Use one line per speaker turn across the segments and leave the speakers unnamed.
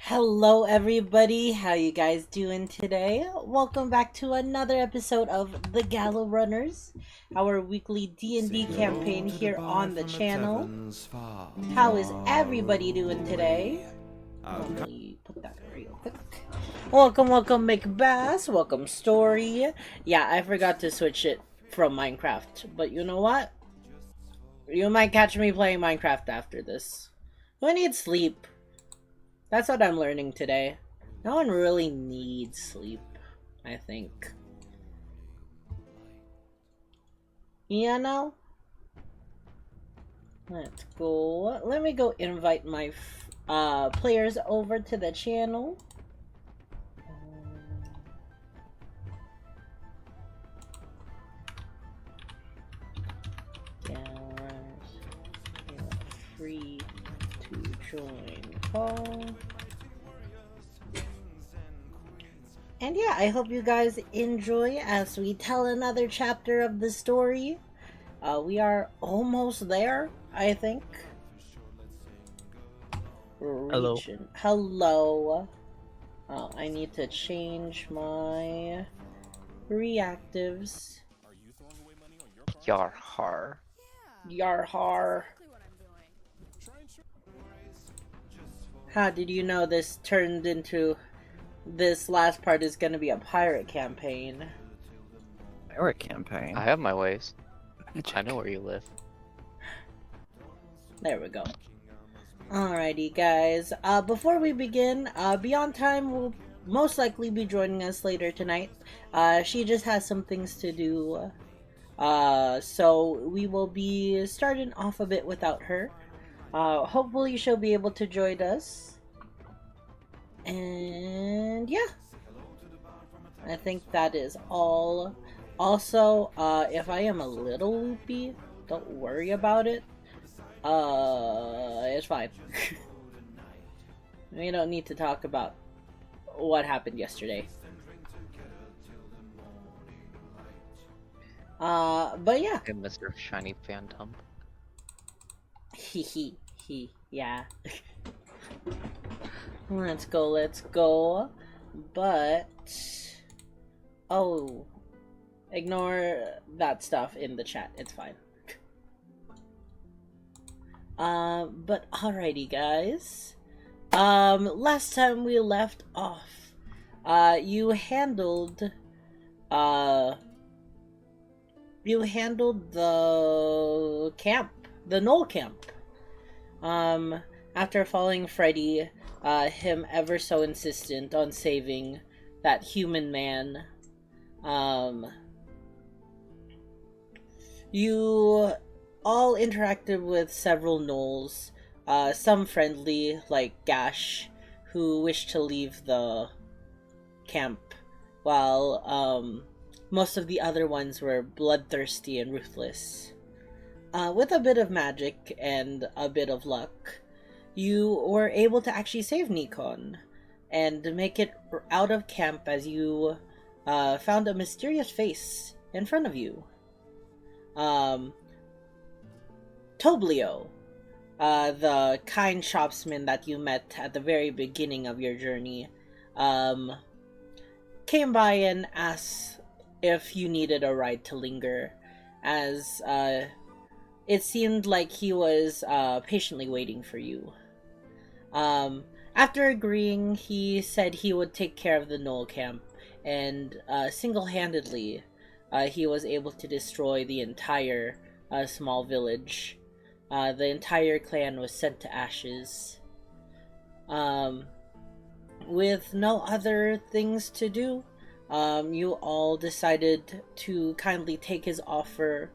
Hello everybody, how you guys doing today? Welcome back to another episode of the Gallow Runners, our weekly D&D campaign here on the channel. How is everybody doing today? Let me put that real quick. Welcome McBass, welcome Story. Yeah, I forgot to switch it from Minecraft, but you know what? You might catch me playing Minecraft after this. I need sleep. That's what I'm learning today. No one really needs sleep, I think. You know? Let's go. Let me go invite my players over to the channel. Free to join call. And yeah, I hope you guys enjoy as we tell another chapter of the story. We are almost there, I think.
Hello.
Hello. Oh, I need to change my reactives.
Yarhar.
Yarhar. How did you know this turned into... This last part is gonna be a pirate campaign.
Pirate campaign?
I have my ways.
Magic.
I know where you live.
There we go. Alrighty, guys. Before we begin, Beyond Time will most likely be joining us later tonight. She just has some things to do. So we will be starting off a bit without her. Hopefully she'll be able to join us. And yeah, I think that is all. Also, if I am a little loopy, don't worry about it. It's fine. We don't need to talk about what happened yesterday. But yeah.
Hey, Mr. Shiny Phantom.
Yeah. Let's go. But... Oh. Ignore that stuff in the chat. It's fine. But alrighty, guys. Last time we left off, you handled the camp, the Knoll camp. After following Freddy, him ever so insistent on saving that human man, you all interacted with several gnolls, some friendly, like Gash, who wished to leave the camp, while most of the other ones were bloodthirsty and ruthless. With a bit of magic and a bit of luck, you were able to actually save Nikon and make it out of camp as you found a mysterious face in front of you. Toblio, the kind shopsman that you met at the very beginning of your journey, came by and asked if you needed a ride to Linger, as it seemed like he was patiently waiting for you. After agreeing, he said he would take care of the Gnoll camp, and single-handedly, he was able to destroy the entire small village. The entire clan was sent to ashes. With no other things to do, you all decided to kindly take his offer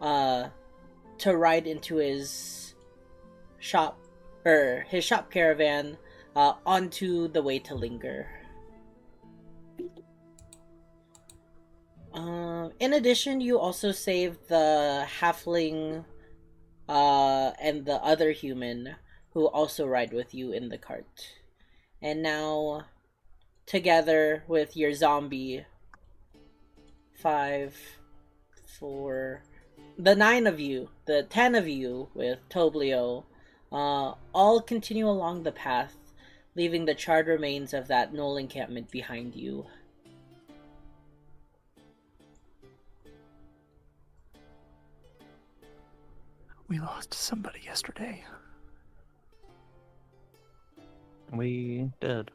to ride into his shop caravan onto the way to Linger. In addition, you also saved the halfling and the other human who also ride with you in the cart. And now, together with your zombie, 5, 4, the 9 of you, the 10 of you with Toblio, all continue along the path, leaving the charred remains of that Gnoll encampment behind you.
We lost somebody yesterday.
We did.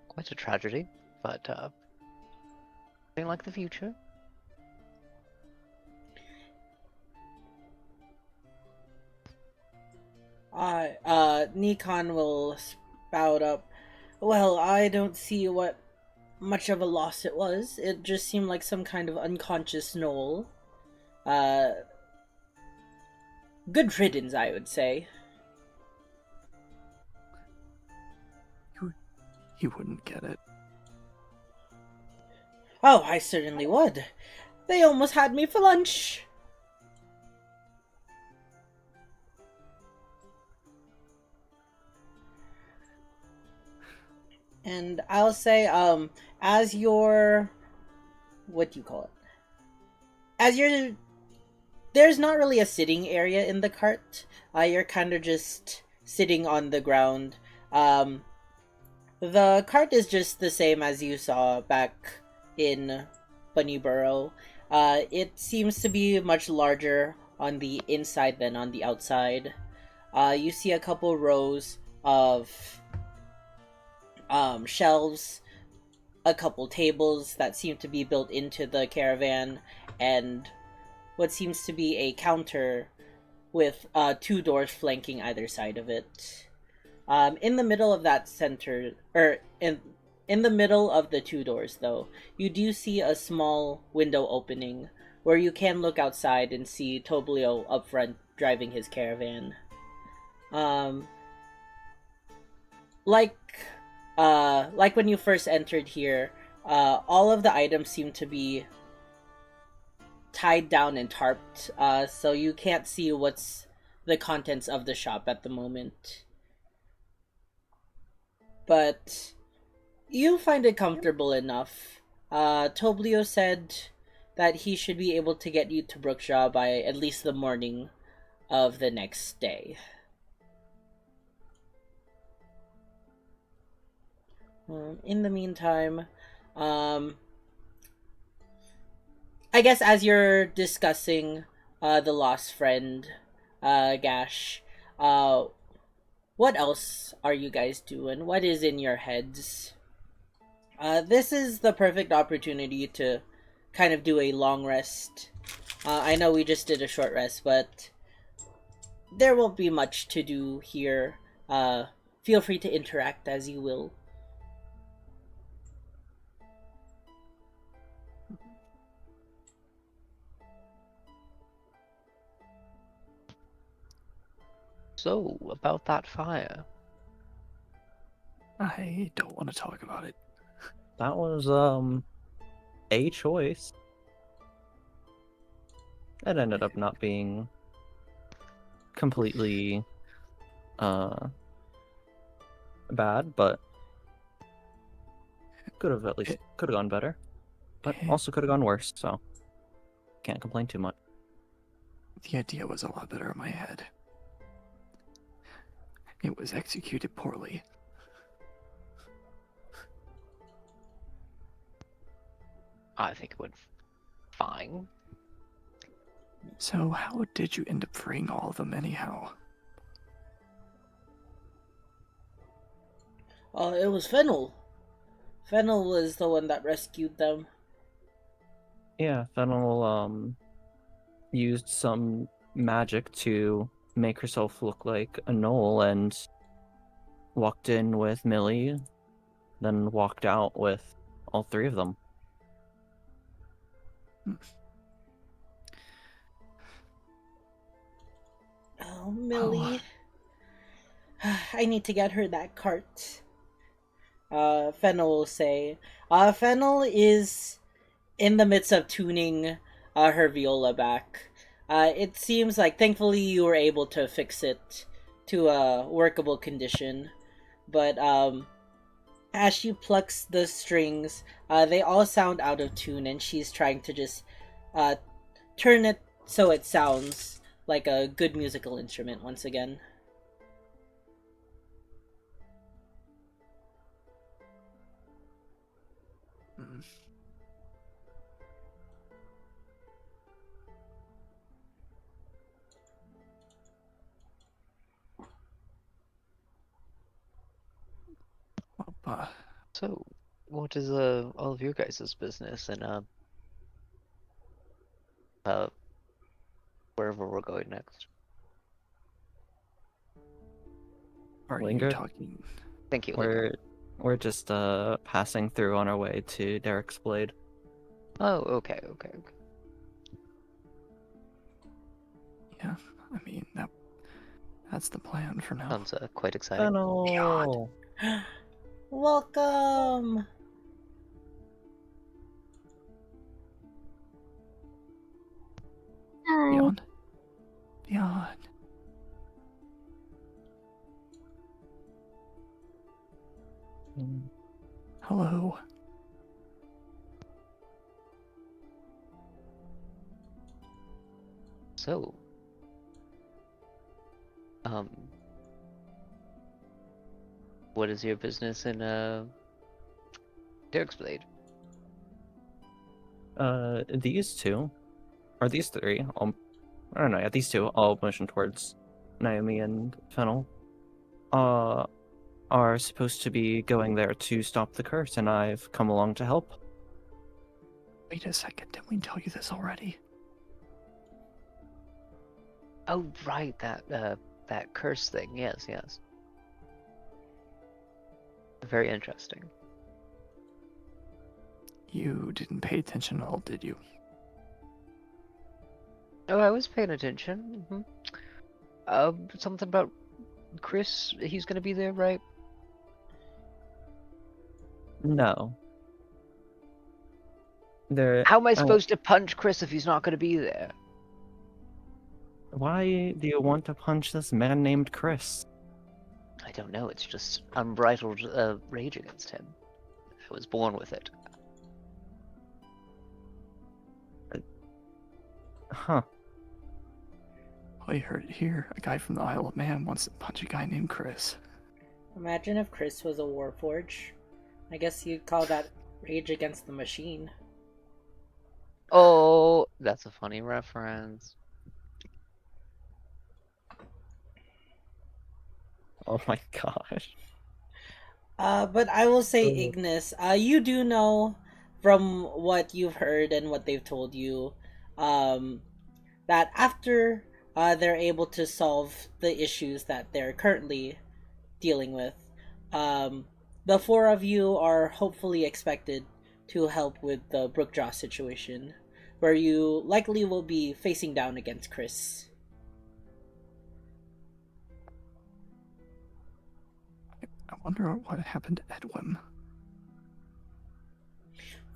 Quite a tragedy, but nothing like the future.
Nikon will spout up. Well, I don't see what much of a loss it was. It just seemed like some kind of unconscious gnoll. Good riddance, I would say.
You wouldn't get it.
Oh, I certainly would. They almost had me for lunch. And I'll say, as your, what do you call it? As your, there's not really a sitting area in the cart. You're kind of just sitting on the ground. The cart is just the same as you saw back in Bunny Burrow. It seems to be much larger on the inside than on the outside. You see a couple rows of shelves, a couple tables that seem to be built into the caravan, and what seems to be a counter with 2 doors flanking either side of it. In the middle of that center, in the middle of the 2 doors, though, you do see a small window opening where you can look outside and see Toblio up front driving his caravan. Like when you first entered here, all of the items seem to be tied down and tarped, so you can't see what's the contents of the shop at the moment. But you find it comfortable enough. Toblio said that he should be able to get you to Brookshaw by at least the morning of the next day. In the meantime, I guess as you're discussing the lost friend, Gash, what else are you guys doing? What is in your heads? This is the perfect opportunity to kind of do a long rest. I know we just did a short rest, but there won't be much to do here. Feel free to interact as you will.
So, about that fire.
I don't want to talk about it.
That was a choice. It ended up not being completely bad, but could have gone better. But also could have gone worse, so can't complain too much.
The idea was a lot better in my head. It was executed poorly.
I think it went fine.
So how did you end up freeing all of them anyhow?
It was Fennel. Fennel was the one that rescued them.
Yeah, Fennel used some magic to make herself look like a gnoll and walked in with Millie, then walked out with all three of them.
Oh, Millie. I need to get her that cart. Fennel will say. Fennel is in the midst of tuning her viola back. It seems like thankfully you were able to fix it to a workable condition. But as she plucks the strings, they all sound out of tune, and she's trying to just turn it so it sounds like a good musical instrument once again.
So, what is all of your guys' business and wherever we're going next?
Are
Linger?
you talking?
Thank you, Linger.
We're just passing through on our way to Derek's Blade.
Oh, okay.
Yeah, I mean that's the plan for now.
Sounds quite exciting.
Fennel!
Welcome!
Beyond. Beyond. Hello.
So, what is your business in Derek's Blade?
These two, or these three, I don't know, yeah, these two, I'll motion towards Naomi and Fennel, are supposed to be going there to stop the curse, and I've come along to help.
Wait a second, didn't we tell you this already?
Oh, right, that curse thing. Yes. Very interesting.
You didn't pay attention at all, did you?
Oh, I was paying attention. Something about Chris. He's gonna be there, right?
No.
How am I supposed to punch Chris if he's not gonna be there?
Why do you want to punch this man named Chris?
I don't know. It's just unbridled rage against him. I was born with it.
Huh.
Well, you heard it here. A guy from the Isle of Man wants to punch a guy named Chris.
Imagine if Chris was a warforge. I guess you'd call that rage against the machine.
Oh, that's a funny reference.
Oh my gosh.
But I will say, Ignis, you do know from what you've heard and what they've told you, that after they're able to solve the issues that they're currently dealing with, um, the four of you are hopefully expected to help with the Brookdraw situation, where you likely will be facing down against Chris.
I wonder what happened to Edwin.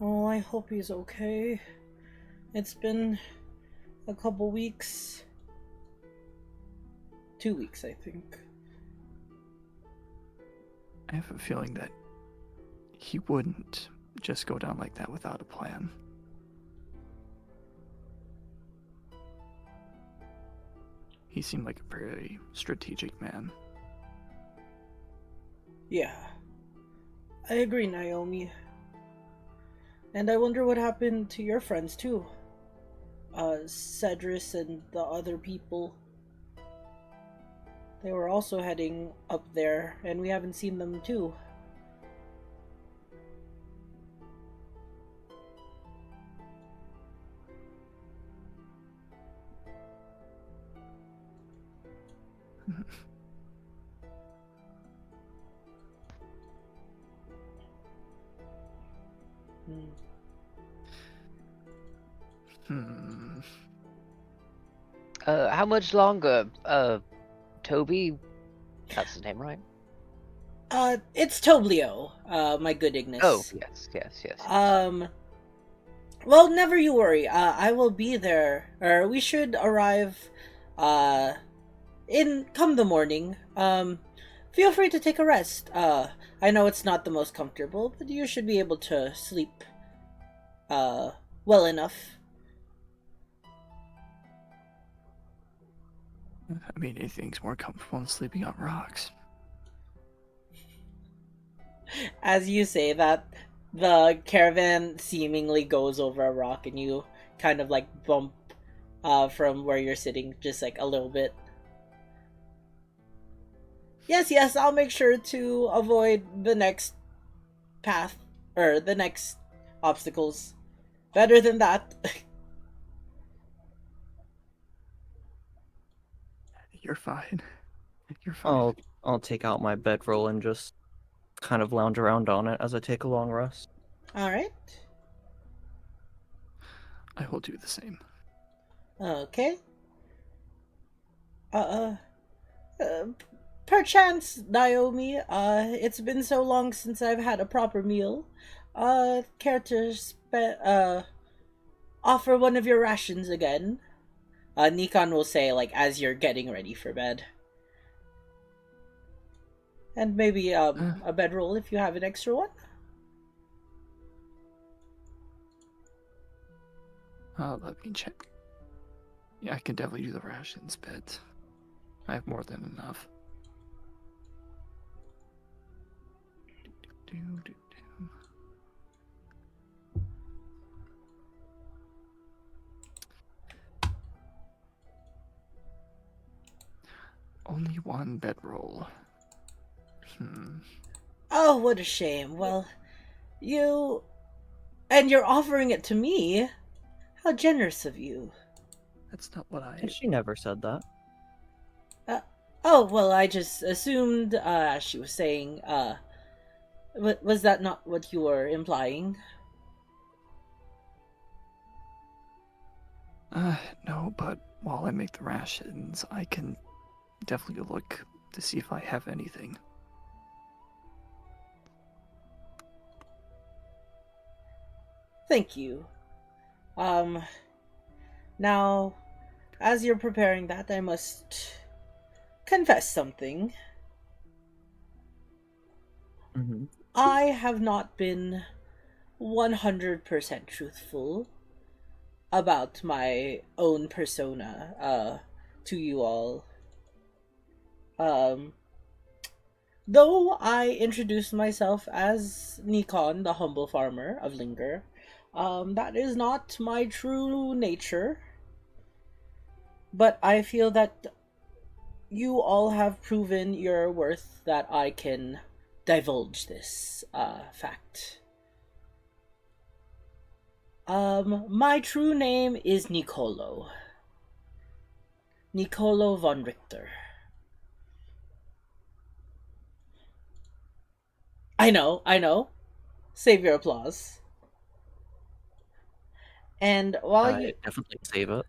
Oh, I hope he's okay. It's been a couple weeks. 2 weeks, I think.
I have a feeling that he wouldn't just go down like that without a plan. He seemed like a very strategic man.
Yeah. I agree, Naomi. And I wonder what happened to your friends, too. Cedrus and the other people. They were also heading up there, and we haven't seen them, too.
Hmm.
How much longer, Toby? That's his name, right?
It's Toblio, my good Ignis.
Oh, yes.
Well, never you worry. I will be there, or we should arrive, come the morning. Feel free to take a rest. I know it's not the most comfortable, but you should be able to sleep, well enough.
I mean, anything's more comfortable than sleeping on rocks.
As you say that, the caravan seemingly goes over a rock, and you kind of like bump, from where you're sitting, just like a little bit. Yes, I'll make sure to avoid the next path, or the next obstacles. Better than that.
You're fine. You're fine.
I'll take out my bedroll and just kind of lounge around on it as I take a long rest.
Alright.
I will do the same.
Okay. Perchance, Naomi, it's been so long since I've had a proper meal. Care to offer one of your rations again? Nikon will say, like, as you're getting ready for bed. And maybe, a bedroll if you have an extra one?
Let me check. Yeah, I can definitely do the rations, but I have more than enough. Only one bedroll.
Oh, what a shame. Well, and you're offering it to me? How generous of you.
That's not what I...
She never said that.
Oh, well, I just assumed, as she was saying, was that not what you were implying?
No, but while I make the rations, I can definitely look to see if I have anything.
Thank you. Now, as you're preparing that, I must confess something.
Mm-hmm.
I have not been 100% truthful about my own persona, to you all. Though I introduced myself as Nikon, the humble farmer of Linger, that is not my true nature. But I feel that you all have proven your worth that I can divulge this, fact. My true name is Nicolo. Nicolo von Richter. I know. Save your applause. And
I definitely save it.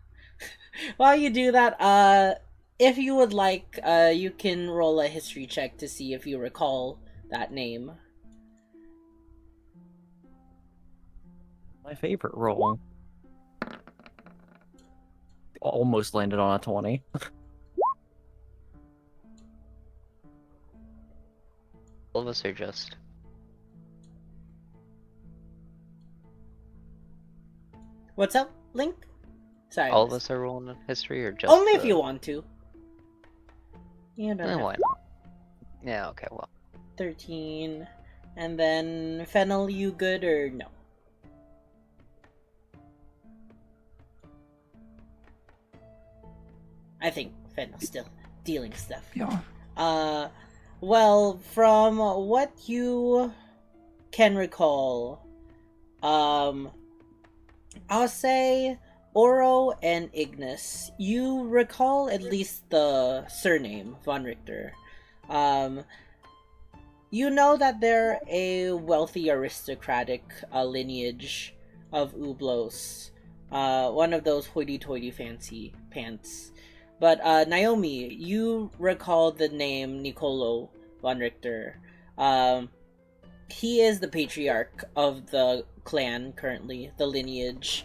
while you do that, if you would like, you can roll a history check to see if you recall that name.
My favorite roll. Almost landed on a 20.
All of us are just.
What's up, Link? Sorry.
All of us are rolling in history, or just
Only if you want to. You don't have
why not? Yeah. Okay. Well.
13. And then, Fennel, you good or no? I think Fennel's still dealing stuff.
Yeah.
Well, from what you can recall, I'll say Oro and Ignis. You recall at least the surname, Von Richter. You know that they're a wealthy aristocratic lineage of Ublos. One of those hoity-toity fancy pants. But Naomi, you recall the name Nicolo von Richter. He is the patriarch of the clan currently, the lineage.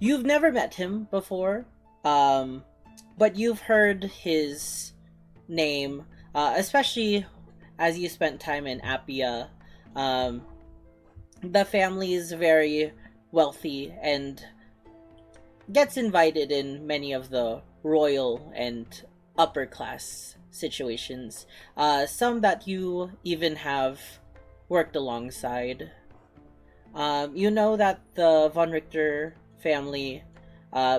You've never met him before, but you've heard his name, especially as you spent time in Appia. The family is very wealthy and gets invited in many of the royal and upper class situations. Some that you even have worked alongside. You know that the Von Richter family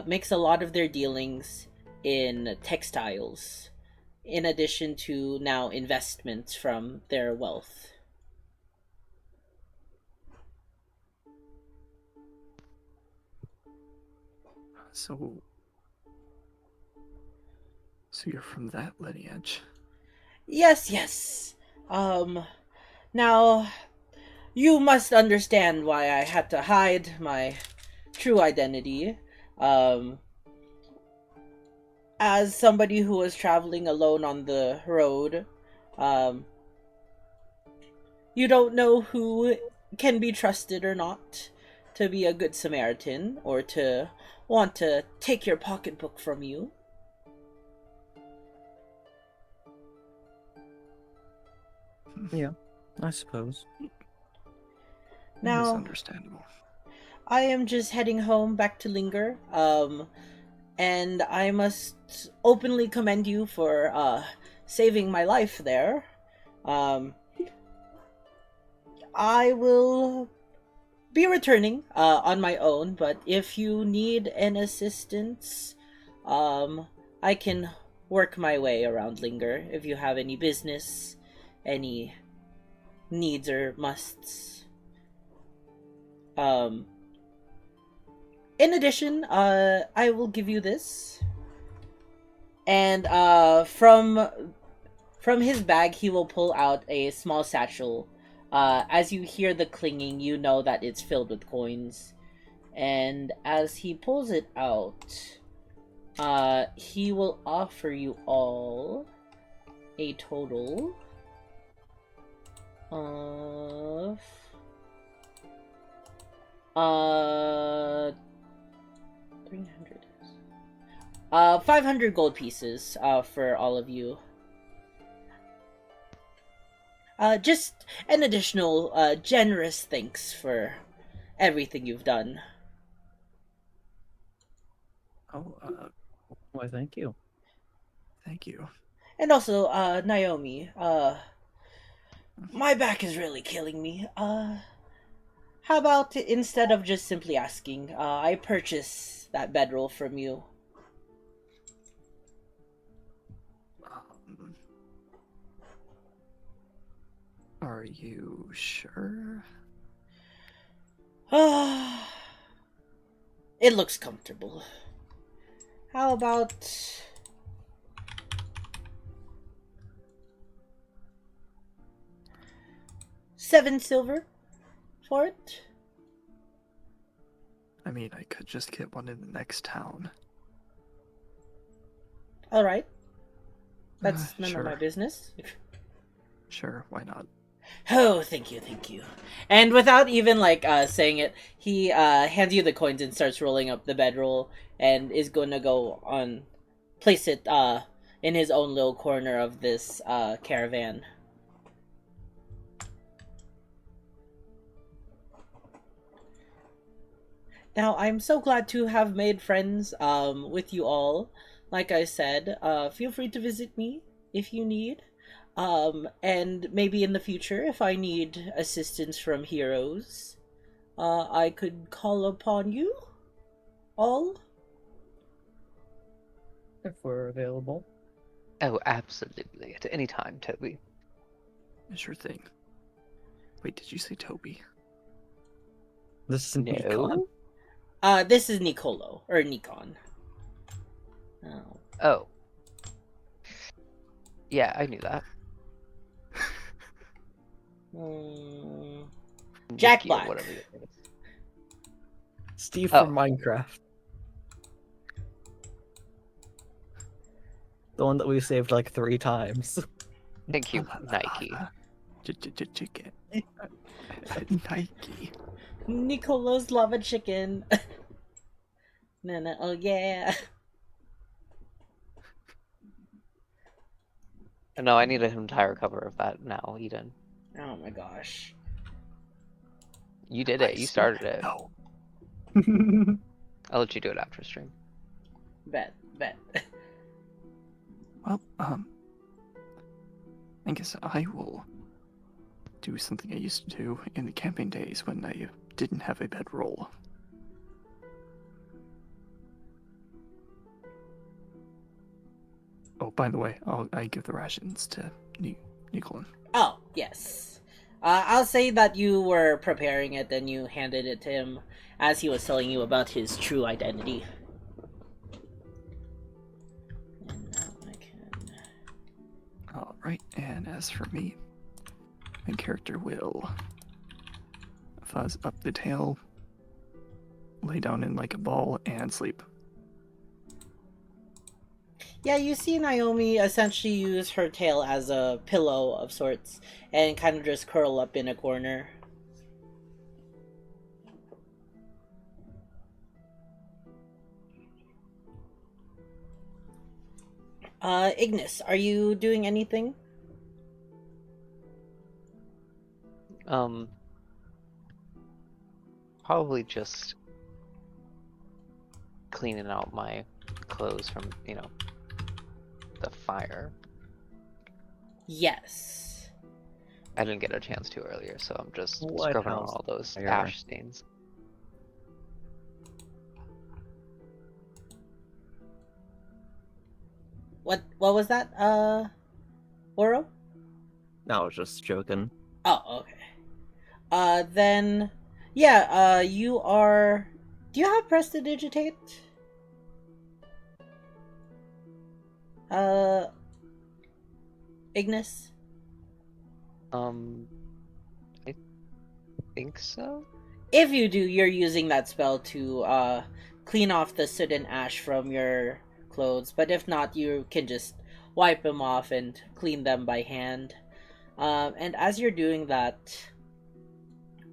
makes a lot of their dealings in textiles, in addition to now investments from their wealth.
So you're from that lineage?
Yes. Now, you must understand why I had to hide my true identity. As somebody who was traveling alone on the road, you don't know who can be trusted or not to be a good Samaritan or to want to take your pocketbook from you.
Yeah, I suppose.
Now,
It's understandable.
I am just heading home back to Linger, and I must openly commend you for saving my life there. I will be returning on my own, but if you need an assistance, I can work my way around Linger if you have any business, any needs or musts. In addition, I will give you this. And from his bag, he will pull out a small satchel. As you hear the clinging, you know that it's filled with coins. And as he pulls it out, he will offer you all a total of 300. 500 gold pieces for all of you. Just an additional generous thanks for everything you've done.
Oh, why, thank you.
Thank you.
And also, Naomi, my back is really killing me. How about instead of just simply asking, I purchase that bedroll from you?
Are you sure?
It looks comfortable. How about 7 silver for it?
I mean, I could just get one in the next town.
Alright. That's none of my
Sure.
business.
Sure, why not?
Oh, thank you, thank you. And without even saying it, he hands you the coins and starts rolling up the bedroll and is going to go on place it in his own little corner of this caravan. Now, I'm so glad to have made friends with you all. Like I said, feel free to visit me if you need. And maybe in the future, if I need assistance from heroes, I could call upon you all.
If we're available.
Oh, absolutely. At any time, Toby.
Sure thing. Wait, did you say Toby?
This is Nikon.
No?
This is Nicolo, or Nikon. Oh.
Oh. Yeah, I knew that.
Jack
Nicky or
Black.
whatever it is.
Steve
Oh.
from Minecraft. The one that we saved like 3 times.
Thank you, Nike.
Chicken. Nike.
Nicolo's lava chicken. No, oh yeah.
No, I need an entire cover of that now, Eden.
Oh my gosh.
You did it. You started it.
No.
I'll let you do it after stream.
Bet.
Well, I guess I will do something I used to do in the camping days when I didn't have a bedroll. Oh, by the way, I give the rations to Nicolin.
Oh, yes. I'll say that you were preparing it and you handed it to him as he was telling you about his true identity. And now I can...
Alright, and as for me, my character will fuzz up the tail, lay down in like a ball, and sleep.
Yeah, you see Naomi essentially use her tail as a pillow of sorts and kind of just curl up in a corner. Ignis, are you doing anything?
Probably just cleaning out my clothes from, the fire.
Yes.
I didn't get a chance to earlier, so I'm just
What
scrubbing on
house
all those
fire?
ash stains.
What was that, Oro?
No, I was just joking.
Oh, okay. Then, yeah, you are... Do you have Prestidigitate? Ignis?
I think so?
If you do, you're using that spell to, clean off the soot and ash from your clothes, but if not, you can just wipe them off and clean them by hand. And as you're doing that,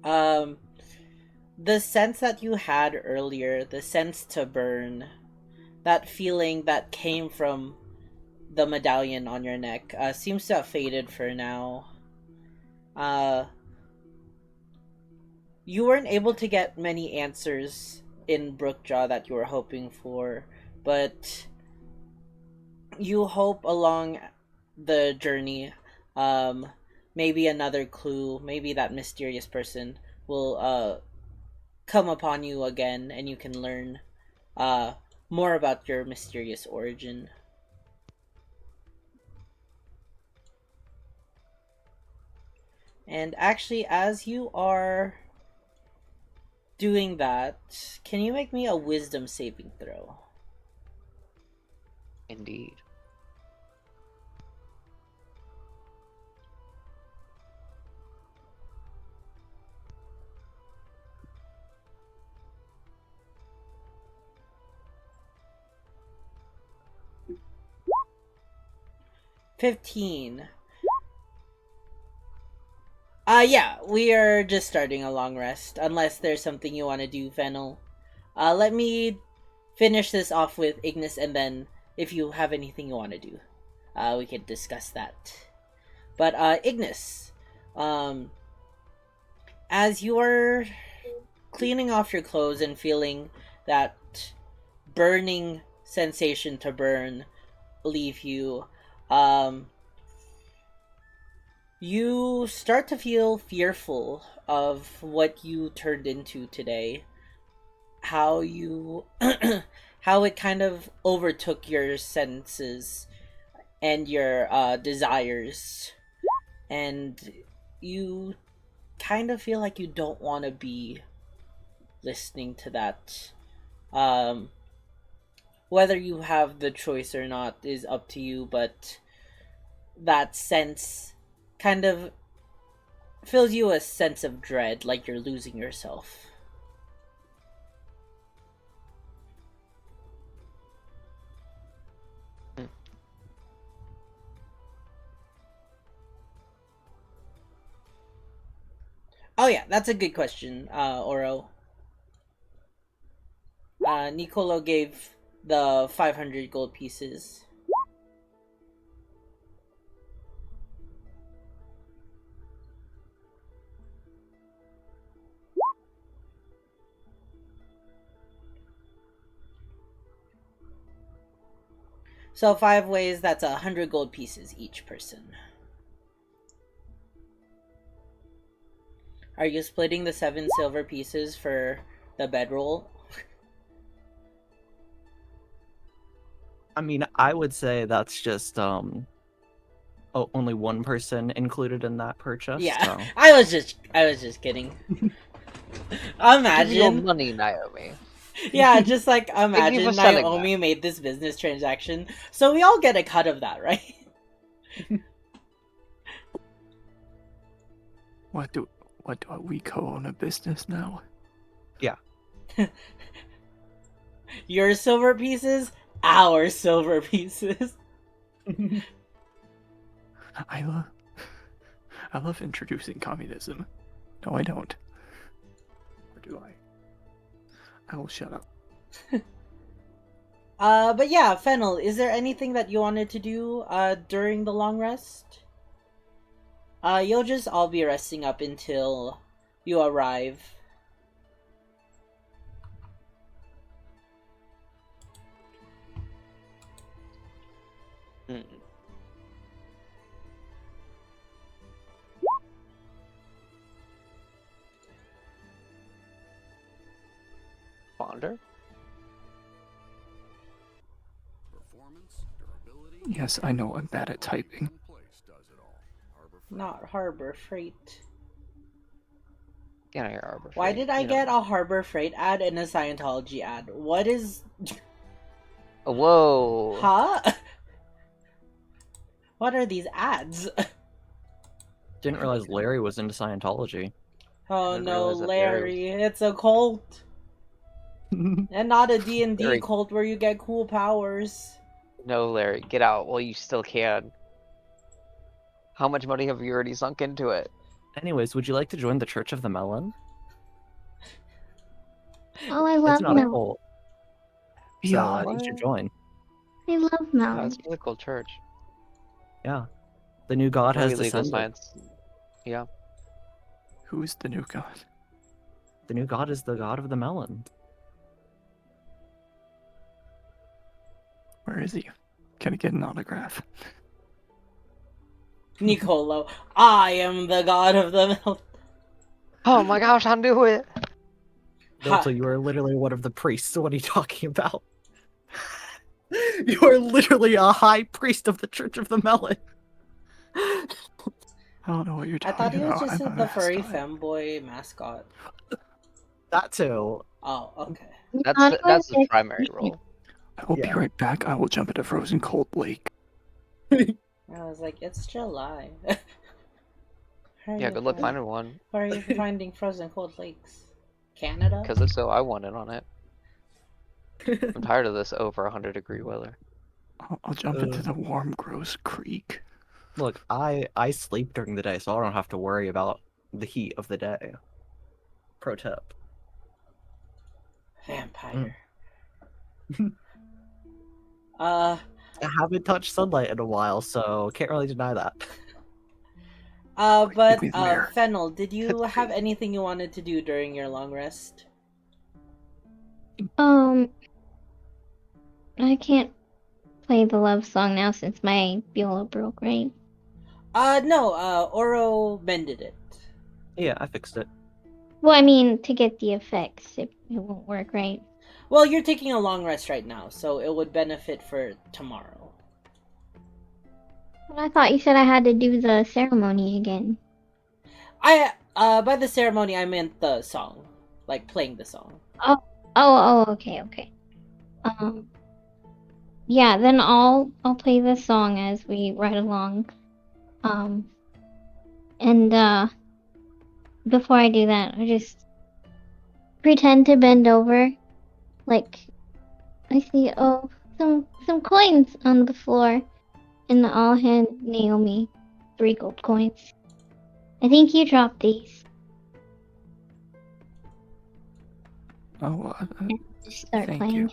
the sense that you had earlier, the sense to burn, that feeling that came from the medallion on your neck, seems to have faded for now. You weren't able to get many answers in Brookjaw that you were hoping for, but you hope along the journey, maybe another clue, maybe that mysterious person will come upon you again and you can learn more about your mysterious origin. And actually, as you are doing that, can you make me a wisdom saving throw?
Indeed.
$15. Yeah, we are just starting a long rest, unless there's something you want to do, Fennel. Let me finish this off with Ignis, and then if you have anything you want to do, we can discuss that. But, Ignis, as you are cleaning off your clothes and feeling that burning sensation to burn leave you, you start to feel fearful of what you turned into today. How you how it kind of overtook your senses and your desires, and you kind of feel like you don't want to be listening to that. Whether you have the choice or not is up to you, but that sense kind of fills you a sense of dread, like you're losing yourself. Oh yeah, that's a good question, Oro. Nicolo gave the 500 gold pieces. So 5 ways, that's 100 gold pieces each person. Are you splitting the 7 silver pieces for the bedroll?
I mean, I would say that's just only one person included in that purchase.
Yeah,
So.
I was just kidding.
Give me your
Imagine.
money, Naomi.
Yeah, just like
Thank you
imagine
for selling
Naomi made this business transaction, so we all get a cut of that, right?
What do we co-own a business now?
Yeah.
Your silver pieces, our silver pieces.
I love introducing communism. No, I don't. Or do I? I will shut up.
But yeah, Fennel, is there anything that you wanted to do during the long rest? You'll just all be resting up until you arrive.
Ponder?
Yes, I know I'm bad at typing.
Not Harbor Freight.
Yeah, your Arbor
Why
Freight,
did I
you know.
get a Harbor Freight ad and a Scientology ad? What is...
Whoa.
Huh? What are these ads?
Didn't realize Larry was into Scientology.
Oh
Didn't
no,
realize that Larry
Larry, it's a cult. And not a D&D
Larry.
cult where you get cool powers.
No, Larry, get out while you still can. How much money have you already sunk into it?
Anyways, would you like to join the Church of the Melon?
Oh, I
It's
love
not a
melon.
cult, so
Yeah.
you should join.
I love
Oh,
melon.
it's a really cool church.
Yeah. The new god has
Really legal
descended.
science. Yeah.
Who's the new god?
The new god is the god of the melon.
Where is he? Can I get an autograph?
Nicolo, I am the god of the milk.
Oh my gosh, I knew it!
So you are literally one of the priests. What are you talking about? You are literally a high priest of the Church of the Melon.
I don't know what you're
I
talking
thought he was
about.
just
I'm a
the furry
mascot.
femboy mascot.
That too.
Oh, okay.
That's the primary role.
I will be
Yeah.
right back. I will jump into frozen cold lake.
I was like, it's July. Where are
Yeah,
you
good luck
from?
finding one.
Where are you finding frozen cold lakes? Canada?
Because if so, I want in on it. I'm tired of this over 100-degree weather.
I'll jump into the warm, gross creek.
Look, I sleep during the day, so I don't have to worry about the heat of the day. Pro tip.
Vampire. uh,
I haven't touched sunlight in a while, so can't really deny that.
but
Give me the mirror.
Fennel, did you
That's
have
great.
anything you wanted to do during your long rest?
I can't play the love song now since my viola broke, right?
No, Oro mended it.
Yeah, I fixed it.
Well, I mean, to get the effects, it won't work, right?
Well, you're taking a long rest right now, so it would benefit for tomorrow.
But I thought you said I had to do the ceremony again.
By the ceremony, I meant the song. Like, playing the song.
Okay. Yeah, then I'll play the song as we ride along. And before I do that, I just pretend to bend over, like I see some coins on the floor, and I'll hand Naomi 3 gold coins. I think you dropped these.
Oh,
Just start
thank
playing.
you.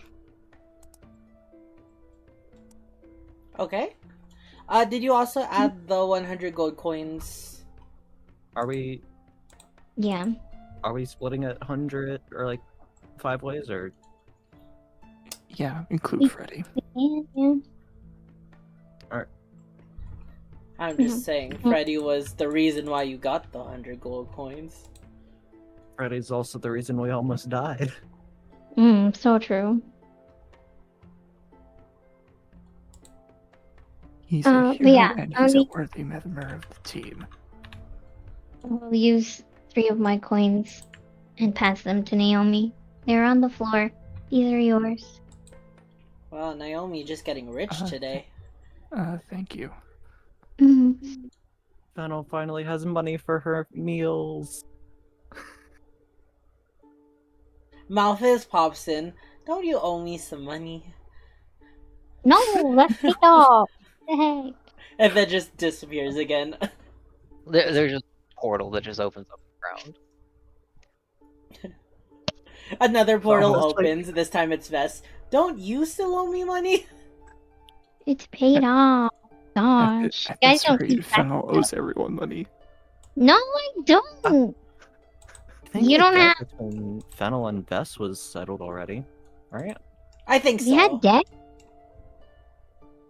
Okay. Did you also add the 100 gold coins?
Are we
Yeah.
splitting it 100 or like 5 ways or?
Yeah, include Freddy.
Yeah.
I'm just saying, Freddy was the reason why you got the 100 gold coins.
Freddy's also the reason we almost died.
So true.
He's a
But
hero
yeah,
and
I'll
he's a
need-
worthy member of the team.
I'll use 3 of my coins and pass them to Naomi. They're on the floor. These are yours.
Well, Naomi just getting rich today.
Thank you.
Fennel finally has money for her meals.
Malphus pops in. Don't you owe me some money?
No, let's take off. What the heck?
And then just disappears again.
There's just a portal that just opens up the ground.
Another portal
almost like-
opens. This time it's Vess. Don't you still owe me money?
It's paid off. Gosh,
At
you guys
this
don't
rate,
keep track
Fennel
of
owes
that.
everyone money.
No, I don't.
I think
You
the
don't
debt
have-
between Fennel and Vess was settled already, right?
I think so.
You had debt?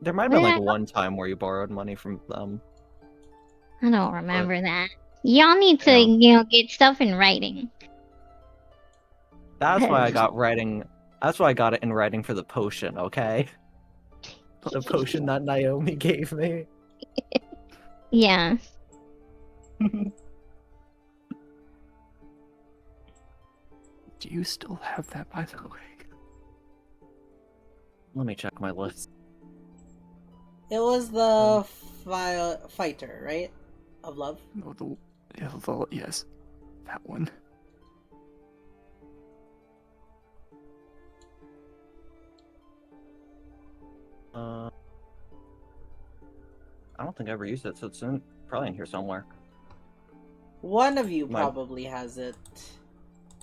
There might have
What
been
did
like
I-
one time where you borrowed money from them.
I don't remember that. Y'all need to,
Yeah.
get stuff in writing.
That's why I got writing. That's why I got it in writing for the potion. Okay, the potion that Naomi gave me.
Yeah.
Do you still have that, by the way?
Let me check my list.
It was the fighter, right? Of love.
No, yes, that one.
I don't think I ever used it, so it's probably in here somewhere.
One of you
My-
probably has it.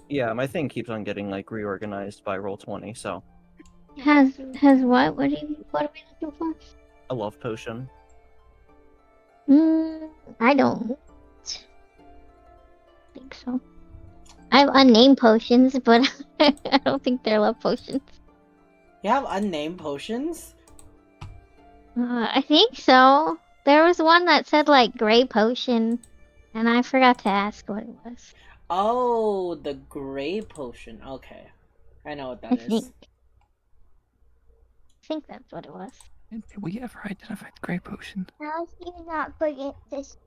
Yeah, my thing keeps on getting like reorganized by Roll20, so
Has what? What are we looking for?
a love potion.
I don't think so. I have unnamed potions, but I don't think they're love potions.
You have unnamed potions?
I think so. There was one that said like gray potion, and I forgot to ask what it was.
Oh, the gray potion. Okay. I know what
I
that is.
think that's what it was.
Did we ever identify the gray potion?
How do you not forget this?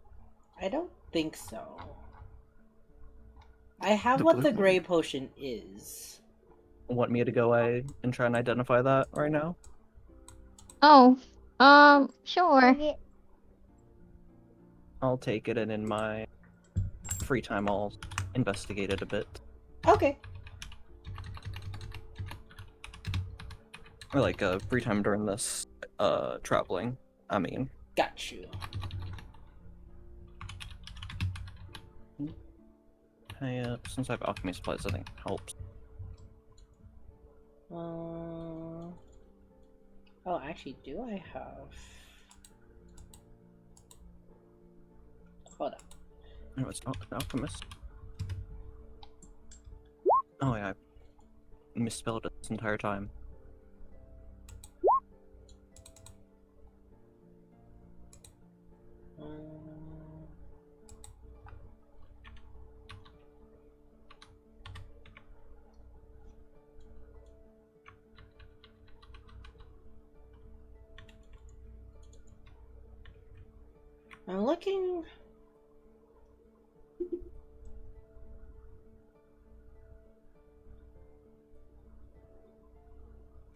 I don't think so. I have
The
what
blue
the
one.
gray potion is.
want me to go away and try and identify that right now?
Oh, sure.
I'll take it, and in my free time, I'll investigate it a bit.
Okay.
Or like free time during this traveling. I mean,
Got you.
since I have alchemy supplies, I think it helps.
Oh, actually, do I have? Hold up.
No, it's not an alchemist. Oh yeah, I misspelled it this entire time.
I'm looking.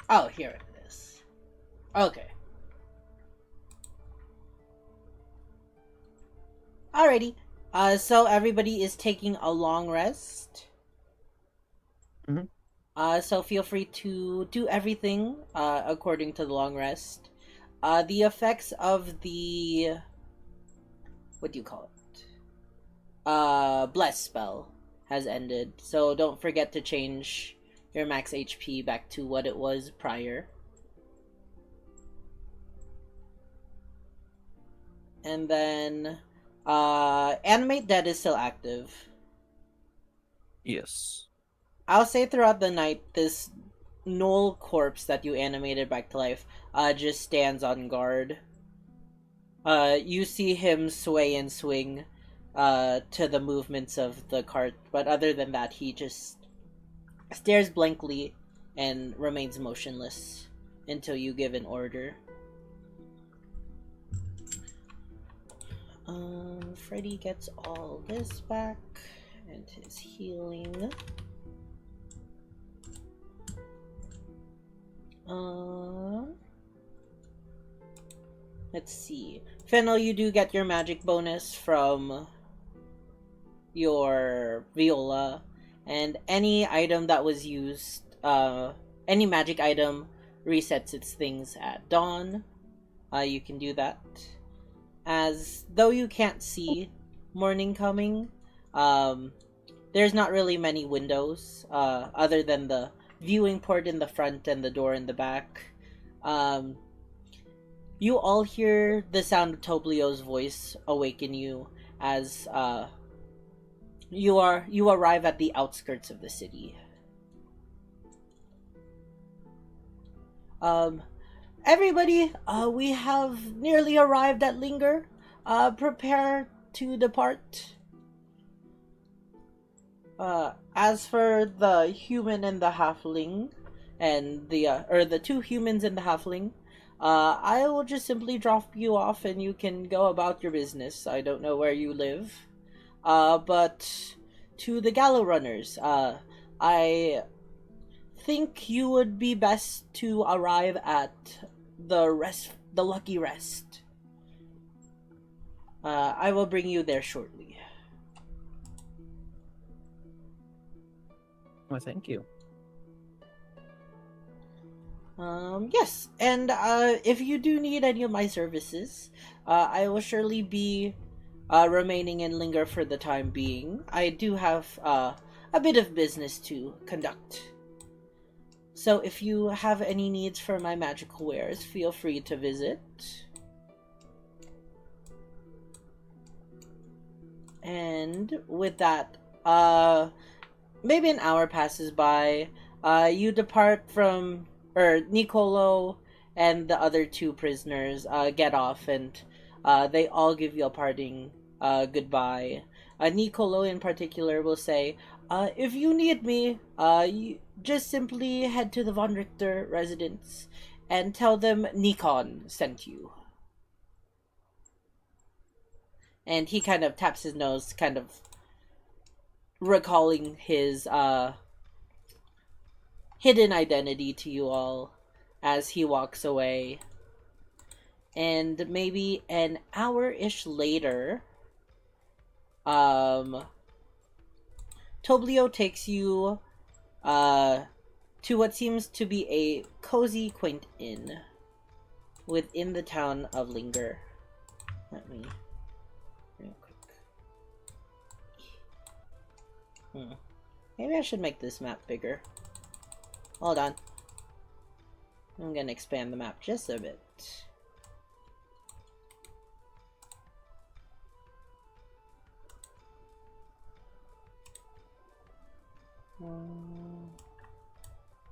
Oh, here it is. Okay. Alrighty. So everybody is taking a long rest.
Mhm.
So feel free to do everything according to the long rest. The effects of the, what do you call it? Bless spell has ended. So don't forget to change your max HP back to what it was prior. And then animate dead is still active.
Yes.
I'll say throughout the night, this Knoll corpse that you animated back to life just stands on guard. You see him sway and swing to the movements of the cart, but other than that, he just stares blankly and remains motionless until you give an order. Freddy gets all this back and his healing. Let's see. Fennel, you do get your magic bonus from your viola, and any item that was used, any magic item resets its things at dawn. You can do that. As though you can't see morning coming, there's not really many windows, other than the viewing port in the front and the door in the back. You all hear the sound of Toblio's voice awaken you as you arrive at the outskirts of the city. Everybody, we have nearly arrived at Linger. Prepare to depart. As for the human and the halfling, and the two humans and the halfling, I will just simply drop you off and you can go about your business. I don't know where you live. But to the Gallow runners, I think you would be best to arrive at the Lucky Rest. I will bring you there shortly.
Well, thank you.
Yes, and if you do need any of my services, I will surely be remaining in Linger for the time being. I do have a bit of business to conduct. So if you have any needs for my magical wares, feel free to visit. And with that, maybe an hour passes by. You depart from, Nicolo and the other two prisoners get off, and they all give you a parting goodbye. Nicolo in particular will say, if you need me, you just simply head to the Von Richter residence and tell them Nikon sent you. And he kind of taps his nose, kind of recalling his hidden identity to you all as he walks away. And maybe an hour-ish later, Toblio takes you to what seems to be a cozy, quaint inn within the town of Linger. Let me real quick. Maybe I should make this map bigger. Hold on. I'm gonna expand the map just a bit.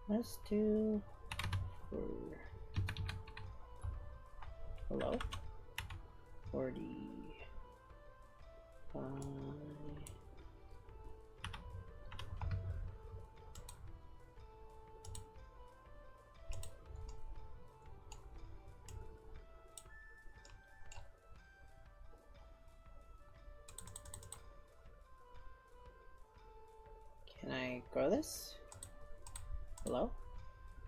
Let's do for hello 40. Can I grow this? Hello?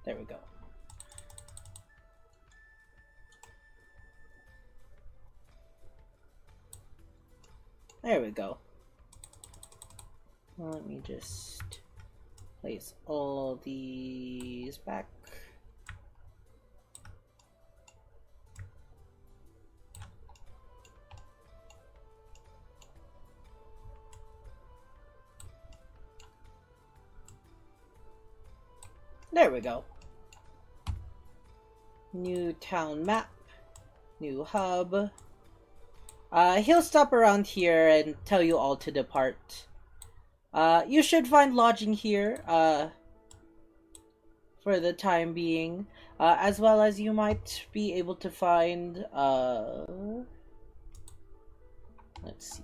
There we go. There we go. Let me just place all these back. There we go. New town map. New hub. He'll stop around here and tell you all to depart. You should find lodging here, for the time being. As well as you might be able to find, let's see.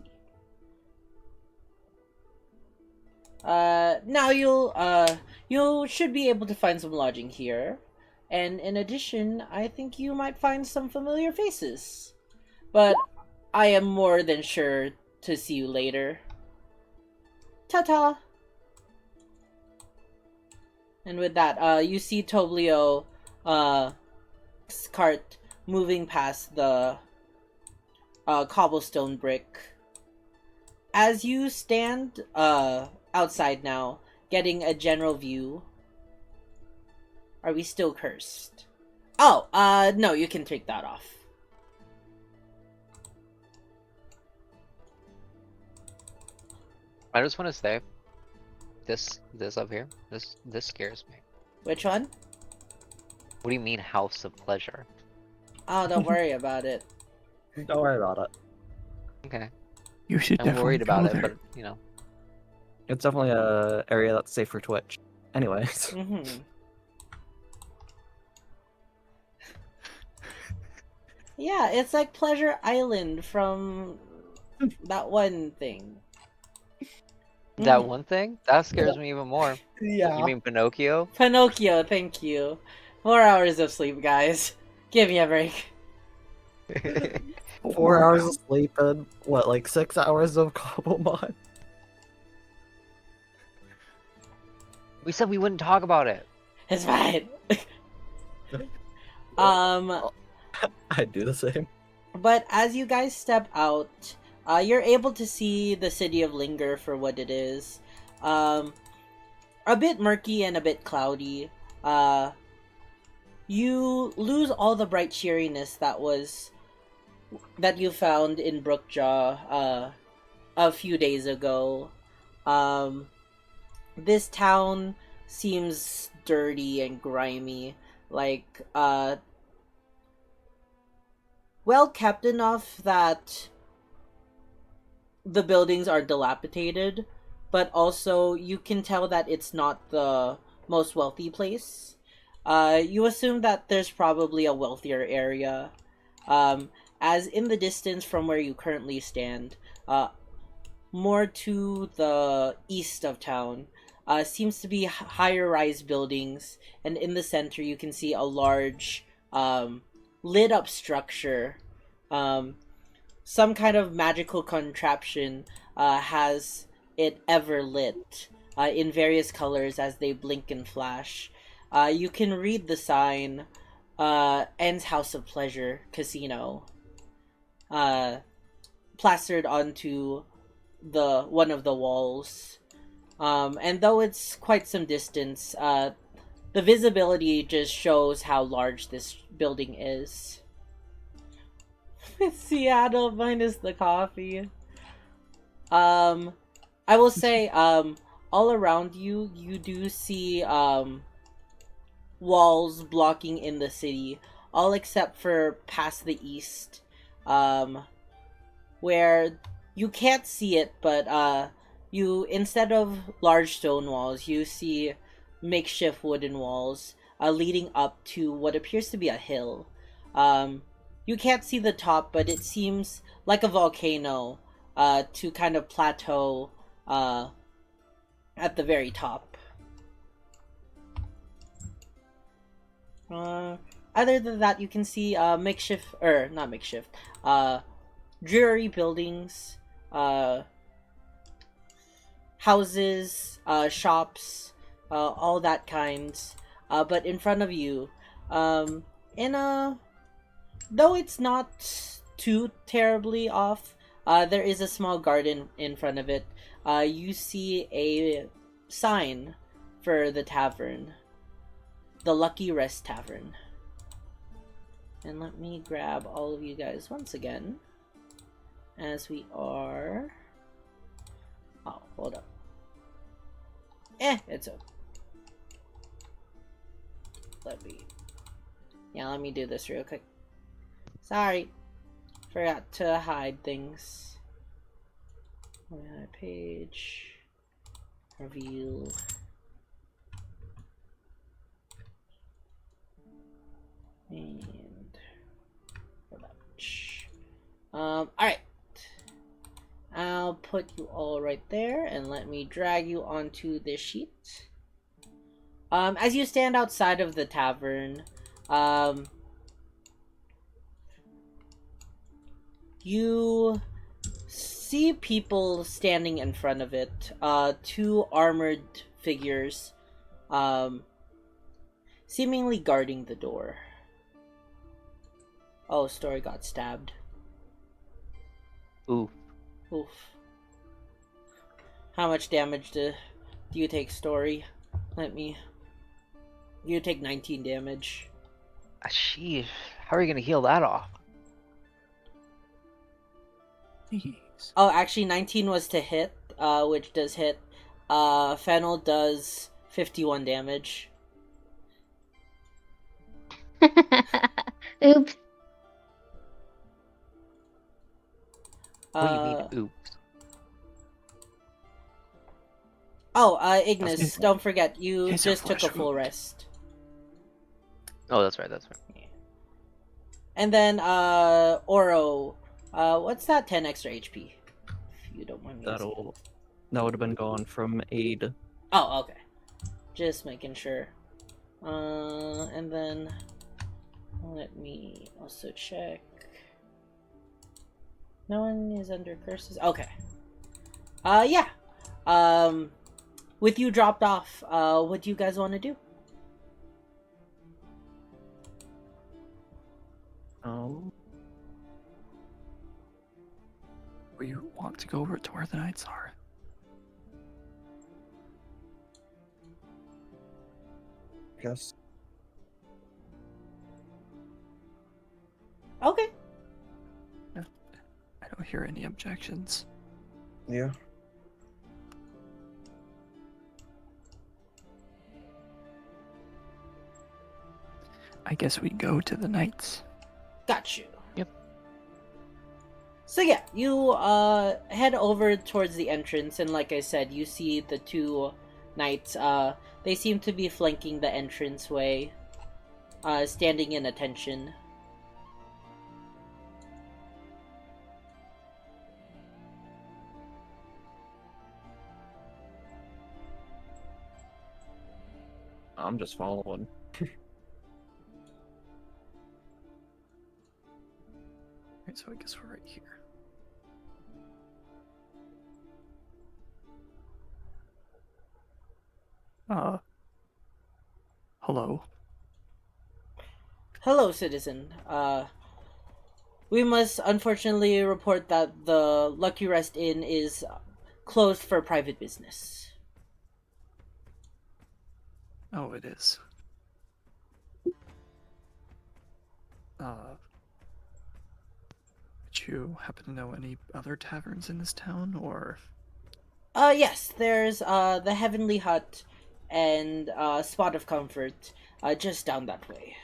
Now you should be able to find some lodging here. And in addition, I think you might find some familiar faces. But I am more than sure to see you later. Ta-ta! And with that, you see Toblio, cart moving past the, cobblestone brick. As you stand, outside now, getting a general view. Are we still cursed? Oh, no, you can take that off.
I just want to say, this up here, this scares me.
Which one?
What do you mean, house of pleasure?
Oh, don't worry about it.
Don't worry about it.
Okay,
You should
I'm
definitely
worried about
go
it,
there.
but you know.
It's definitely a area that's safe for Twitch. Anyways.
Yeah, it's like Pleasure Island from that one thing.
That one thing? That scares me even more.
Yeah.
You mean Pinocchio?
Pinocchio, thank you. 4 hours of sleep, guys. Give me a break.
4 hours of sleep and what, like 6 hours of Cobblemon?
We said we wouldn't talk about it.
It's fine.
I'd do the same.
But as you guys step out, you're able to see the city of Linger for what it is. A bit murky and a bit cloudy. You lose all the bright cheeriness that you found in Brookjaw a few days ago. This town seems dirty and grimy, like well kept enough that the buildings are dilapidated, but also you can tell that it's not the most wealthy place. You assume that there's probably a wealthier area, as in the distance from where you currently stand, more to the east of town, seems to be higher rise buildings, and in the center you can see a large lit up structure. Some kind of magical contraption has it ever lit in various colors as they blink and flash. you can read the sign, Ends House of Pleasure Casino, plastered onto the one of the walls. And though it's quite some distance, the visibility just shows how large this building is. It's Seattle minus the coffee. I will say, all around you, you do see, walls blocking in the city, all except for past the east, where you can't see it, but, you, instead of large stone walls, you see makeshift wooden walls, leading up to what appears to be a hill. You can't see the top, but it seems like a volcano, to kind of plateau, at the very top. Other than that, you can see, not makeshift, dreary buildings, houses, shops, all that kinds. But in front of you, in a, though it's not too terribly off, there is a small garden in front of it. You see a sign for the tavern, the Lucky Rest Tavern. And let me grab all of you guys once again, as we are... Oh, hold up. It's okay. Let me do this real quick. Sorry. Forgot to hide things. Page. Reveal. And alright. I'll put you all right there, and let me drag you onto this sheet. As you stand outside of the tavern, you see people standing in front of it. Two armored figures, seemingly guarding the door. Oh, Story got stabbed.
Ooh.
Oof. How much damage do you take, Story? You take 19 damage.
Sheesh. How are you gonna heal that off?
Jeez.
Oh, actually 19 was to hit, which does hit. Fennel does 51 damage.
Oops.
What do you mean, oops?
Oh, Ignis, don't forget, you
It's a
just took a
flesh
full
wound.
rest.
Oh, that's right, that's right.
And then, Oro, what's that 10 extra HP? If you don't mind me asking.
That would have been gone from aid.
Oh, okay. Just making sure. And then, let me also check. No one is under curses? Okay. Yeah. With you dropped off, what do you guys want to do?
We want to go over to where the knights are.
Yes.
Okay.
I don't hear any objections.
Yeah.
I guess we go to the knights.
Got you.
Yep.
So yeah, you head over towards the entrance, and like I said, you see the two knights. They seem to be flanking the entranceway, standing in attention.
I'm just following.
Alright, so I guess we're right here. Hello.
Hello, citizen. We must unfortunately report that the Lucky Rest Inn is closed for private business.
Oh, it is. Would you happen to know any other taverns in this town, or?
Yes, there's the Heavenly Hut and Spot of Comfort just down that way.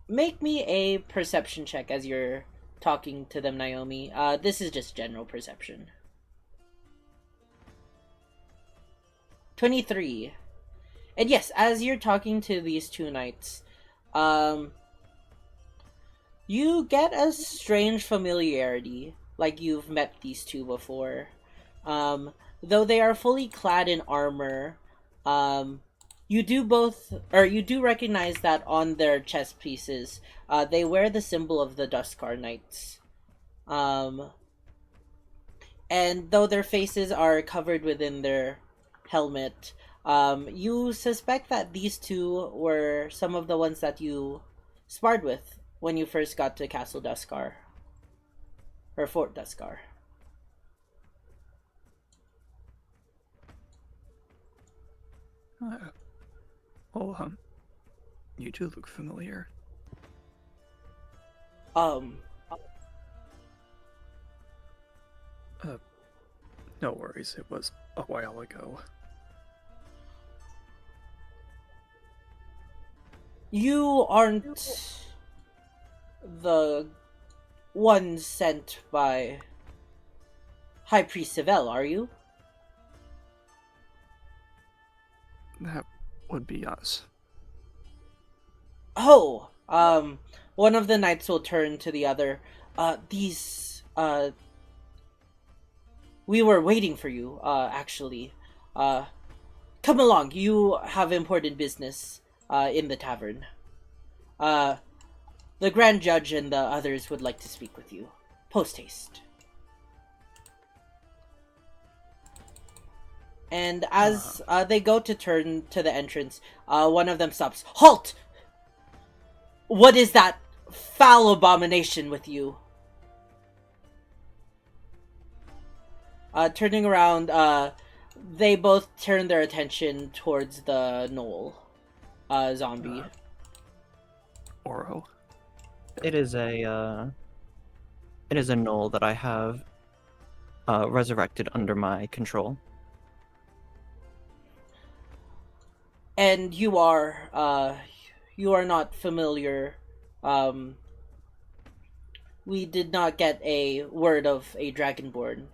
Make me a perception check as you're talking to them, Naomi. This is just general perception. 23. And yes, as you're talking to these two knights, you get a strange familiarity, like you've met these two before. Though they are fully clad in armor, you do recognize that on their chest pieces, they wear the symbol of the Duskar Knights. And though their faces are covered within their helmet, you suspect that these two were some of the ones that you sparred with when you first got to Castle Duskar. Or Fort Duskar.
Well, you do look familiar. No worries, it was a while ago.
You aren't the ones sent by High Priest Seville, are you?
That would be us.
Oh, one of the knights will turn to the other. We were waiting for you, actually. Come along, you have important business, in the tavern. The Grand Judge and the others would like to speak with you. Post haste. And as they go to turn to the entrance, one of them stops. Halt! What is that foul abomination with you? Turning around, they both turn their attention towards the knoll zombie.
Oro.
It is a knoll that I have resurrected under my control.
And you are not familiar. We did not get a word of a dragonborn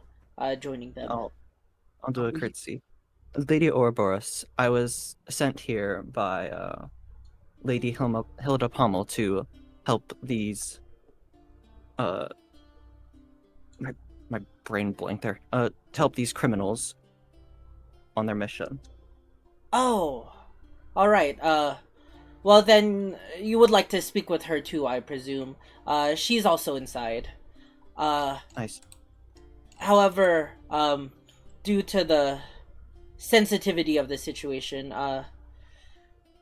joining them.
I'll do a curtsy. Lady Ouroboros, I was sent here by Lady Hilda Pommel to help these my brain blanked there. To help these criminals on their mission.
Oh, all right. Well then, you would like to speak with her too, I presume. She's also inside.
Nice.
However, due to the sensitivity of the situation,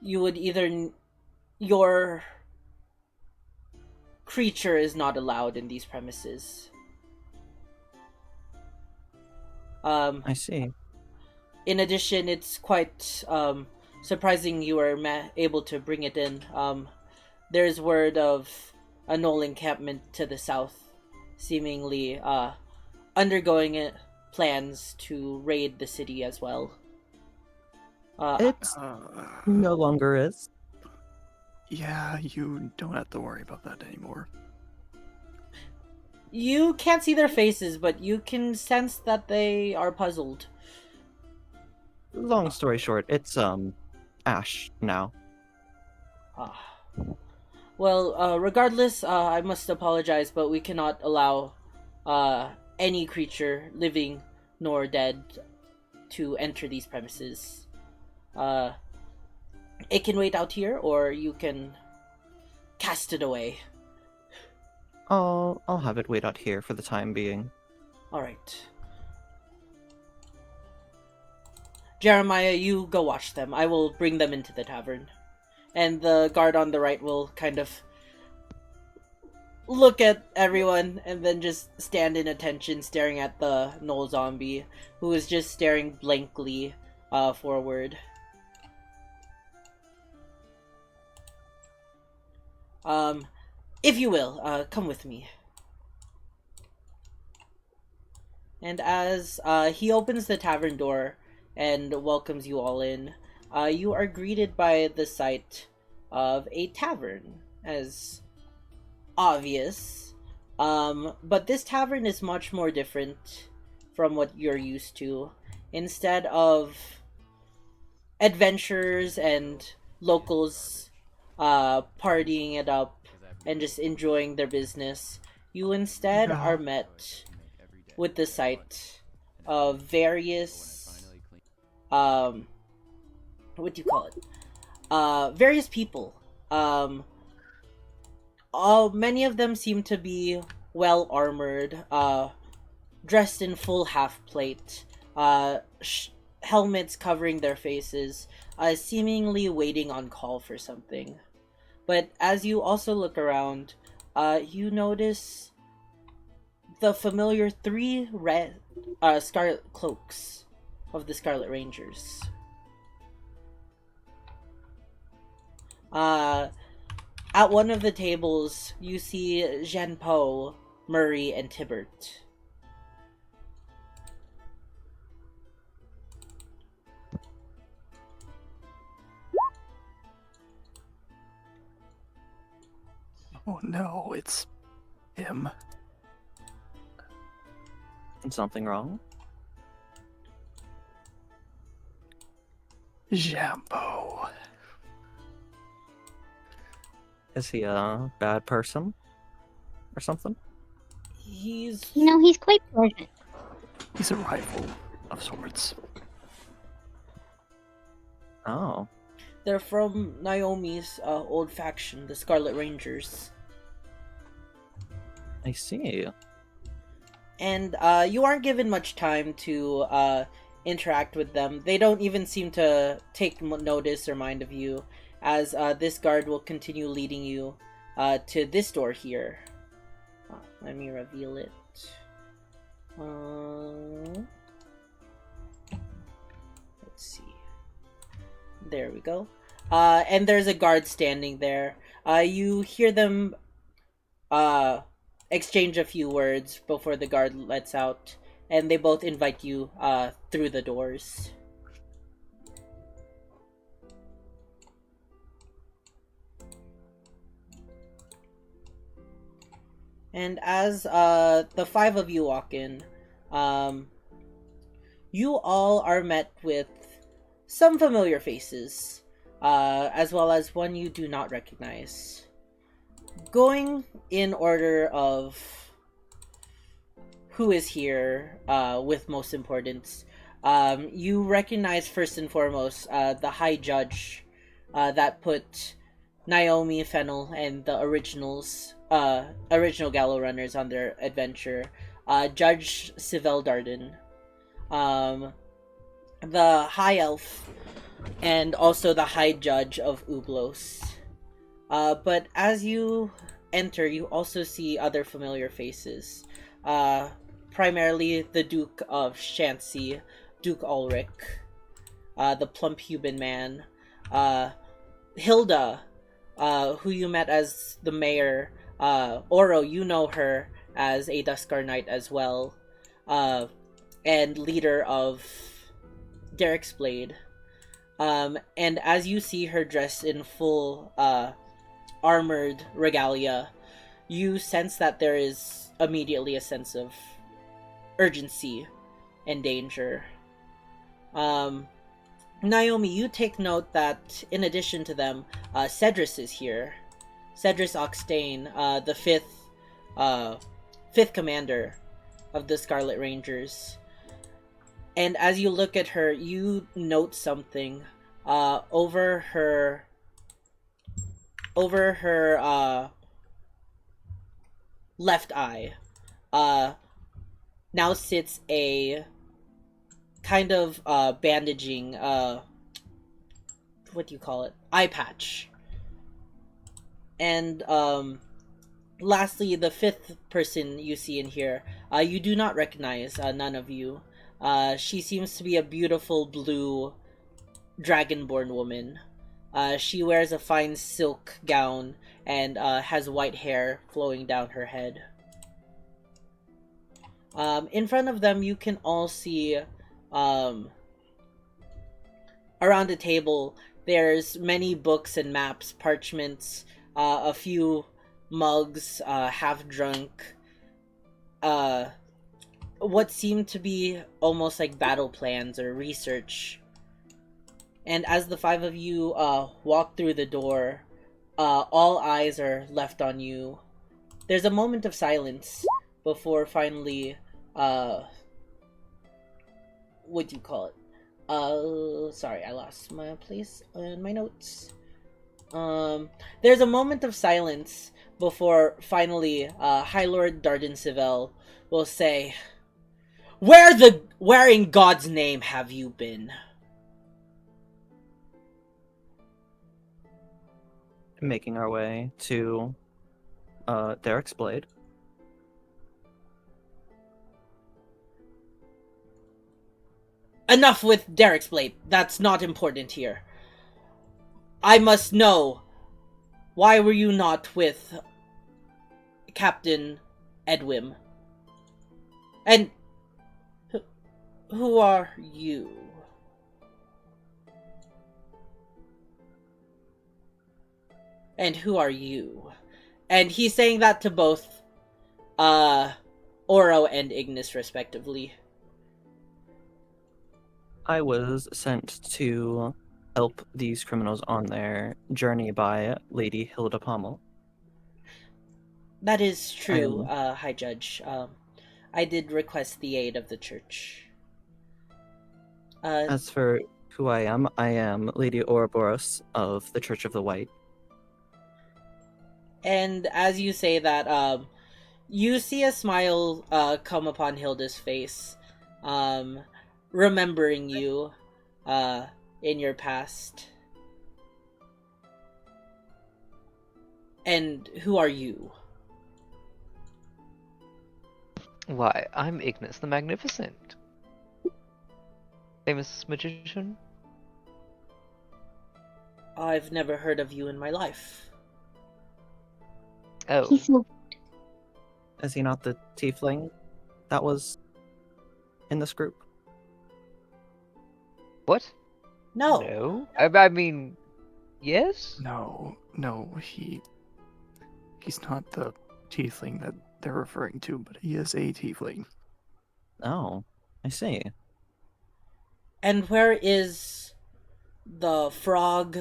you would your creature is not allowed in these premises.
I see.
In addition, it's quite surprising you were able to bring it in. There's word of a Knoll encampment to the south, seemingly undergoing plans to raid the city as well.
It's no longer is.
Yeah, you don't have to worry about that anymore.
You can't see their faces, but you can sense that they are puzzled.
Long story short, it's Ash now.
Well, regardless, I must apologize, but we cannot allow any creature, living nor dead, to enter these premises. It can wait out here, or you can cast it away.
I'll have it wait out here for the time being.
Alright. Jeremiah, you go watch them. I will bring them into the tavern. And the guard on the right will kind of look at everyone and then just stand in attention, staring at the Knoll zombie, who is just staring blankly forward. If you will, come with me. And as he opens the tavern door and welcomes you all in, you are greeted by the sight of a tavern, as obvious. But this tavern is much more different from what you're used to. Instead of adventurers and locals partying it up and just enjoying their business, you instead are met with the sight of various what do you call it? Various people. Many of them seem to be well armored, dressed in full half plate, helmets covering their faces, seemingly waiting on call for something. But as you also look around, you notice the familiar three red scarlet cloaks of the Scarlet Rangers. At one of the tables, you see Jean Po, Murray, and Tibert.
Oh no, it's him.
Something wrong?
Jambo.
Is he a bad person? Or something?
He's
He's quite pleasant.
He's a rival of sorts.
Oh.
They're from Naomi's old faction, the Scarlet Rangers.
I see.
And you aren't given much time to interact with them. They don't even seem to take notice or mind of you, as this guard will continue leading you to this door here. Let me reveal it. Let's see. There we go. And there's a guard standing there. You hear them exchange a few words before the guard lets out, and they both invite you through the doors. And as the five of you walk in, you all are met with some familiar faces, as well as one you do not recognize. Going in order of who is here, with most importance, you recognize first and foremost the High Judge that put Naomi, Fennel, and the original Gallow runners on their adventure, Judge Sivelle Darden, the High Elf, and also the High Judge of Ublos. But as you enter, you also see other familiar faces. Primarily the Duke of Shanxi, Duke Ulrich, the plump human man, Hilda, who you met as the mayor, Oro, you know her as a Duskar Knight as well, and leader of Derek's Blade. And as you see her dressed in full armored regalia, you sense that there is immediately a sense of urgency and danger. Naomi, you take note that in addition to them, Cedrus is here. Cedrus Oxtane, the fifth commander of the Scarlet Rangers. And as you look at her, you note something over her left eye. Now sits a kind of bandaging what do you call it? Eye patch. And lastly, the fifth person you see in here, you do not recognize, none of you. She seems to be a beautiful blue dragonborn woman. She wears a fine silk gown and has white hair flowing down her head. In front of them, you can all see around the table, there's many books and maps, parchments, a few mugs, half drunk, what seem to be almost like battle plans or research. And as the five of you walk through the door, all eyes are left on you. There's a moment of silence before finally, what do you call it? Sorry, I lost my place in my notes. There's a moment of silence before finally, High Lord Darden Sivell will say, Where in God's name have you been?
Making our way to Derek's Blade.
Enough with Derek's Blade. That's not important here. I must know, why were you not with Captain Edwin? And who are you? And who are you? And he's saying that to both Oro and Ignis respectively.
I was sent to help these criminals on their journey by Lady Hilda Pommel.
That is true, High Judge. I did request the aid of the church.
As for who I am Lady Ouroboros of the Church of the White.
And as you say that, you see a smile come upon Hilda's face, remembering you in your past. And who are you?
Why, I'm Ignis the Magnificent. Famous magician?
I've never heard of you in my life.
Oh,
He's so
Is he not the tiefling that was in this group?
what?
No.
No. I mean, yes?
No, he's not the tiefling that they're referring to, but he is a tiefling.
Oh, I see.
And where is the frog,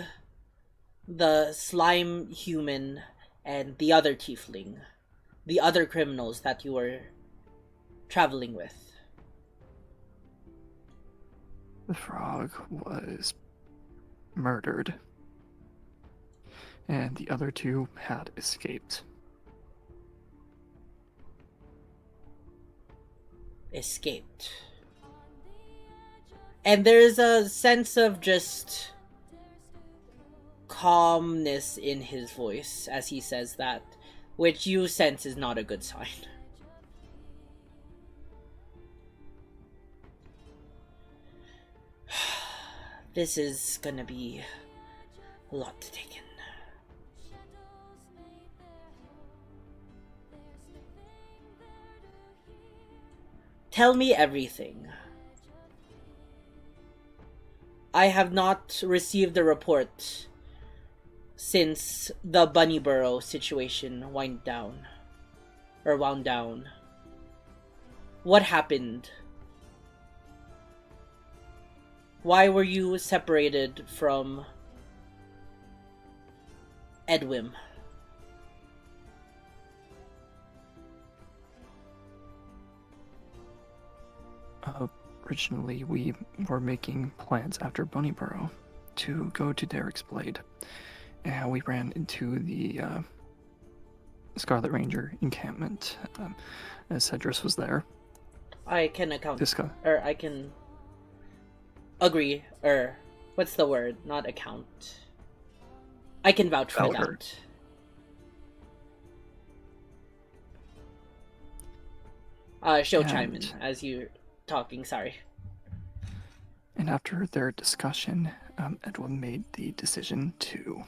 the slime human, and the other tiefling? The other criminals that you were traveling with?
The frog was murdered, and the other two had escaped.
Escaped. And there's a sense of just calmness in his voice as he says that, which you sense is not a good sign. This is gonna be a lot to take in. Tell me everything. I have not received a report since the Bunny Burrow situation wound down. What happened? Why were you separated from Edwin?
Originally, we were making plans after Bunnyborough to go to Derek's Blade, and we ran into the Scarlet Ranger encampment as Cedrus was there.
I can account,
Discuss.
or I can agree, or what's the word? Not account. I can vouch for
Voucher.
that. Show chime in
And-
as you're talking. Sorry.
And after their discussion, Edwin made the decision to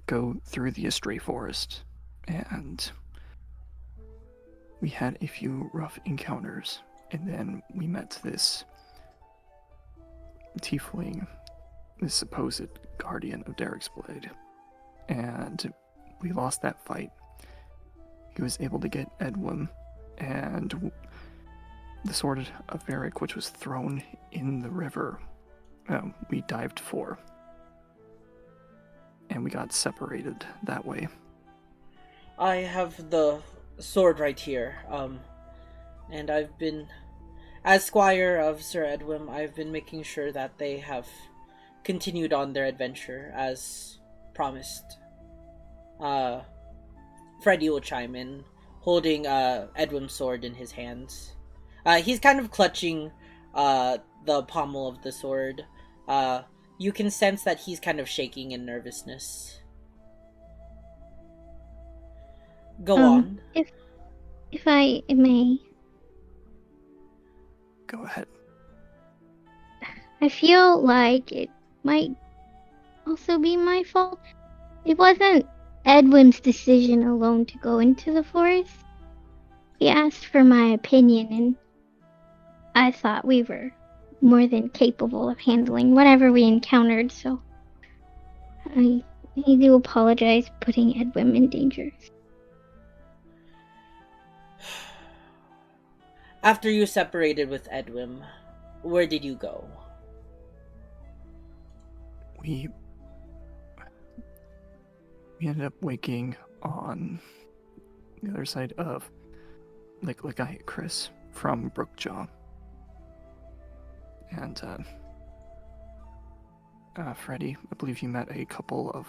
go through the Astray Forest, and we had a few rough encounters, and then we met this tiefling, this supposed guardian of Derek's Blade, and we lost that fight. He was able to get Edwin and the Sword of Varric, which was thrown in the river, we dived for. And we got separated that way.
I have the sword right here. And I've been, as Squire of Sir Edwin, I've been making sure that they have continued on their adventure as promised. Freddy will chime in, holding Edwin's sword in his hands. He's kind of clutching the pommel of the sword. You can sense that he's kind of shaking in nervousness. Go on.
If I may,
Go ahead.
I feel like it might also be my fault. It wasn't Edwin's decision alone to go into the forest. He asked for my opinion, and I thought we were more than capable of handling whatever we encountered, so I do apologize for putting Edwin in danger.
After you separated with Edwin, where did you go?
We ended up waking on the other side of Lake Chris from Brookjaw. And Freddy, I believe you met a couple of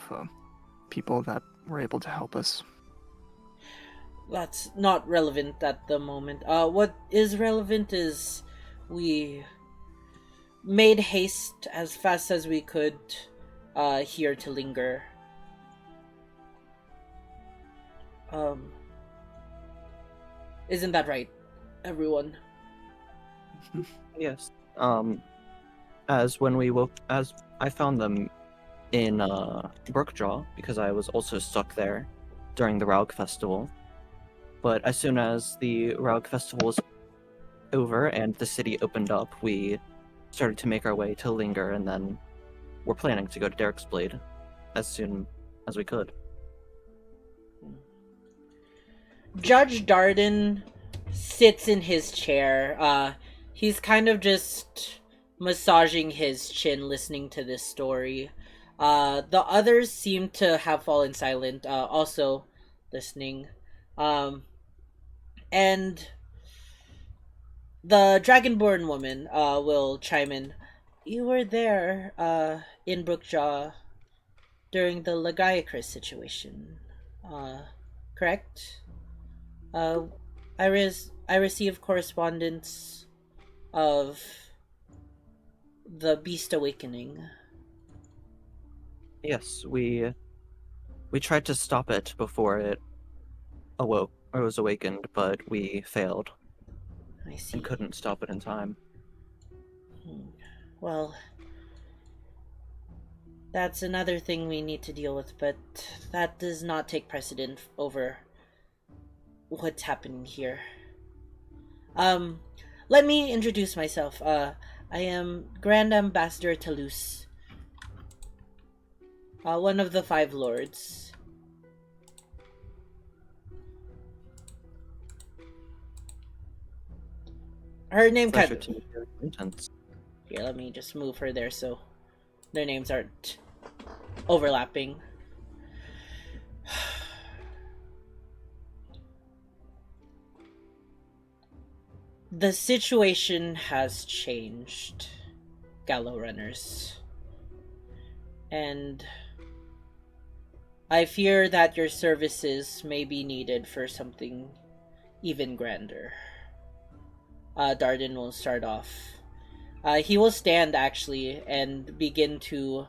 people that were able to help us.
That's not relevant at the moment. What is relevant is we made haste as fast as we could here to Linger. Isn't that right, everyone?
Yes. As I found them in Brookjaw because I was also stuck there during the Raug Festival. But as soon as the Raug Festival was over and the city opened up, we started to make our way to Linger, and then we're planning to go to Derek's Blade as soon as we could.
Judge Darden sits in his chair. He's kind of just massaging his chin listening to this story. The others seem to have fallen silent, also listening. And the Dragonborn woman will chime in. You were there in Brookjaw during the Lagaiacris situation, correct? I received correspondence of the Beast Awakening.
Yes, we tried to stop it before it awoke or was awakened, but we failed
I see.
and couldn't stop it in time.
Well, that's another thing we need to deal with, but that does not take precedent over what's happening here. Let me introduce myself. I am Grand Ambassador Toulouse, one of the Five Lords. Her name
Pleasure
kind
to meet your acquaintance.
Here, let me just move her there so their names aren't overlapping. The situation has changed, Gallow Runners. And I fear that your services may be needed for something even grander. Darden will start off. He will stand actually and begin to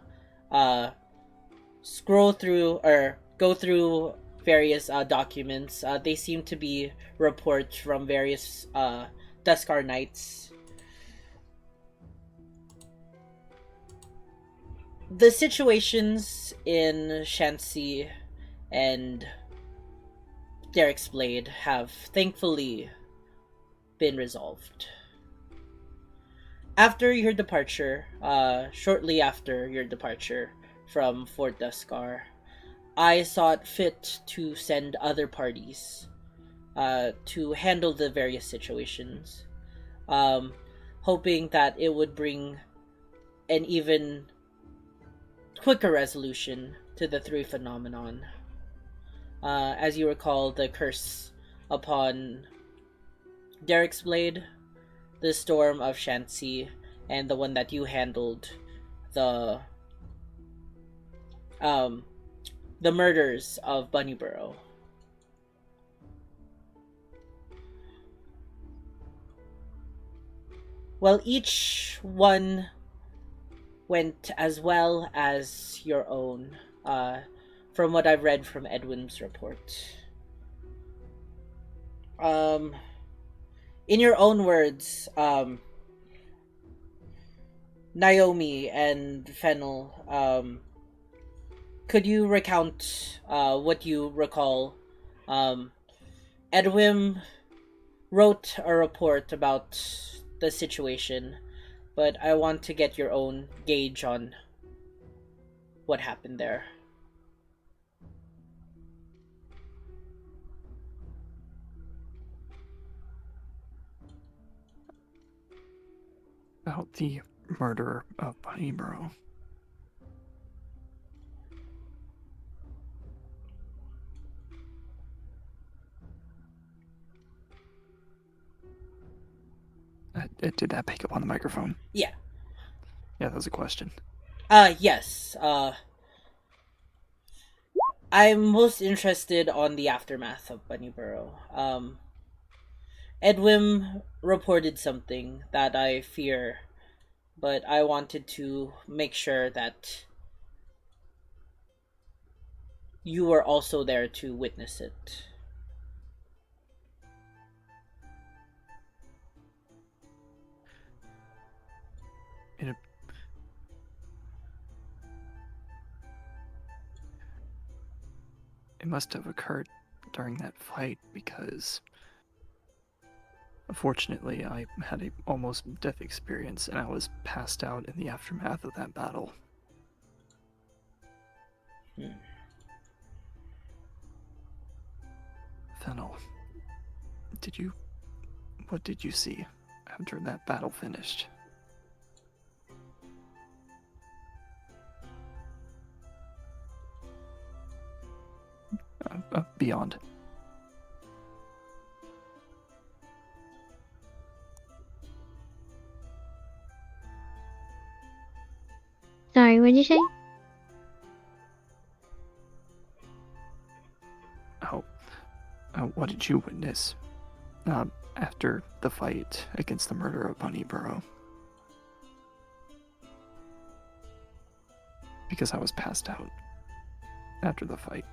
scroll through or go through various documents. They seem to be reports from various Duskar Knights. The situations in Shanxi and Derek's Blade have thankfully been resolved. After your departure, shortly after your departure from Fort Duskar, I thought fit to send other parties to handle the various situations, hoping that it would bring an even quicker resolution to the three phenomenon. As you recall, the curse upon Derek's Blade, the storm of Shanxi, and the one that you handled, the murders of Bunnyborough. Well, each one went as well as your own, from what I've read from Edwin's report. In your own words, Naomi and Fennel, could you recount what you recall? Edwin wrote a report about the situation, but I want to get your own gauge on what happened there.
About the murder of Bunnyborough. Did that pick up on the microphone?
Yeah.
Yeah, that was a question.
Yes. I'm most interested on the aftermath of Bunnyborough. Edwin reported something that I fear, but I wanted to make sure that you were also there to witness it.
It must have occurred during that fight because, unfortunately, I had a almost death experience and I was passed out in the aftermath of that battle. Fennel, what did you see after that battle finished? Beyond.
Sorry, what did you say?
What did you witness after the fight against the murder of Bunnyborough? Because I was passed out after the fight.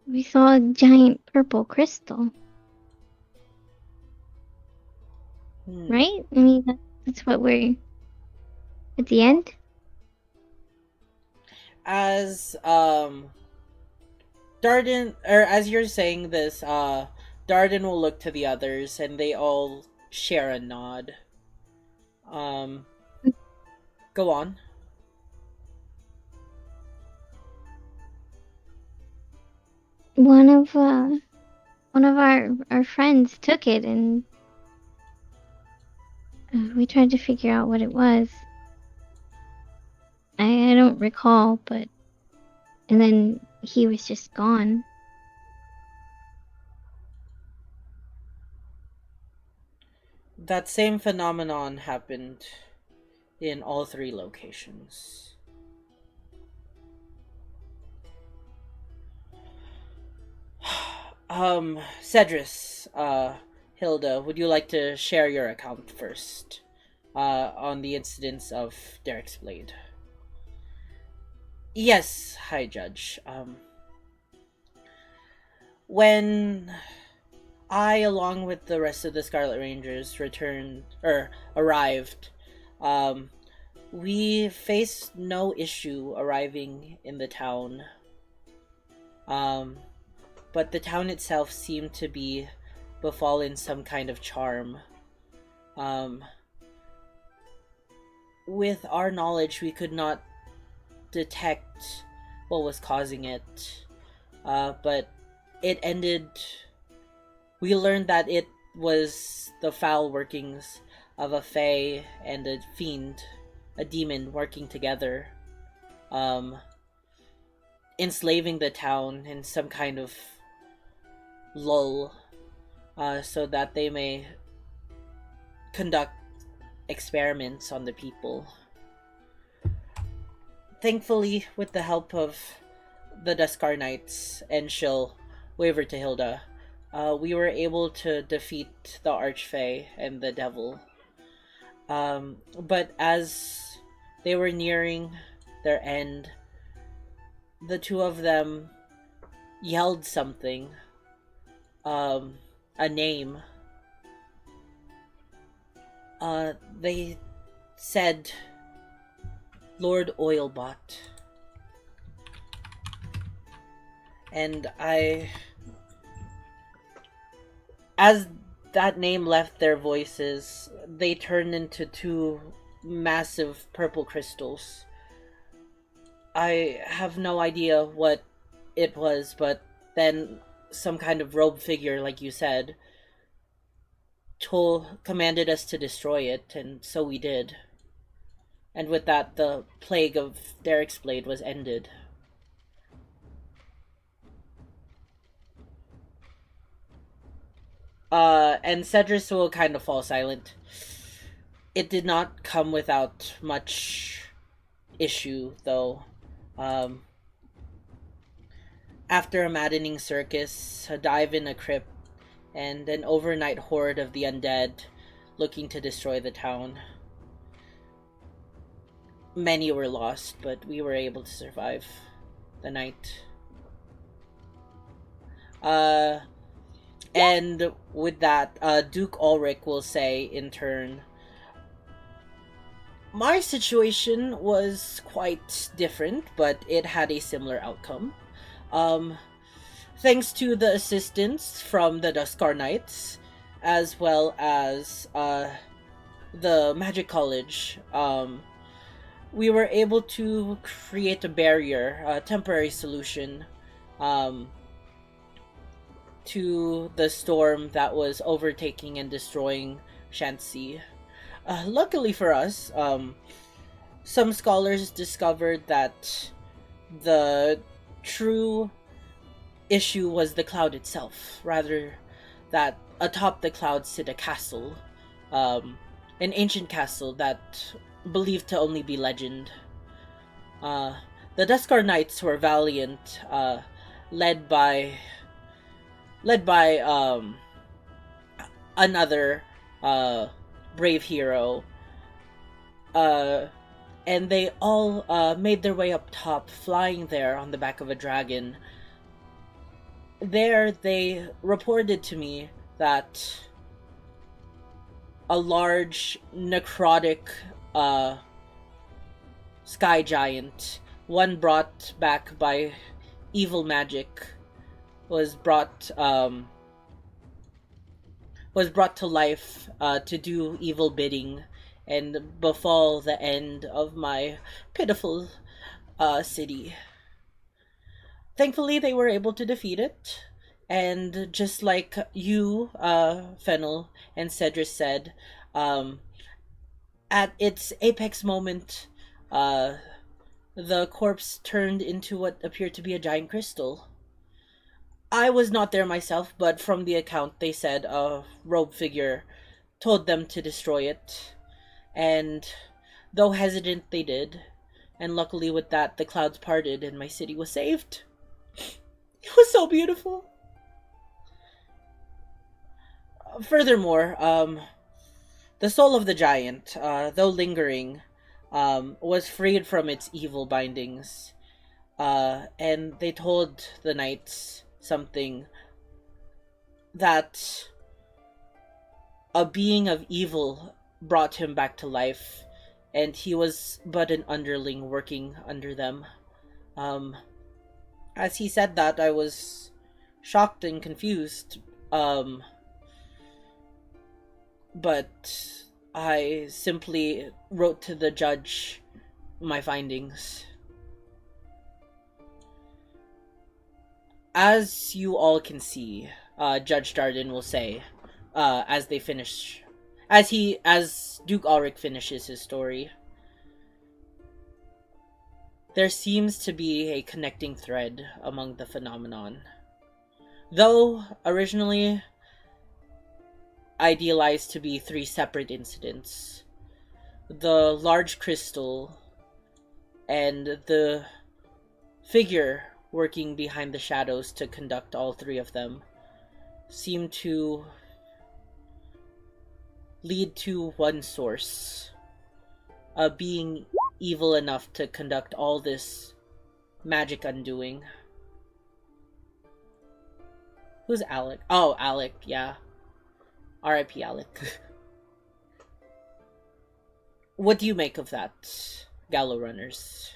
We saw a giant purple crystal, right? I mean, that's what we're at the end.
As Darden, or as you're saying this, Darden will look to the others, and they all share a nod. Go on.
One of our friends took it, and we tried to figure out what it was. I don't recall, but and then he was just gone.
That same phenomenon happened in all three locations. Cedrus, Hilda, would you like to share your account first on the incidents of Derek's Blade? Yes, High Judge. When I, along with the rest of the Scarlet Rangers, arrived, we faced no issue arriving in the town. But the town itself seemed to be befallen some kind of charm. With our knowledge, we could not detect what was causing it. But it ended... We learned that it was the foul workings of a fae and a fiend, a demon, working together, enslaving the town in some kind of lull, so that they may conduct experiments on the people. Thankfully, with the help of the Duskar Knights, and she'll waver to Hilda, we were able to defeat the Archfey and the Devil. But as they were nearing their end, the two of them yelled something, a name. They said Lord Oilbot. And as that name left their voices, they turned into two massive purple crystals. I have no idea what it was, but then some kind of robed figure, like you said, commanded us to destroy it, and so we did. And with that, the plague of Derek's Blade was ended. And Cedrus will kind of fall silent. It did not come without much issue, though. After a maddening circus, a dive in a crypt, and an overnight horde of the undead looking to destroy the town. Many were lost, but we were able to survive the night. And with that, Duke Ulrich will say in turn, my situation was quite different, but it had a similar outcome. Thanks to the assistance from the Duskar Knights, as well as the Magic College, we were able to create a barrier, a temporary solution, to the storm that was overtaking and destroying Shanxi. Luckily for us, some scholars discovered that the true issue was the cloud itself, rather that atop the cloud sit a castle, an ancient castle that believed to only be legend. The Duskar Knights were valiant, led by another brave hero, and they all made their way up top, flying there on the back of a dragon. There they reported to me that a large necrotic sky giant, one brought back by evil magic, was brought to life to do evil bidding and befall the end of my pitiful city. Thankfully, they were able to defeat it, and just like you, Fennel, and Cedrus said, at its apex moment, the corpse turned into what appeared to be a giant crystal. I was not there myself, but from the account they said a robed figure told them to destroy it, and though hesitant they did, and luckily with that the clouds parted and my city was saved. It was so beautiful. Furthermore, the soul of the giant, though lingering, was freed from its evil bindings. And they told the knights something, that a being of evil brought him back to life, and he was but an underling working under them. As he said that, I was shocked and confused, but I simply wrote to the judge my findings. As you all can see, Judge Darden will say, as Duke Ulrich finishes his story, there seems to be a connecting thread among the phenomenon. Though originally idealized to be 3 separate incidents, the large crystal and the figure working behind the shadows to conduct all 3 of them seem to lead to one source, a being evil enough to conduct all this magic undoing. Who's Alec? Oh, Alec, yeah. R.I.P. Alec. What do you make of that, Gallow Runners?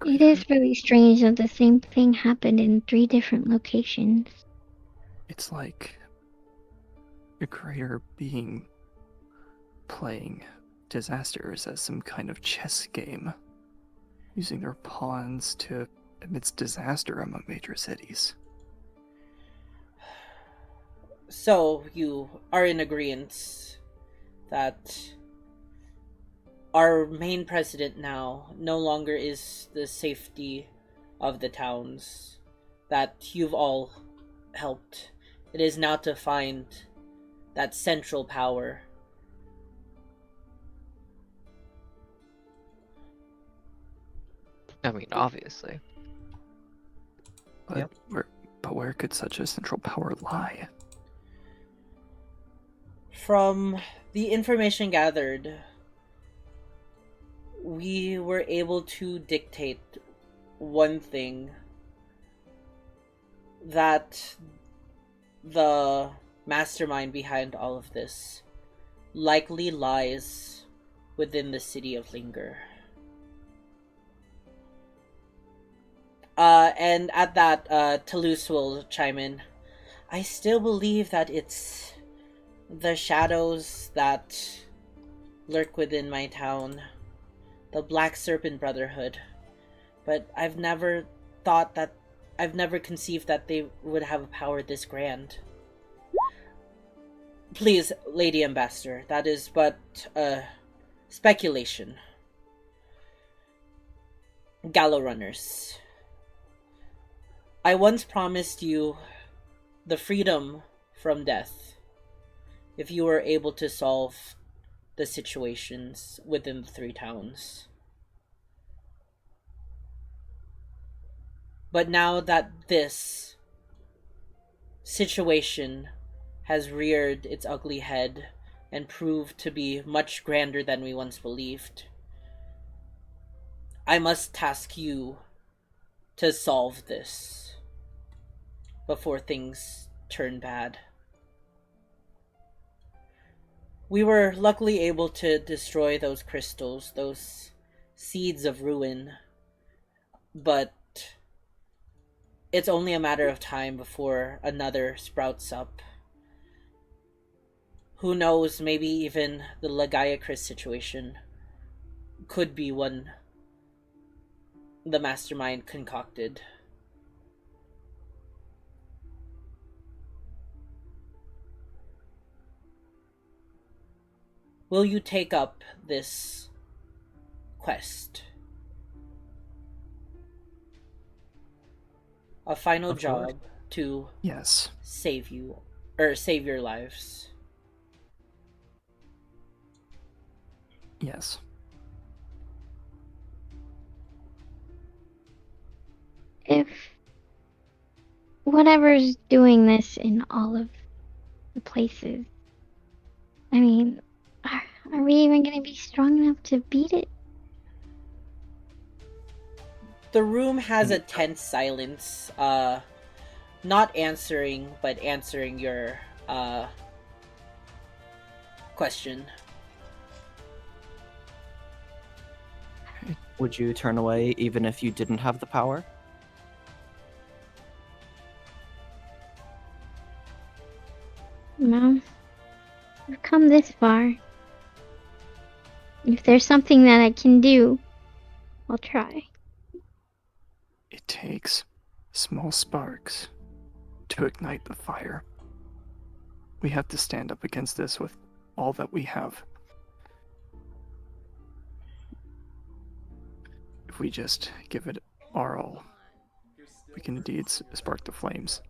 It is really strange that the same thing happened in 3 different locations.
It's like a greater being playing disasters as some kind of chess game, using their pawns to amidst disaster among major cities.
So, you are in agreement that our main president now no longer is the safety of the towns that you've all helped. It is now to find that central power.
I mean, obviously.
But
Yep.
where could such a central power lie?
From the information gathered, we were able to dictate one thing, that the mastermind behind all of this likely lies within the city of Linger. And at that, Toulouse will chime in. I still believe that it's the shadows that lurk within my town, the Black Serpent Brotherhood. But I've never conceived that they would have a power this grand. Please, Lady Ambassador, that is but speculation. Gallow Runners, I once promised you the freedom from death if you were able to solve the situations within the 3 towns. But now that this situation has reared its ugly head and proved to be much grander than we once believed, I must task you to solve this before things turn bad. We were luckily able to destroy those crystals, those seeds of ruin, but it's only a matter of time before another sprouts up. Who knows, maybe even the Lagaya Chris situation could be one the mastermind concocted. Will you take up this quest? A final
Of
job
course.
to
Yes.
save you, or save your lives.
Yes.
if whatever's doing this in all of the places, I mean, are we even gonna be strong enough to beat it?
The room has a tense silence, not answering, but answering your question.
Would you turn away even if you didn't have the power?
No. We've come this far. If there's something that I can do, I'll try.
It takes small sparks to ignite the fire. We have to stand up against this with all that we have. If we just give it our all, we can indeed spark the flames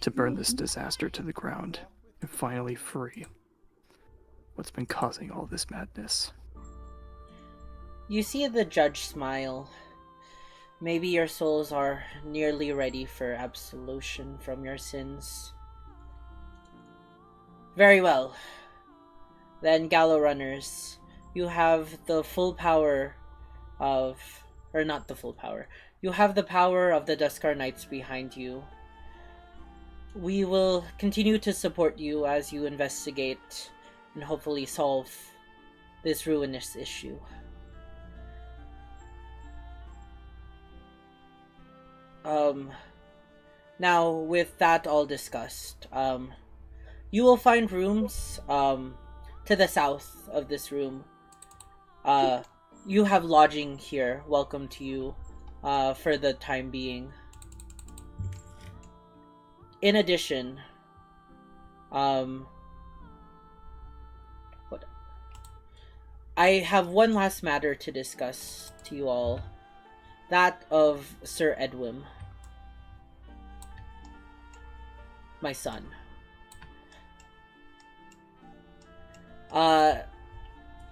to burn this disaster to the ground and finally free what's been causing all this madness.
You see the judge smile. Maybe your souls are nearly ready for absolution from your sins. Very well. Then, Gallow Runners, you have the full power of... or not the full power. You have the power of the Duskar Knights behind you. We will continue to support you as you investigate and hopefully solve this ruinous issue. Now, with that all discussed, you will find rooms, to the south of this room. You have lodging here. Welcome to you, for the time being. In addition, I have one last matter to discuss to you all. That of Sir Edwin, my son.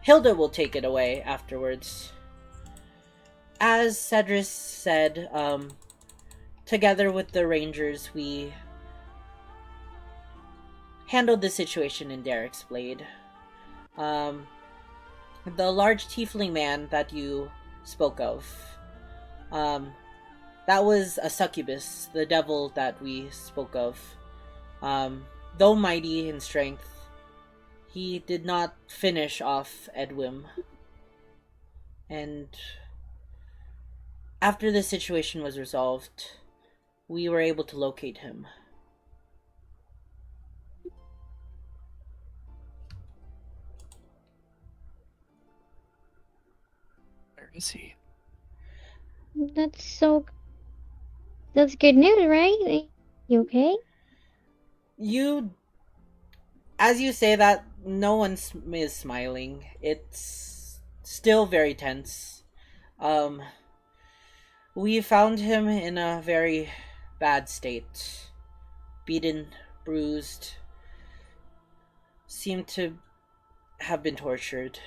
Hilda will take it away afterwards. As Cedrus said, together with the Rangers, we handled the situation in Derek's Blade. The large tiefling man that you spoke of, that was a succubus, the devil that we spoke of. Though mighty in strength, he did not finish off Edwin. And after the situation was resolved, we were able to locate him.
Where is he?
That's good news, right? You okay?
As you say that, no one is smiling. It's still very tense. We found him in a very bad state. Beaten, bruised, seemed to have been tortured.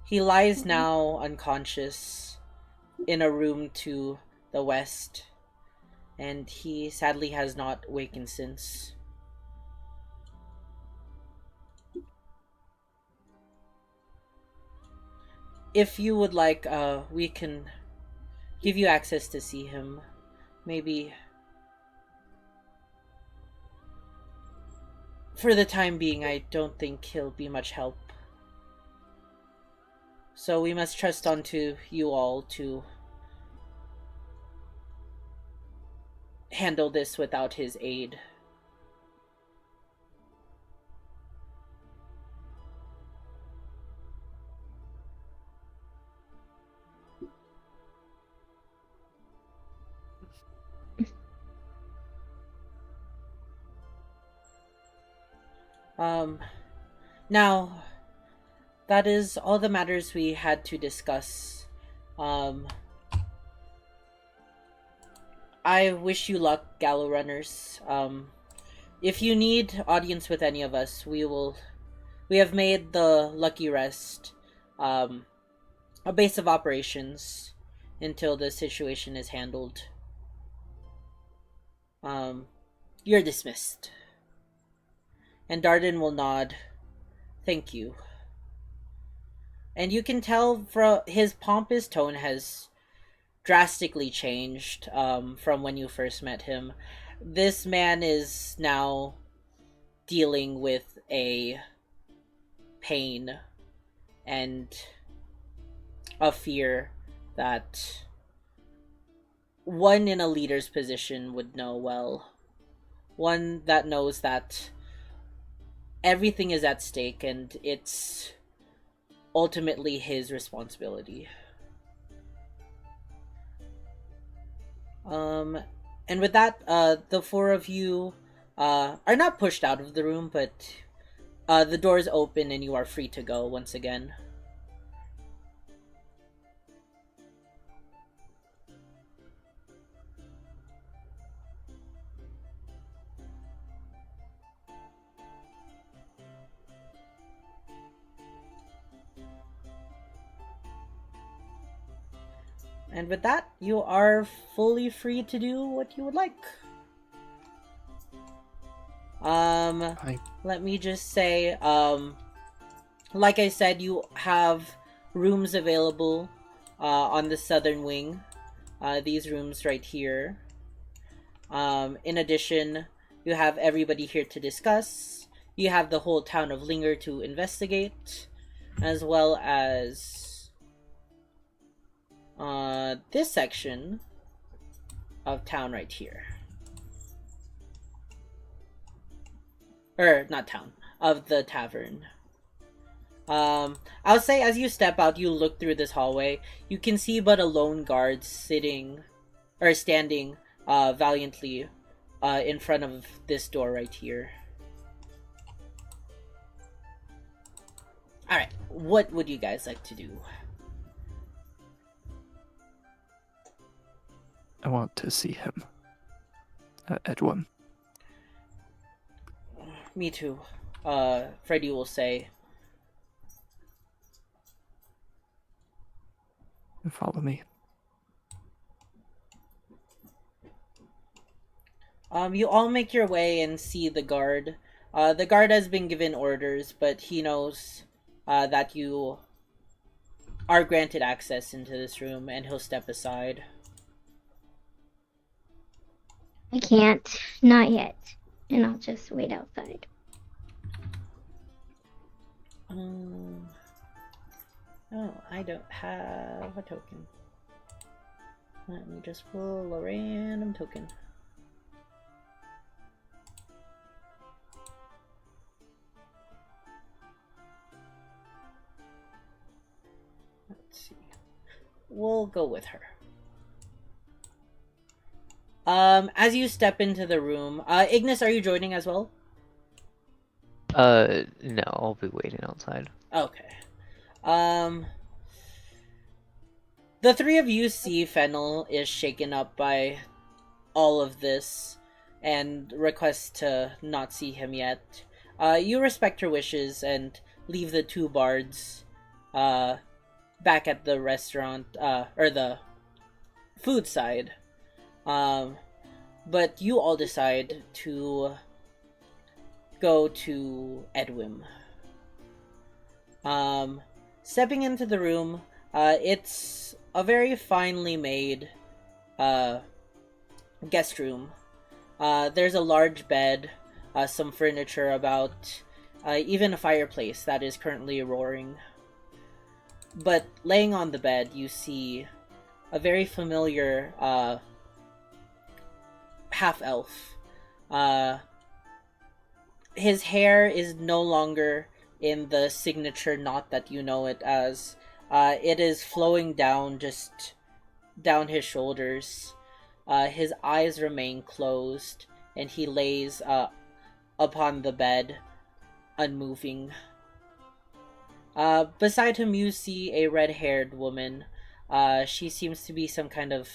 He lies now unconscious in a room to the west, and he sadly has not wakened since. If you would like, we can give you access to see him. Maybe for the time being, I don't think he'll be much help. So we must trust onto you all to handle this without his aid. Now, that is all the matters we had to discuss. I wish you luck, Gallow Runners. If you need audience with any of us, we have made the Lucky Rest, a base of operations, until the situation is handled. You're dismissed. And Darden will nod. Thank you. And you can tell from his pompous tone has drastically changed from when you first met him. This man is now dealing with a pain and a fear that one in a leader's position would know well. One that knows that everything is at stake and it's ultimately his responsibility. And with that, the four of you are not pushed out of the room, but the doors open and you are free to go once again. And with that, you are fully free to do what you would like. Let me just say, like I said, you have rooms available on the southern wing. These rooms right here. In addition, you have everybody here to discuss. You have the whole town of Linger to investigate, as well as this section of town right here. Or, not town, of the tavern. I'll say as you step out, you look through this hallway, you can see but a lone guard standing valiantly in front of this door right here. Alright, what would you guys like to do?
I want to see him. Edwin.
Me too. Freddy will say.
Follow me.
You all make your way and see the guard. The guard has been given orders, but he knows that you are granted access into this room, and he'll step aside.
I can't. Not yet. And I'll just wait outside.
Oh, I don't have a token. Let me just pull a random token. Let's see. We'll go with her. As you step into the room, Ignis, are you joining as well?
No, I'll be waiting outside.
Okay. The three of you see Fennel is shaken up by all of this and requests to not see him yet. You respect her wishes and leave the two bards back at the restaurant, or the food side. But you all decide to go to Edwin. Stepping into the room, it's a very finely made guest room. There's a large bed, some furniture about, even a fireplace that is currently roaring. But laying on the bed, you see a very familiar half-elf. His hair is no longer in the signature knot that you know it as. It is flowing down, just down his shoulders. His eyes remain closed, and he lays upon the bed, unmoving. Beside him, you see a red-haired woman. She seems to be some kind of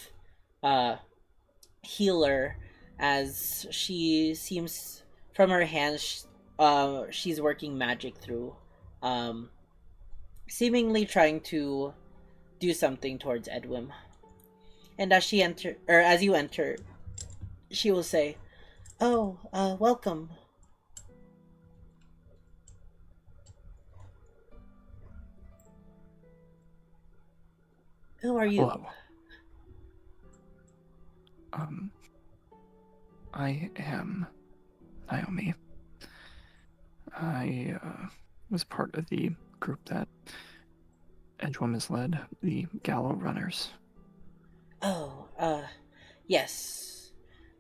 healer, as she seems, from her hands, she's working magic through, seemingly trying to do something towards Edwin. And as she enter, or as you enter, she will say, "Oh, welcome." Who are you?
Hello. I am Naomi. I was part of the group that Edgewom has led, the Gallow Runners.
Oh, yes.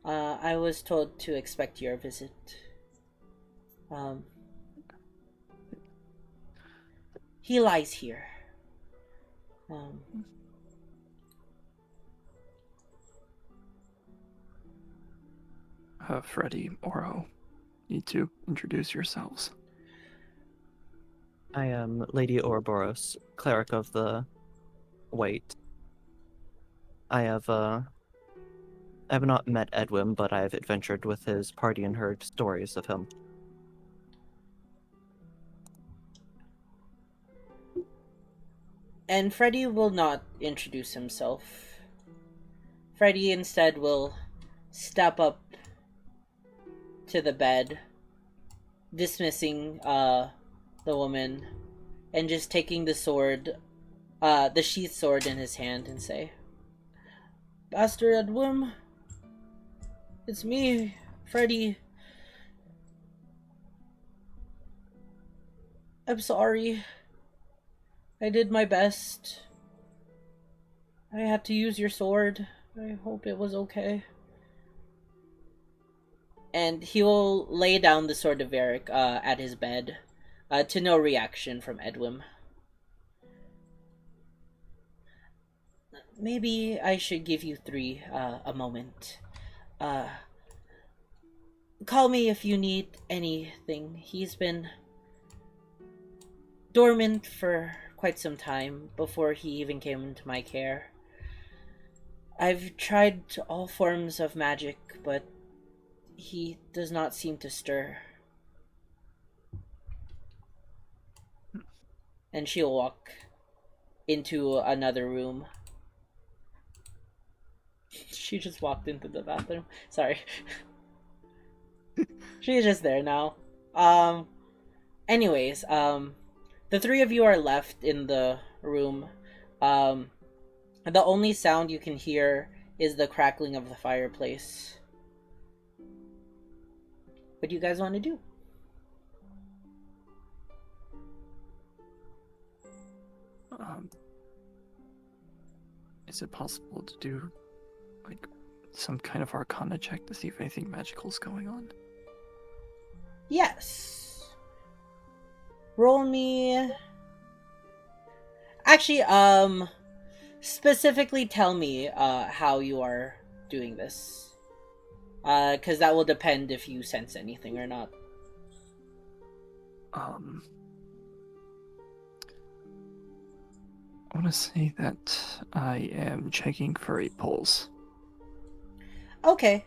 I was told to expect your visit. Um, he lies here. Um,
Freddy, Oro, need to introduce yourselves.
I am Lady Ouroboros, cleric of the White. I have not met Edwin, but I have adventured with his party and heard stories of him.
and Freddy will not introduce himself. Freddy instead will step up to the bed, dismissing the woman, and just taking the sword, the sheath sword in his hand, and say, "Master Edwin, it's me, Freddy. I'm sorry. I did my best. I had to use your sword. I hope it was okay." And he will lay down the sword of Varric at his bed, to no reaction from Edwin. Maybe I should give you three a moment. Uh, Call me if you need anything. He's been dormant for quite some time before he even came into my care. I've tried all forms of magic, but he does not seem to stir. And she'll walk into another room. She just walked into the bathroom. Sorry. She's just there now. Anyways, the three of you are left in the room. The only sound you can hear is the crackling of the fireplace. What do you guys want to do?
Is it possible to do, like, some kind of Arcana check to see if anything magical is going on?
Yes. Roll me. Actually, specifically tell me how you are doing this. Because that will depend if you sense anything or not.
I want to say that I am checking for a pulse.
Okay.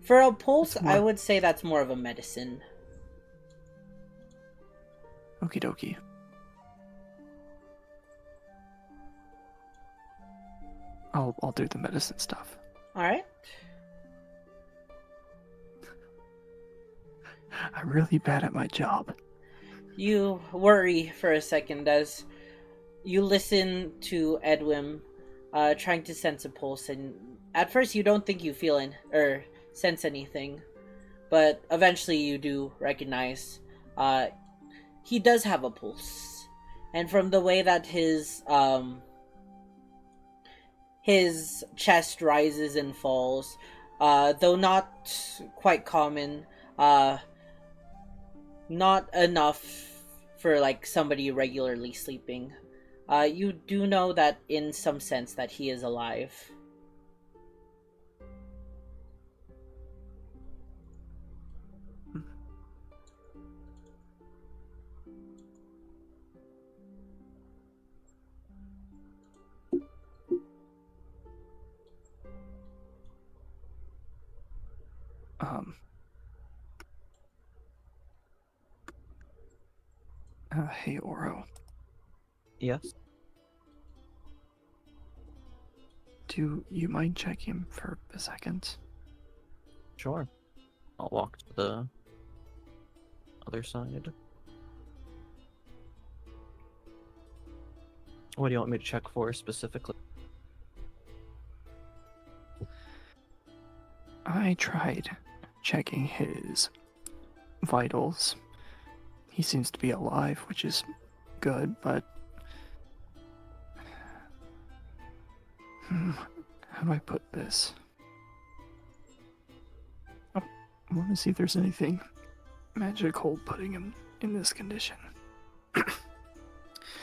For a pulse,
It's
I
more-
would say that's more of a medicine.
Okie dokie. I'll do the medicine stuff.
Alright.
I'm really bad at my job.
You worry for a second as you listen to Edwin trying to sense a pulse, and at first you don't think you feel or sense anything, but eventually you do recognize he does have a pulse, and from the way that his chest rises and falls, though not quite common, not enough for like somebody regularly sleeping. You do know that in some sense that he is alive.
Hey, Oro.
Yes?
Do you mind checking him for a second?
Sure. I'll walk to the other side. What do you want me to check for specifically?
I tried checking his vitals. He seems to be alive, which is good, but how do I put this? I want to see if there's anything magical putting him in this condition.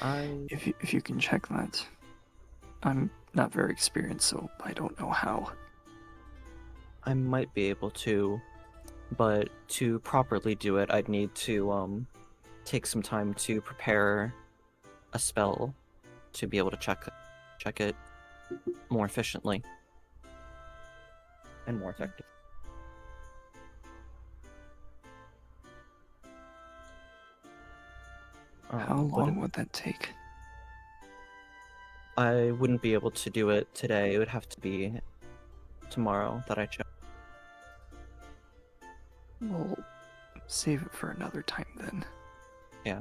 If you can check that. I'm not very experienced, so I don't know how.
I might be able to, but to properly do it, I'd need to take some time to prepare a spell to be able to check it more efficiently and more effective.
How long would that take?
I wouldn't be able to do it today. It would have to be tomorrow that I check.
We'll save it for another time then.
Yeah.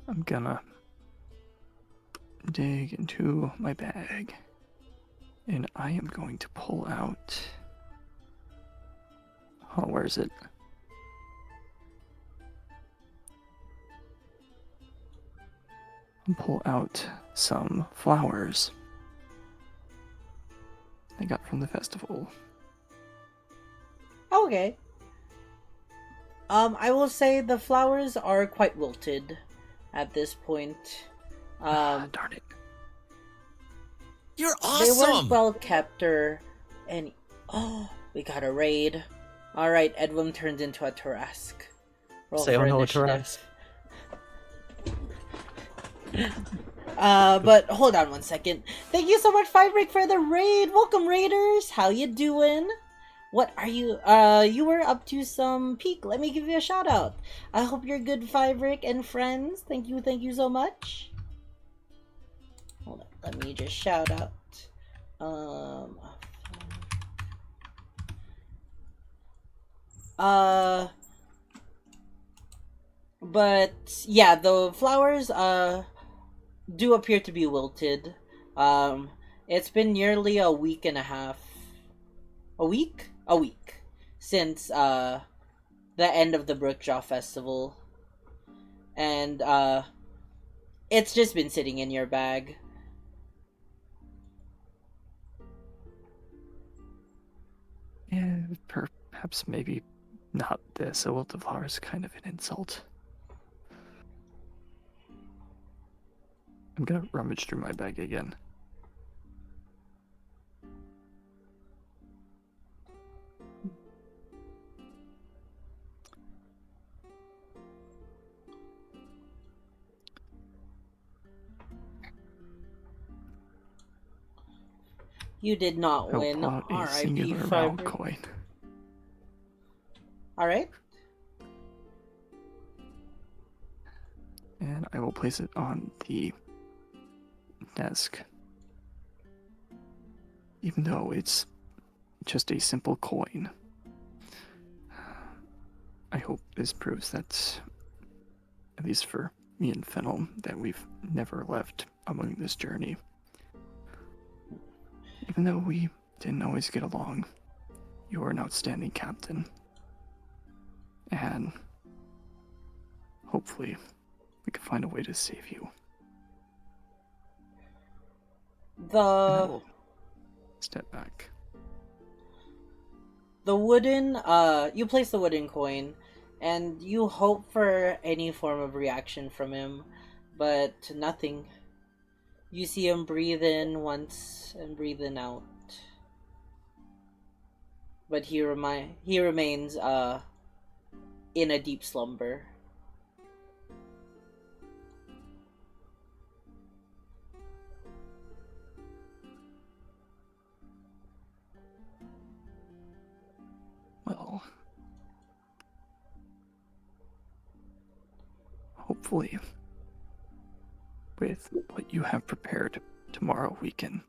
I'm gonna dig into my bag, and I am going to pull out... Oh, where is it? I'll pull out some flowers I got from the festival.
Okay. I will say the flowers are quite wilted at this point.
Darn it.
You're
They weren't
awesome!
well kept or any. Oh, we got a raid. Alright, Edwin turns into a Tarask. Roll
Say,
for
oh no, a
initiative.
Tarask.
But hold on one second. Thank you so much, Firebreak, for the raid. Welcome, raiders. How you doing? What are you? You were up to some peak. Let me give you a shout out. I hope you're good, Firebreak and friends. Thank you so much. Hold on, let me just shout out. But yeah, the flowers do appear to be wilted. It's been nearly a week and a half. A week since the end of the Brookjaw Festival. And it's just been sitting in your bag.
Yeah, perhaps maybe not this. A wilt of flowers is kind of an insult. I'm gonna rummage through my bag again.
You did not
I'll
win.
pull out a
R.I.P.
singular round
Fiber.
coin.
Alright.
And I will place it on the desk. Even though it's just a simple coin. I hope this proves that, at least for me and Fennel, that we've never left among this journey. Even though we didn't always get along, you were an outstanding captain. And hopefully we can find a way to save you. And I will step back.
The wooden, you place the wooden coin, and you hope for any form of reaction from him, but nothing. You see him breathe in once and breathe in out. But he remains, in a deep slumber.
Well, hopefully, with what you have prepared, tomorrow we can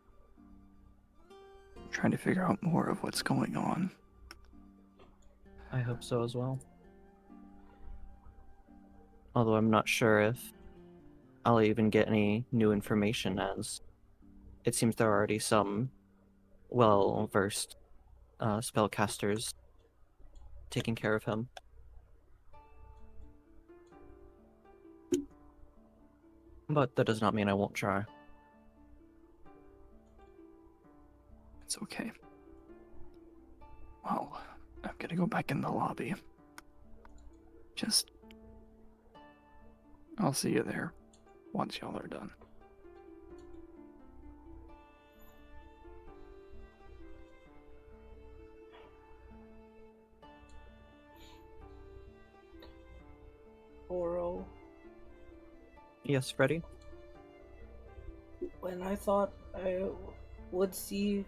try to figure out more of what's going on.
I hope so as well. Although I'm not sure if I'll even get any new information, as it seems there are already some well-versed spellcasters taking care of him. But that does not mean I won't try.
It's okay. Well, I'm gonna go back in the lobby. I'll see you there once y'all are done.
Oro,
Yes, Freddy?
when I thought I would see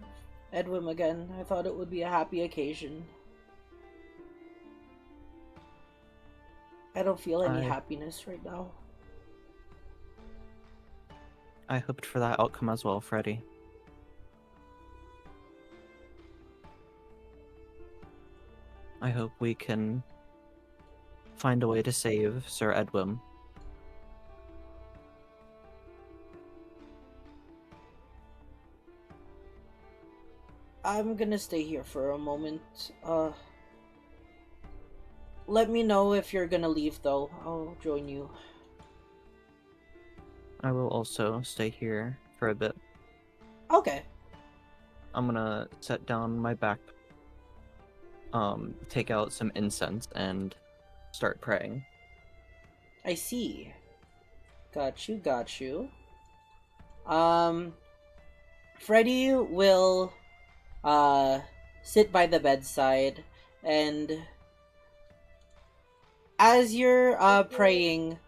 Edwin again, I thought it would be a happy occasion. I don't feel any happiness right now.
I hoped for that outcome as well, Freddy. I hope we can find a way to save Sir Edwin.
I'm gonna stay here for a moment. Let me know if you're gonna leave, though. I'll join you.
I will also stay here for a bit.
Okay.
I'm gonna set down my back, take out some incense, and start praying.
I see. Got you. Freddy will, sit by the bedside, and as you're, praying,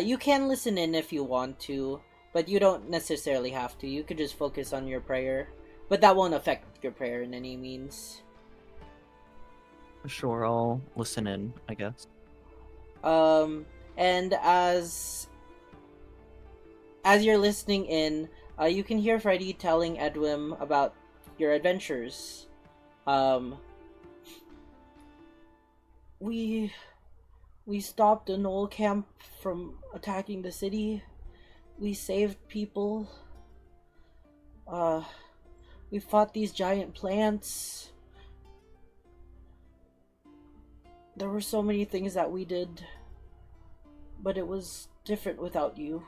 you can listen in if you want to, but you don't necessarily have to. You could just focus on your prayer, but that won't affect your prayer in any means.
Sure, I'll listen in, I guess.
And as you're listening in, you can hear Freddy telling Edwin about your adventures. We stopped a Knoll camp from attacking the city. We saved people. We fought these giant plants. There were so many things that we did, but it was different without you.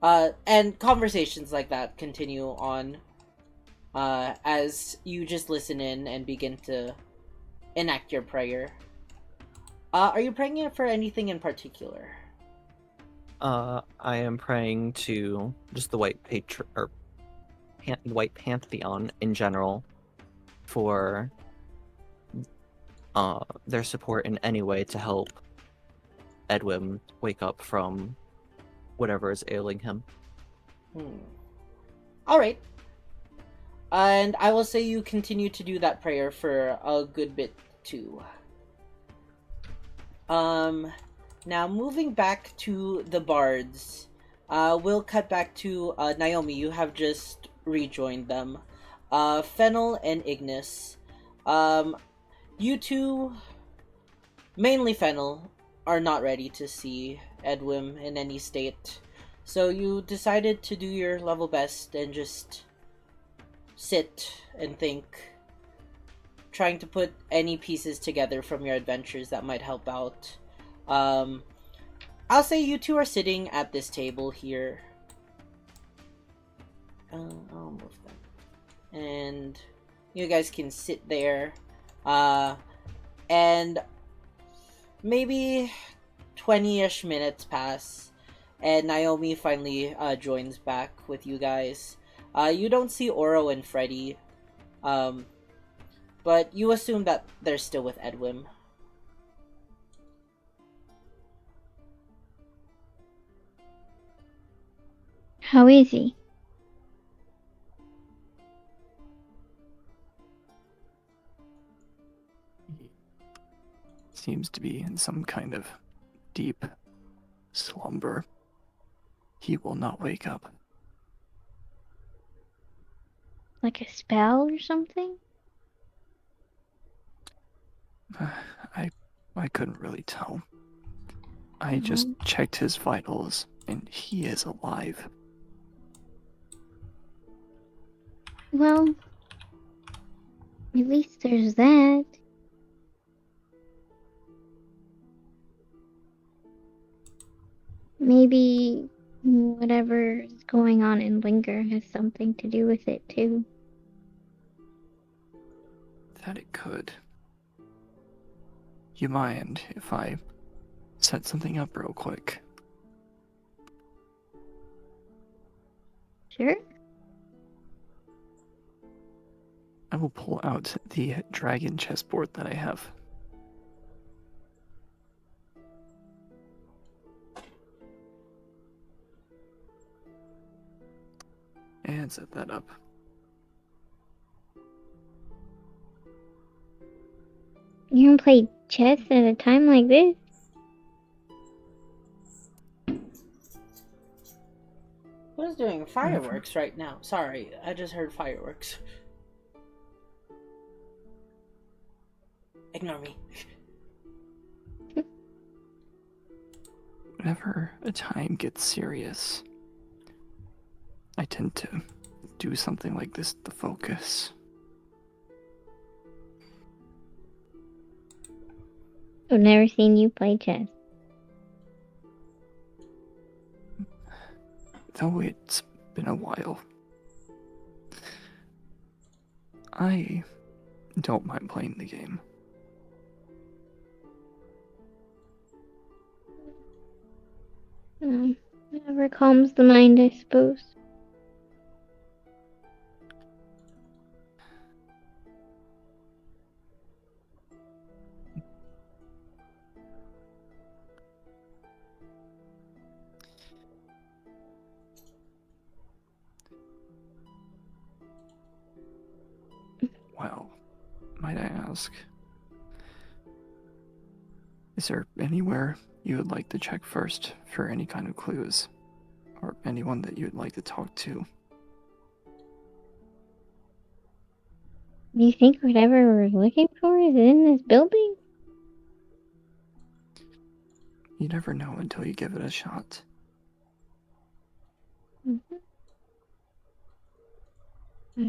And conversations like that continue on, as you just listen in and begin to enact your prayer. Are you praying for anything in particular?
I am praying to just the White White Pantheon in general for their support in any way to help Edwin wake up from whatever is ailing him.
Alright. And I will say you continue to do that prayer for a good bit too. Now moving back to the bards, we'll cut back to Naomi. You have just rejoined them. Fennel and Ignis. You two, mainly Fennel, are not ready to see Edwin in any state. So you decided to do your level best and just sit and think, trying to put any pieces together from your adventures that might help out. I'll say you two are sitting at this table here. I'll move them. And you guys can sit there. And maybe 20-ish minutes pass, and Naomi finally joins back with you guys. You don't see Oro and Freddy, but you assume that they're still with Edwin.
How is he?
He seems to be in some kind of deep slumber. He will not wake up.
Like a spell or something?
I couldn't really tell. I just checked his vitals, and he is alive.
Well, at least there's that. Maybe whatever's going on in Linger has something to do with it too.
That it could. You mind if I set something up real quick?
Sure.
I will pull out the dragon chessboard that I have. And set that up.
You can play chess at a time like this?
Who's doing fireworks right now? Sorry, I just heard fireworks. Ignore me.
Whenever a time gets serious, I tend to do something like this to focus.
I've never seen you play chess.
Though it's been a while. I don't mind playing the game.
Whatever calms the mind, I suppose.
Well, might I ask, is there anywhere you would like to check first for any kind of clues? Or anyone that you would like to talk to?
Do you think whatever we're looking for is in this building?
You never know until you give it a shot.
Mm-hmm. I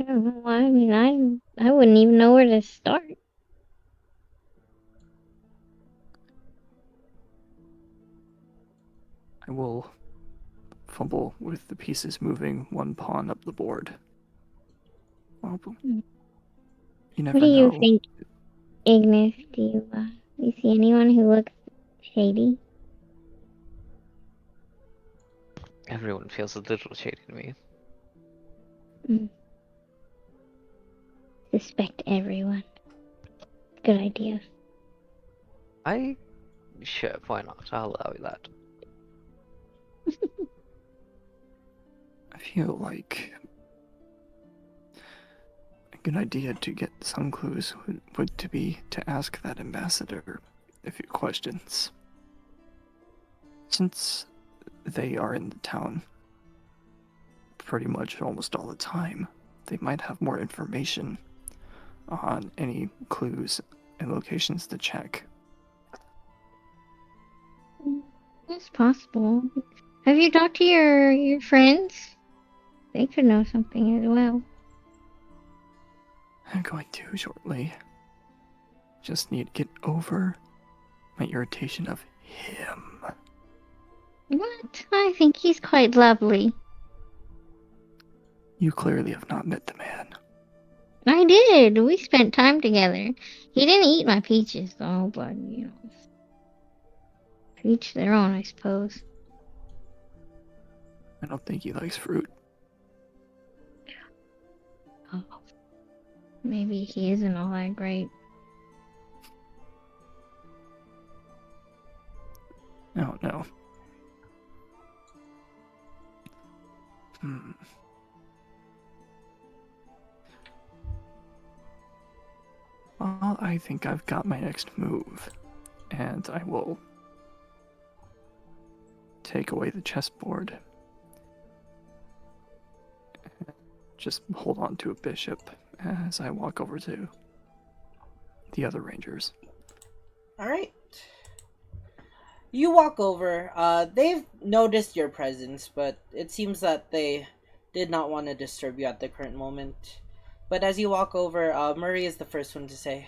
don't know why. I mean, I wouldn't even know where to start.
I will fumble with the pieces moving one pawn up the board. Well, you never
What do you
know.
think, Ignis? Do you see anyone who looks shady?
Everyone feels a little shady to me.
Suspect everyone. Good idea.
Sure, why not? I'll allow you that.
I feel like a good idea to get some clues would to be to ask that ambassador a few questions. Since they are in the town pretty much almost all the time, they might have more information on any clues and locations to check.
It's possible. Have you talked to your friends? They could know something as well.
I'm going to shortly. Just need to get over my irritation of him.
What? I think he's quite lovely.
You clearly have not met the man.
I did. We spent time together. He didn't eat my peaches, though, but, to each their own, I suppose.
I don't think he likes fruit.
Oh. Maybe he isn't all that great.
I don't know. Well, I think I've got my next move, and I will take away the chessboard. Just hold on to a bishop as I walk over to the other rangers.
Alright. You walk over. They've noticed your presence, but it seems that they did not want to disturb you at the current moment. But as you walk over, Murray is the first one to say,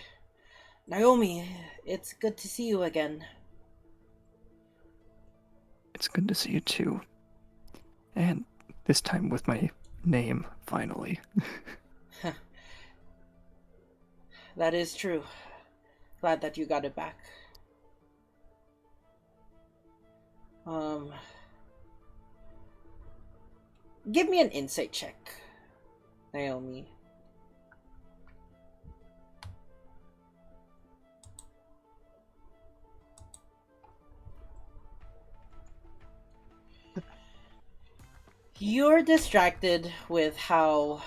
Naomi, it's good to see you again.
It's good to see you too. And this time with my name, finally.
That is true. Glad that you got it back. Give me an insight check, Naomi. You're distracted with how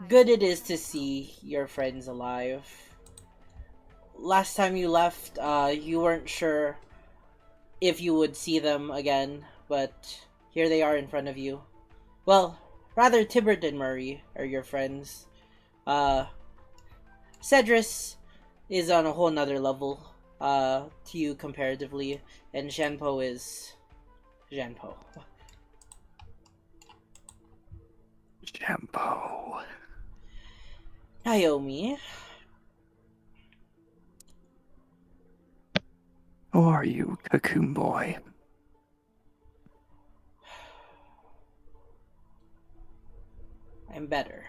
good it is to see your friends alive. Last time you left, you weren't sure if you would see them again, but here they are in front of you. Well, rather Tibbert and Murray are your friends. Cedrus is on a whole nother level to you comparatively, and Janpo is Janpo.
Jambo.
Naomi.
How are you, Cocoon Boy?
I'm better.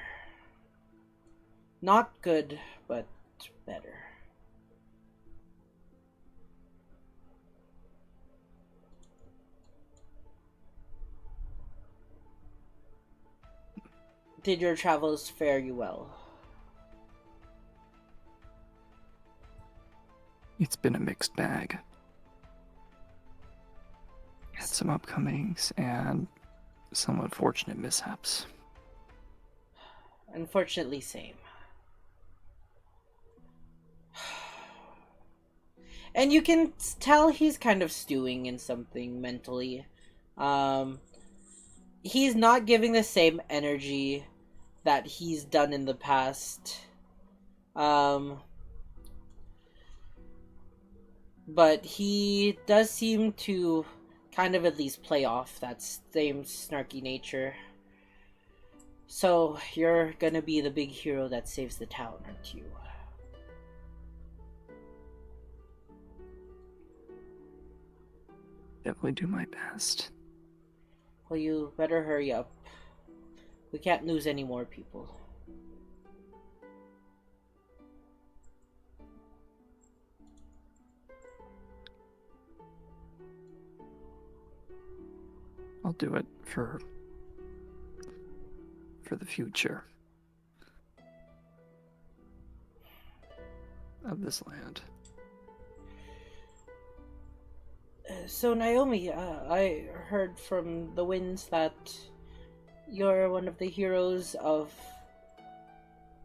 Not good, but better. Did your travels fare you well?
It's been a mixed bag. Had some upcomings and some unfortunate mishaps.
Unfortunately, same. And you can tell he's kind of stewing in something mentally. He's not giving the same energy that he's done in the past. But he does seem to kind of at least play off that same snarky nature. So, you're gonna be the big hero that saves the town, aren't you?
Definitely do my best.
Well, you better hurry up. We can't lose any more people.
I'll do it for the future of this land.
So Naomi, I heard from the winds that you're one of the heroes of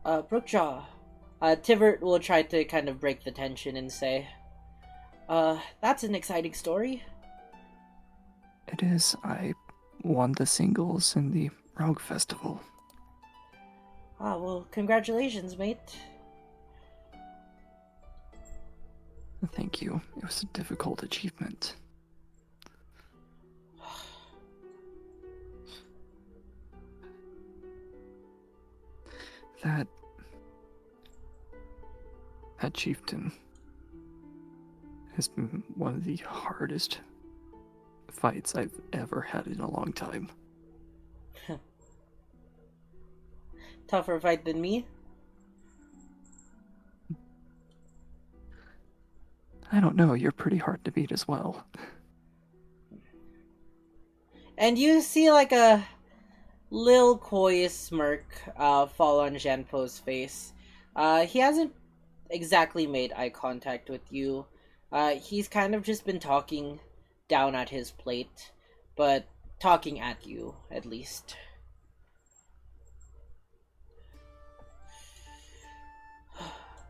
Brookjaw. Tivert will try to kind of break the tension and say, that's an exciting story.
It is. I won the singles in the Rogue Festival.
Ah, well, congratulations, mate.
Thank you. It was a difficult achievement. That chieftain has been one of the hardest fights I've ever had in a long time.
Tougher fight than me?
I don't know, you're pretty hard to beat as well.
And you see like a lil coy smirk fall on Janpo's face. He hasn't exactly made eye contact with you. He's kind of just been talking down at his plate, but talking at you, at least.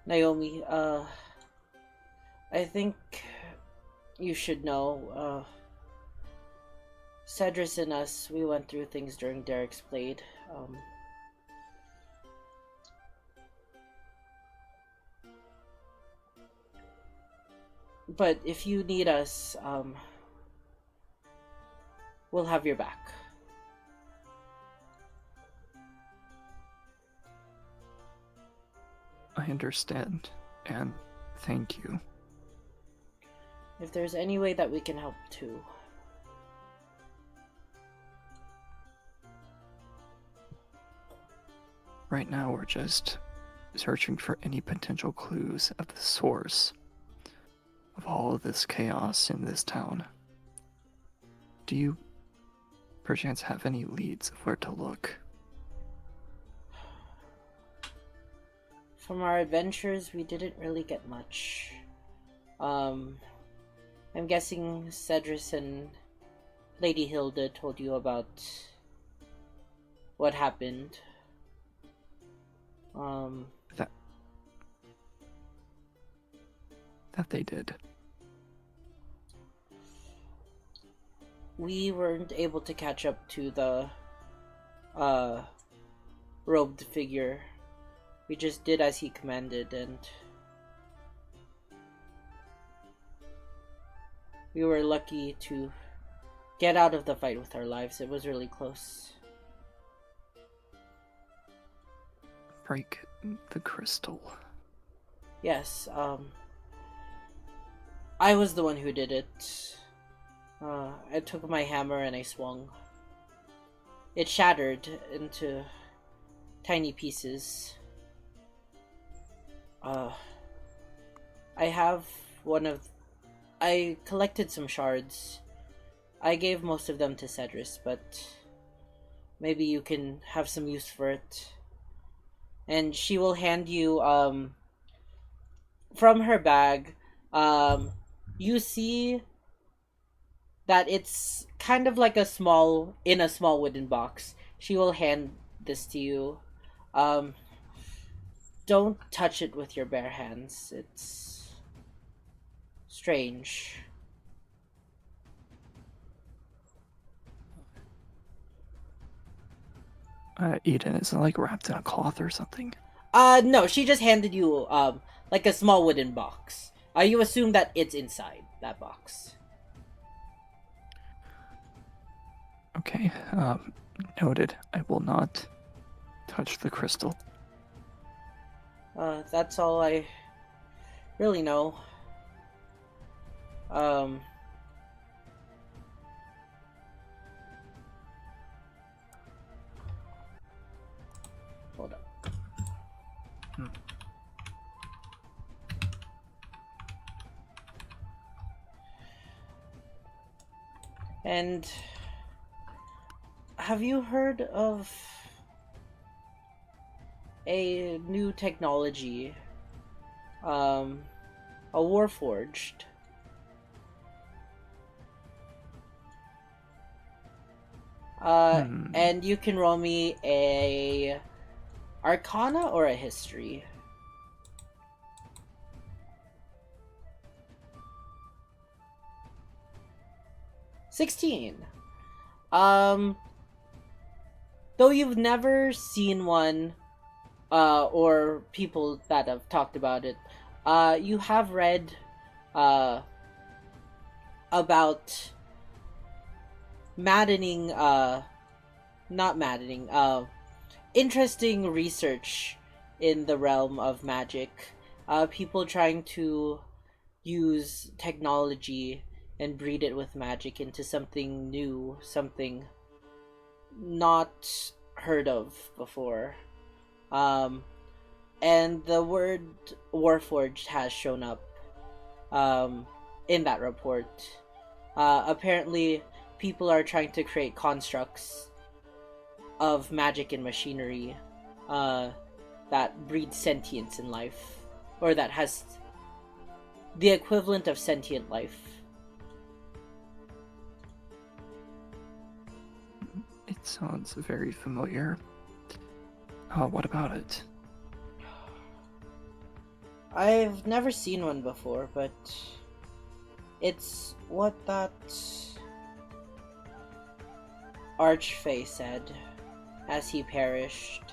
Naomi, I think you should know, Cedrus and us, we went through things during Derek's Blade. But if you need us, we'll have your back.
I understand, and thank you.
If there's any way that we can help too.
Right now, we're just searching for any potential clues of the source of all of this chaos in this town. Do you, perchance, have any leads of where to look?
From our adventures, we didn't really get much. I'm guessing Cedrus and Lady Hilda told you about what happened.
That they did.
We weren't able to catch up to the robed figure. We just did as he commanded, and we were lucky to get out of the fight with our lives. It was really close.
Break the crystal.
Yes, I was the one who did it. I took my hammer and I swung. It shattered into tiny pieces. I collected some shards. I gave most of them to Cedrus, but maybe you can have some use for it. And she will hand you, from her bag, you see that it's kind of like a small wooden box. She will hand this to you. Don't touch it with your bare hands. It's strange.
Eden, is it like wrapped in a cloth or something?
No, she just handed you, like a small wooden box. You assume that it's inside that box.
Okay, noted. I will not touch the crystal.
That's all I really know. Hold up. And have you heard of a new technology? A Warforged. And you can roll me a Arcana or a History. $16. Though you've never seen one, or people that have talked about it, you have read, about interesting research in the realm of magic. People trying to use technology and breed it with magic into something new, something not heard of before. And the word Warforged has shown up in that report. Apparently, people are trying to create constructs of magic and machinery that breed sentience in life, or that has the equivalent of sentient life.
It sounds very familiar. What about it?
I've never seen one before, but it's what that Archfey said as he perished.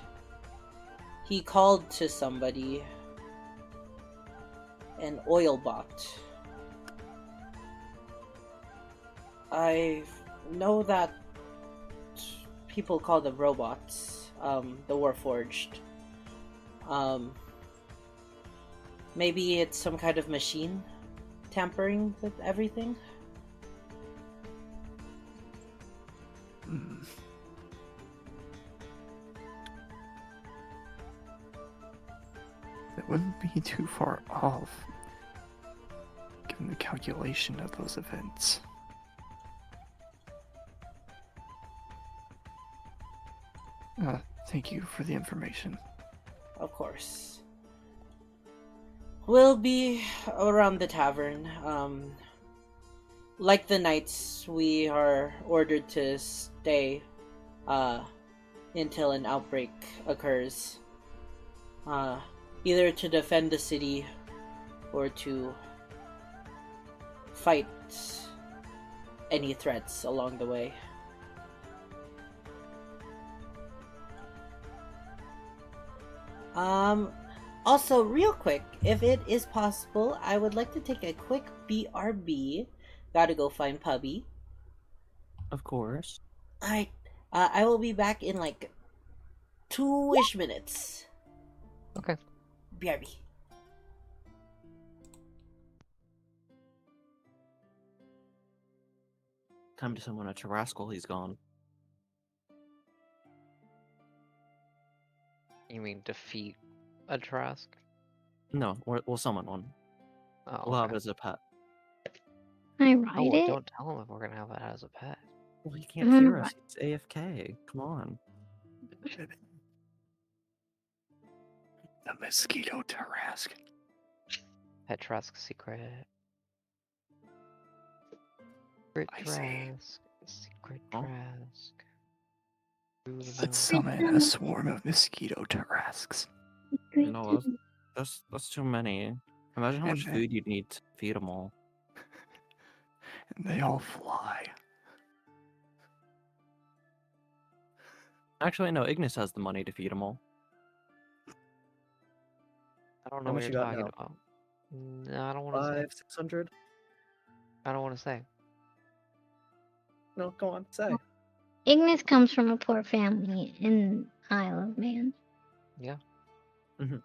He called to somebody, an oil bot. I know that people call them robots, the Warforged. Maybe it's some kind of machine tampering with everything.
Hmm. That wouldn't be too far off, given the calculation of those events. Thank you for the information.
Of course. We'll be around the tavern. Like the knights, we are ordered to stay until an outbreak occurs. Either to defend the city or to fight any threats along the way. Also, real quick, if it is possible, I would like to take a quick BRB. Gotta go find Pubby.
Of course.
Alright, I will be back in like 2-ish minutes.
Okay.
BRB.
Time to summon a Tarrascal, he's gone.
You mean defeat a Trask?
No, we'll summon one.
Oh,
We'll have
okay.
it as a pet.
Can I
Oh,
ride
well,
it?
don't tell him if we're gonna have that as a pet.
Well, he can't
I'm
hear
right.
us. He's AFK. Come on.
The mosquito Tarrasque.
Pet Trask secret. Secret
I see.
Trask. Secret
Huh?
Trask. Through the
Let's
moon.
summon a swarm of mosquito Tarrasques.
You know, that's too many. Imagine how
And
much
then-
food you'd need to feed them all.
And they all fly.
Actually, no, Ignis has the money to feed them all.
I don't
How
know what
much
you're
you got
talking
now?
about. No, I don't want to say.
600?
I don't want to say.
No, go on, say.
Ignis comes from a poor family in Isle of Man.
Yeah.
Mhm.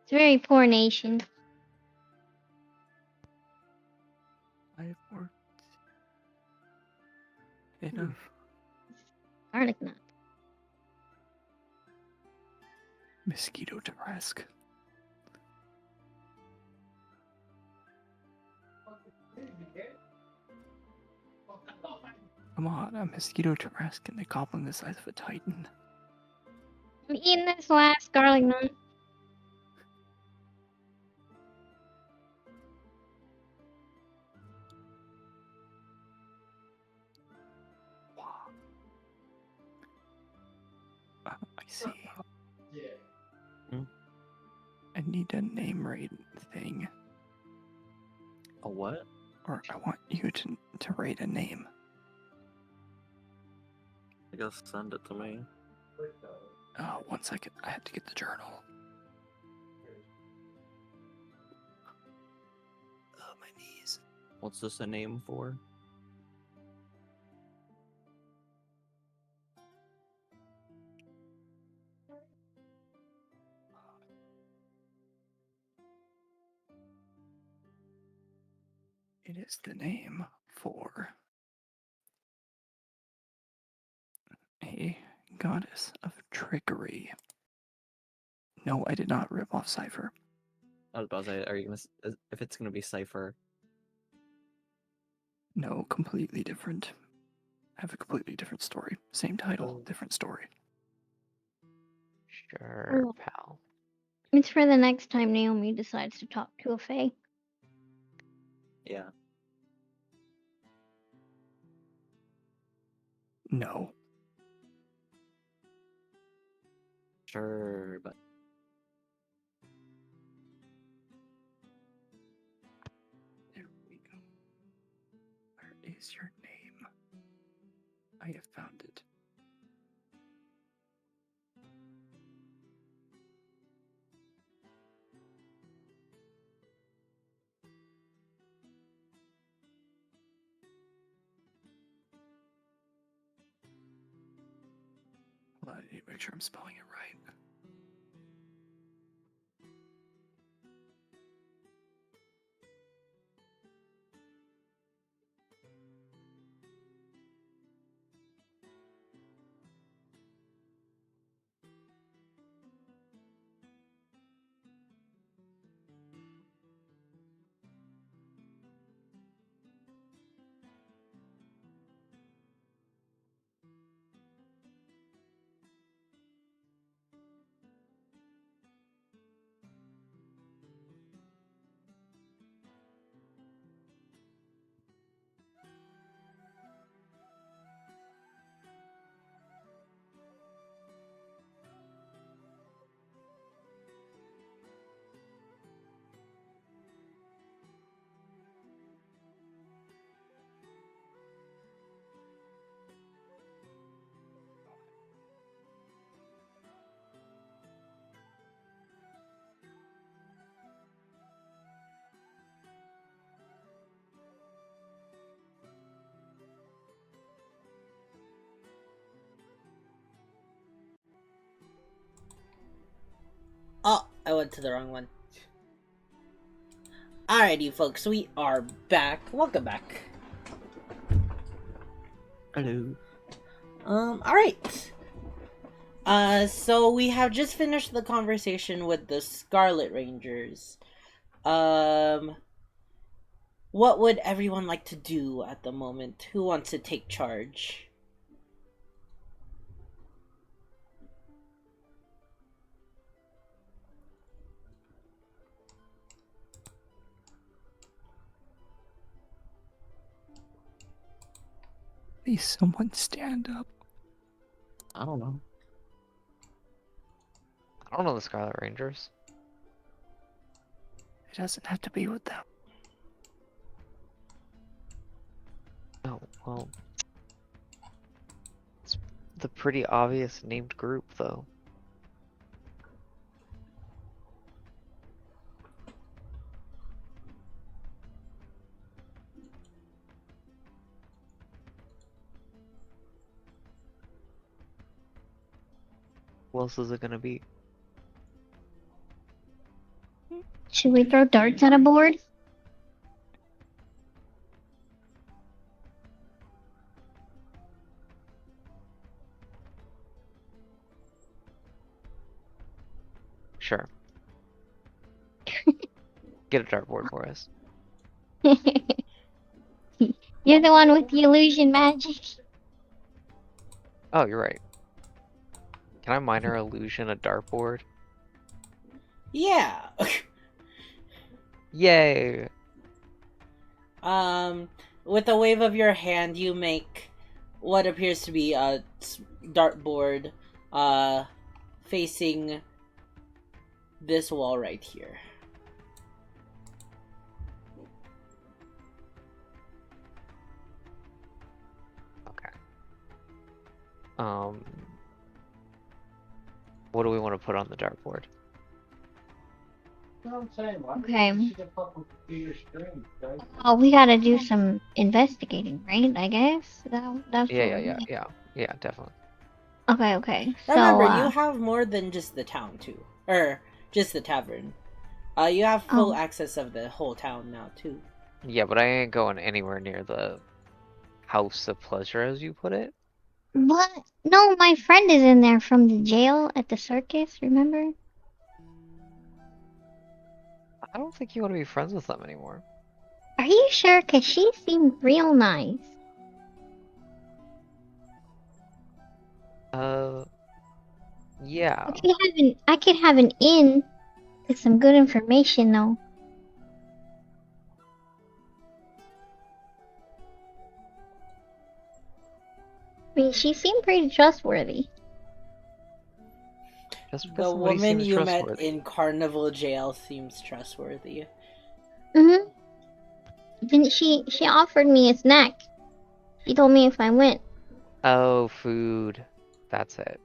It's a very poor nation.
I've worked enough.
Garlic nut.
Mosquito Tarrasque. Come on, a mosquito Tarrasque and a goblin the size of a titan.
I'm eating this last garlic nut.
Wow. I see.
Hmm?
I need a name rate thing.
A what?
Or I want you to rate a name.
I guess send it to me.
1 second. I have to get the journal. My knees.
What's this a name for?
It is the name for a goddess of trickery. No, I did not rip off Cypher.
I was about to say, are you gonna, if it's gonna be Cypher?
No, completely different. I have a completely different story. Same title, different story.
Sure,
Oh.
pal.
It's for the next time Naomi decides to talk to a fae.
Yeah.
No.
Sure, but
There we go. Where is your name? I have found it. Hold on, I need to make sure I'm spelling it right.
Oh, I went to the wrong one. Alrighty, folks, we are back. Welcome back.
Hello.
Alright. So we have just finished the conversation with the Scarlet Rangers. What would everyone like to do at the moment? Who wants to take charge?
Please, someone stand up.
I don't know.
I don't know the Scarlet Rangers.
It doesn't have to be with them.
Oh, well. It's the pretty obvious named group, though. Who else is it gonna be?
Should we throw darts at a board?
Sure. Get a dartboard for us.
You're the one with the illusion magic.
Oh, you're right. Can I minor illusion a dartboard?
Yeah.
Yay!
With a wave of your hand, you make what appears to be a dartboard, facing this wall right here.
Okay. What do we want to put on the dartboard?
Okay. Oh, we gotta do some investigating, right? I guess that's
Yeah,
what
yeah,
we're
yeah,
doing.
yeah, definitely.
Okay. So
Remember, you have more than just the town too, or just the tavern. You have full
Oh.
access of the whole town now too.
Yeah, but I ain't going anywhere near the House of Pleasure, as you put it.
What? No, my friend is in there from the jail at the circus. Remember?
I don't think you want to be friends with them anymore.
Are you sure? Cause she seemed real nice.
Yeah.
I could have an in with some good information though. I mean, she seemed pretty trustworthy.
Just because
The
somebody
woman
seems
you met
trustworthy.
in Carnival Jail seems trustworthy.
Mm-hmm. Didn't she offered me a snack. She told me if I went,
Oh, food. That's it.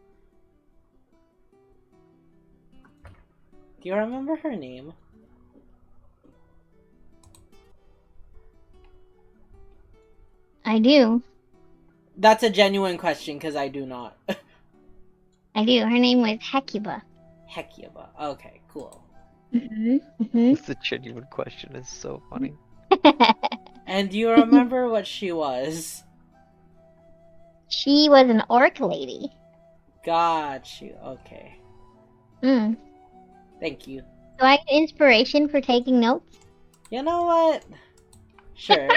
Do you remember her name?
I do.
That's a genuine question because I do not.
I do. Her name was Hecuba.
Hecuba. Okay, cool.
It's a genuine question. It's so funny.
And do you remember what she was?
She was an orc lady.
Got you. Okay.
Mm.
Thank you.
Do I get inspiration for taking notes?
You know what? Sure.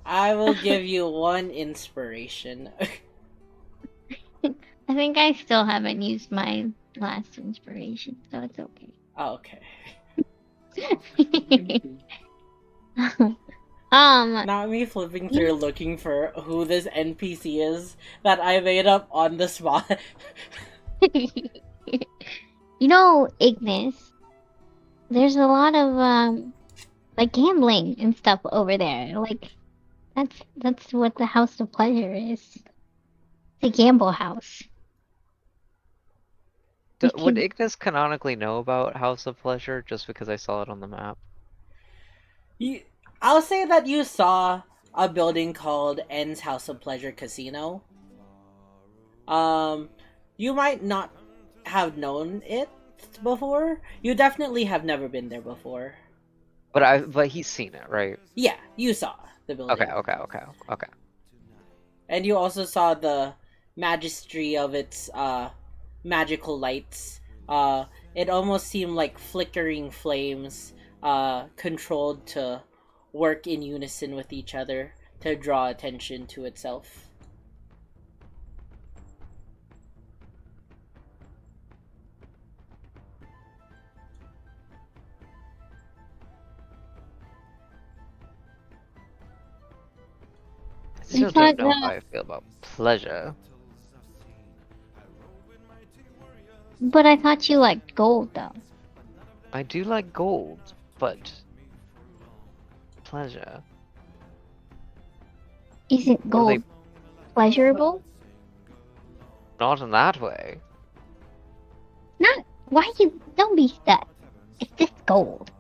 I will give you one inspiration.
I think I still haven't used my last inspiration, so it's okay.
Oh, okay. Not me flipping through looking for who this NPC is that I made up on the spot.
You know, Ignis, there's a lot of like gambling and stuff over there. Like that's what the House of Pleasure is. The gamble house. You
Would
can-
Ignis canonically know about House of Pleasure just because I saw it on the map?
I'll say that you saw a building called N's House of Pleasure Casino. You might not have known it before. You definitely have never been there before.
But he's seen it, right?
Yeah, you saw the building.
Okay.
And you also saw the magistry of its magical lights. It almost seemed like flickering flames controlled to work in unison with each other to draw attention to itself.
I still don't know how I feel about pleasure.
But I thought you liked gold, though.
I do like gold, but pleasure.
Isn't
What are they-
gold pleasurable?
Not in that way.
Not. Why you? Don't be stuck. It's just gold.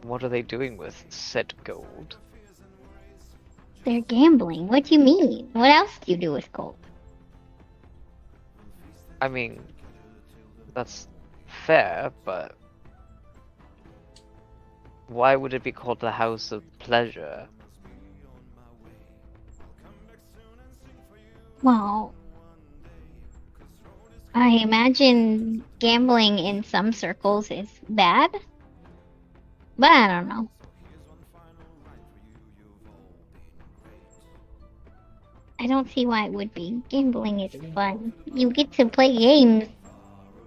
What are they doing with said gold?
They're gambling. What do you mean? What else do you do with gold?
I mean, that's fair, but why would it be called the House of Pleasure?
Well, I imagine gambling in some circles is bad, but I don't know. I don't see why it would be. Gambling is fun. You get to play games.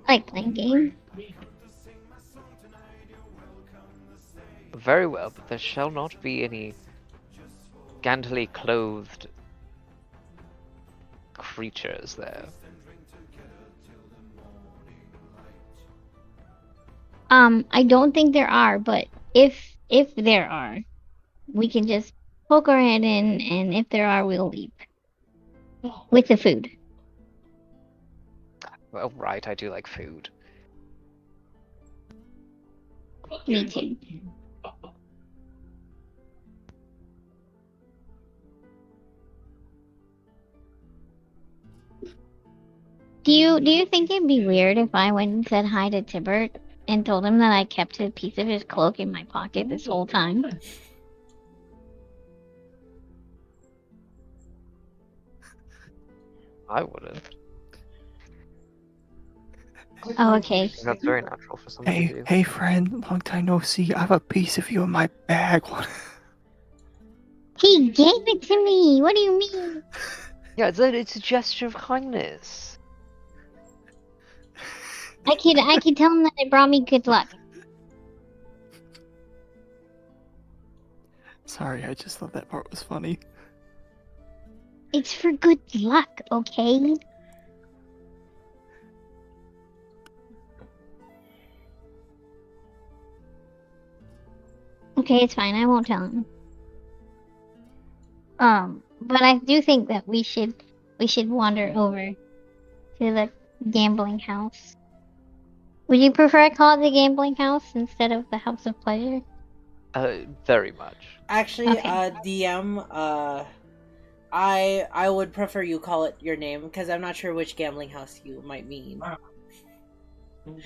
I like playing games.
Very well, but there shall not be any scantily clothed creatures there.
I don't think there are, but if there are, we can just poke our head in, and if there are, we'll leave. With the food.
Well, right, I do like food.
Me too. Do you think it'd be weird if I went and said hi to Tibert and told him that I kept a piece of his cloak in my pocket this whole time?
I wouldn't.
Oh, okay.
I think that's very natural for somebody to do.
Hey friend, long time no see. I have a piece of you in my bag.
He gave it to me. What do you mean?
Yeah, it's a gesture of kindness.
I could tell him that it brought me good luck.
Sorry, I just thought that part was funny.
It's for good luck, okay? Okay, it's fine. I won't tell him. But I do think that we should wander over to the gambling house. Would you prefer I call it the gambling house instead of the house of pleasure?
Very much.
Actually,
Okay.
DM, I would prefer you call it your name because I'm not sure which gambling house you might mean.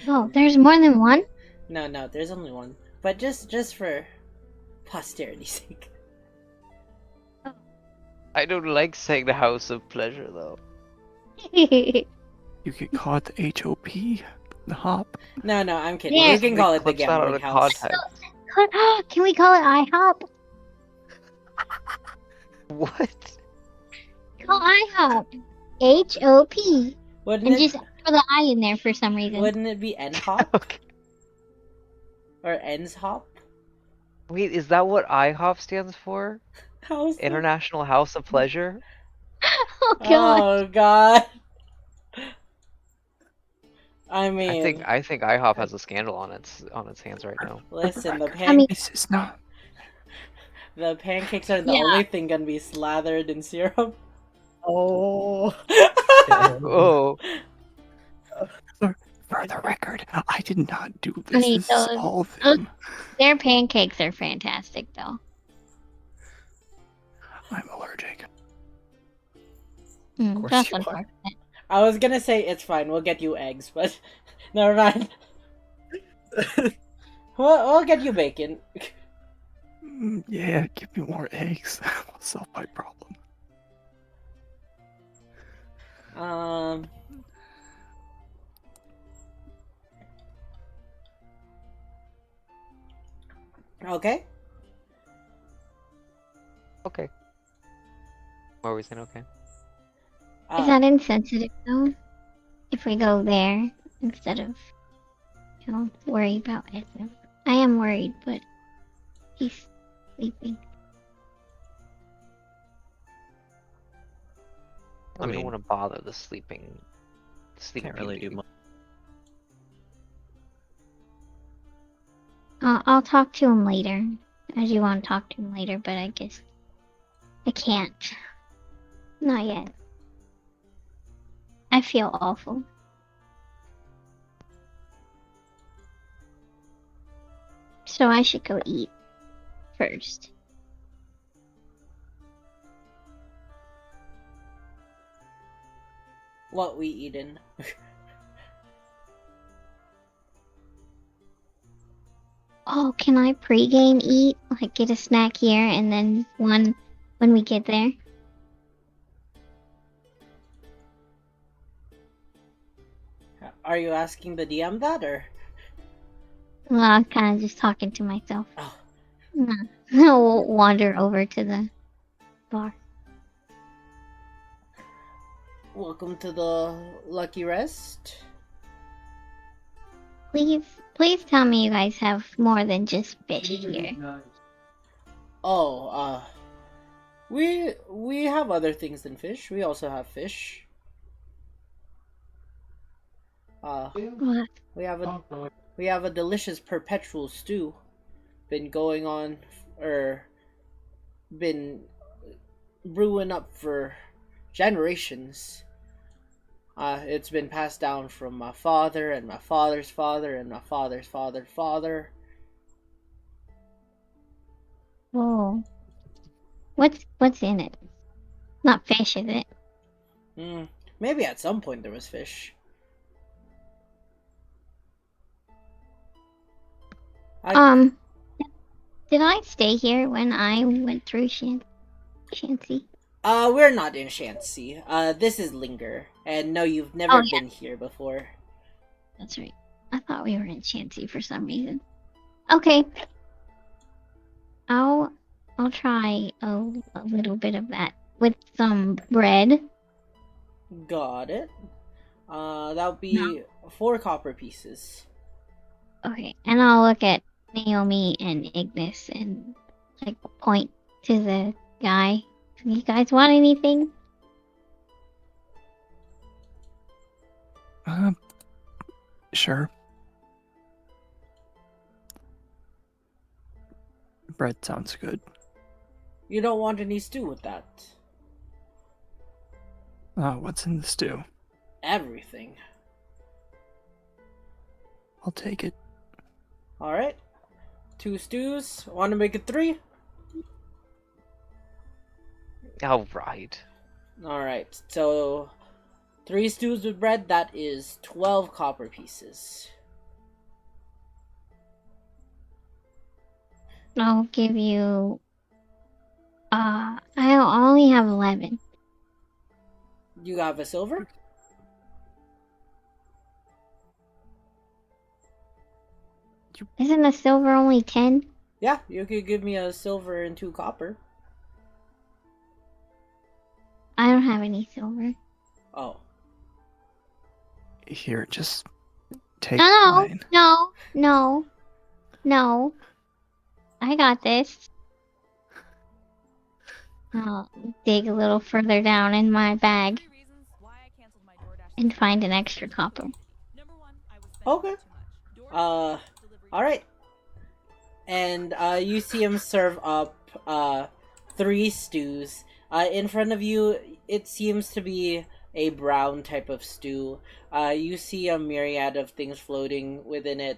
Oh, there's more than one?
No, there's only one. But just for posterity's sake.
I don't like saying the House of Pleasure though.
You could call it the HOP, the hop.
No, I'm kidding.
Yeah.
You can call it the
Clips that out
gambling
of
house.
context.
Can we call it IHOP?
What?
Call IHOP. HOP.
Wouldn't
And
it?
just throw the I in there for some reason.
Wouldn't it be NHOP
Okay.
or ENS hop?
Wait, is that what IHOP stands for?
House.
International House of Pleasure?
Oh god.
Oh god. I mean,
I think IHOP has a scandal on its hands right now.
listen,
I mean,
This is not.
the pancakes are the
Yeah.
only thing gonna be slathered in syrup.
Oh.
Oh,
For the record, I did not do this.
Honey,
This is
those-
all
those-
them.
their pancakes are fantastic though.
I'm allergic.
Mm,
course
that's
you are.
unfortunate.
I was gonna say it's fine, we'll get you eggs, but never mind. We'll get you bacon.
Yeah, give me more eggs. I'll solve my problem.
Okay.
okay. What were we saying? Okay.
Is that insensitive though? If we go there instead of, worry about Edmund. I am worried, but he's sleeping.
We
mean,
don't want to bother the sleeping
Can't really do
beauty.
much.
I'll talk to him later, as you want to talk to him later, but I guess I can't. Not yet. I feel awful. So I should go eat first.
What we eatin'?
Oh, can I pregame eat? Like get a snack here and then one when we get there?
Are you asking the DM that, or?
Well, I'm kind of just talking to myself.
Oh,
I'll wander over to the bar.
welcome to the Lucky Rest.
Please tell me you guys have more than just fish here.
Oh, we have other things than fish. We also have fish.
What?
We have a delicious perpetual stew. Been going on, been brewing up for generations. It's been passed down from my father and my father's father and my father's father.
Whoa. What's in it? Not fish, is it?
Maybe at some point there was fish.
Did I stay here when I went through Shanty?
We're not in Shanxi. This is Linger. And no, you've never been here before.
That's right. I thought we were in Shanty for some reason. Okay. I'll try a little bit of that with some bread.
Got it. That would be 4 copper pieces.
Okay, and I'll look at Naomi and Ignis and like point to the guy. You guys want anything?
Sure. Bread sounds good.
You don't want any stew with that.
What's in the stew?
Everything.
I'll take it.
Alright. 2 stews. Want to make it 3?
Alright.
Alright, so 3 stews with bread, that is 12 copper pieces.
I'll give you. I only have 11.
You have a silver?
Isn't a silver only 10?
Yeah, you could give me a silver and 2 copper.
I don't have any silver.
Oh.
Here, just take
No,
mine.
no. I got this. I'll dig a little further down in my bag and find an extra copper.
Okay. Alright. And, you see him serve up, 3 stews. In front of you, it seems to be a brown type of stew. You see a myriad of things floating within it.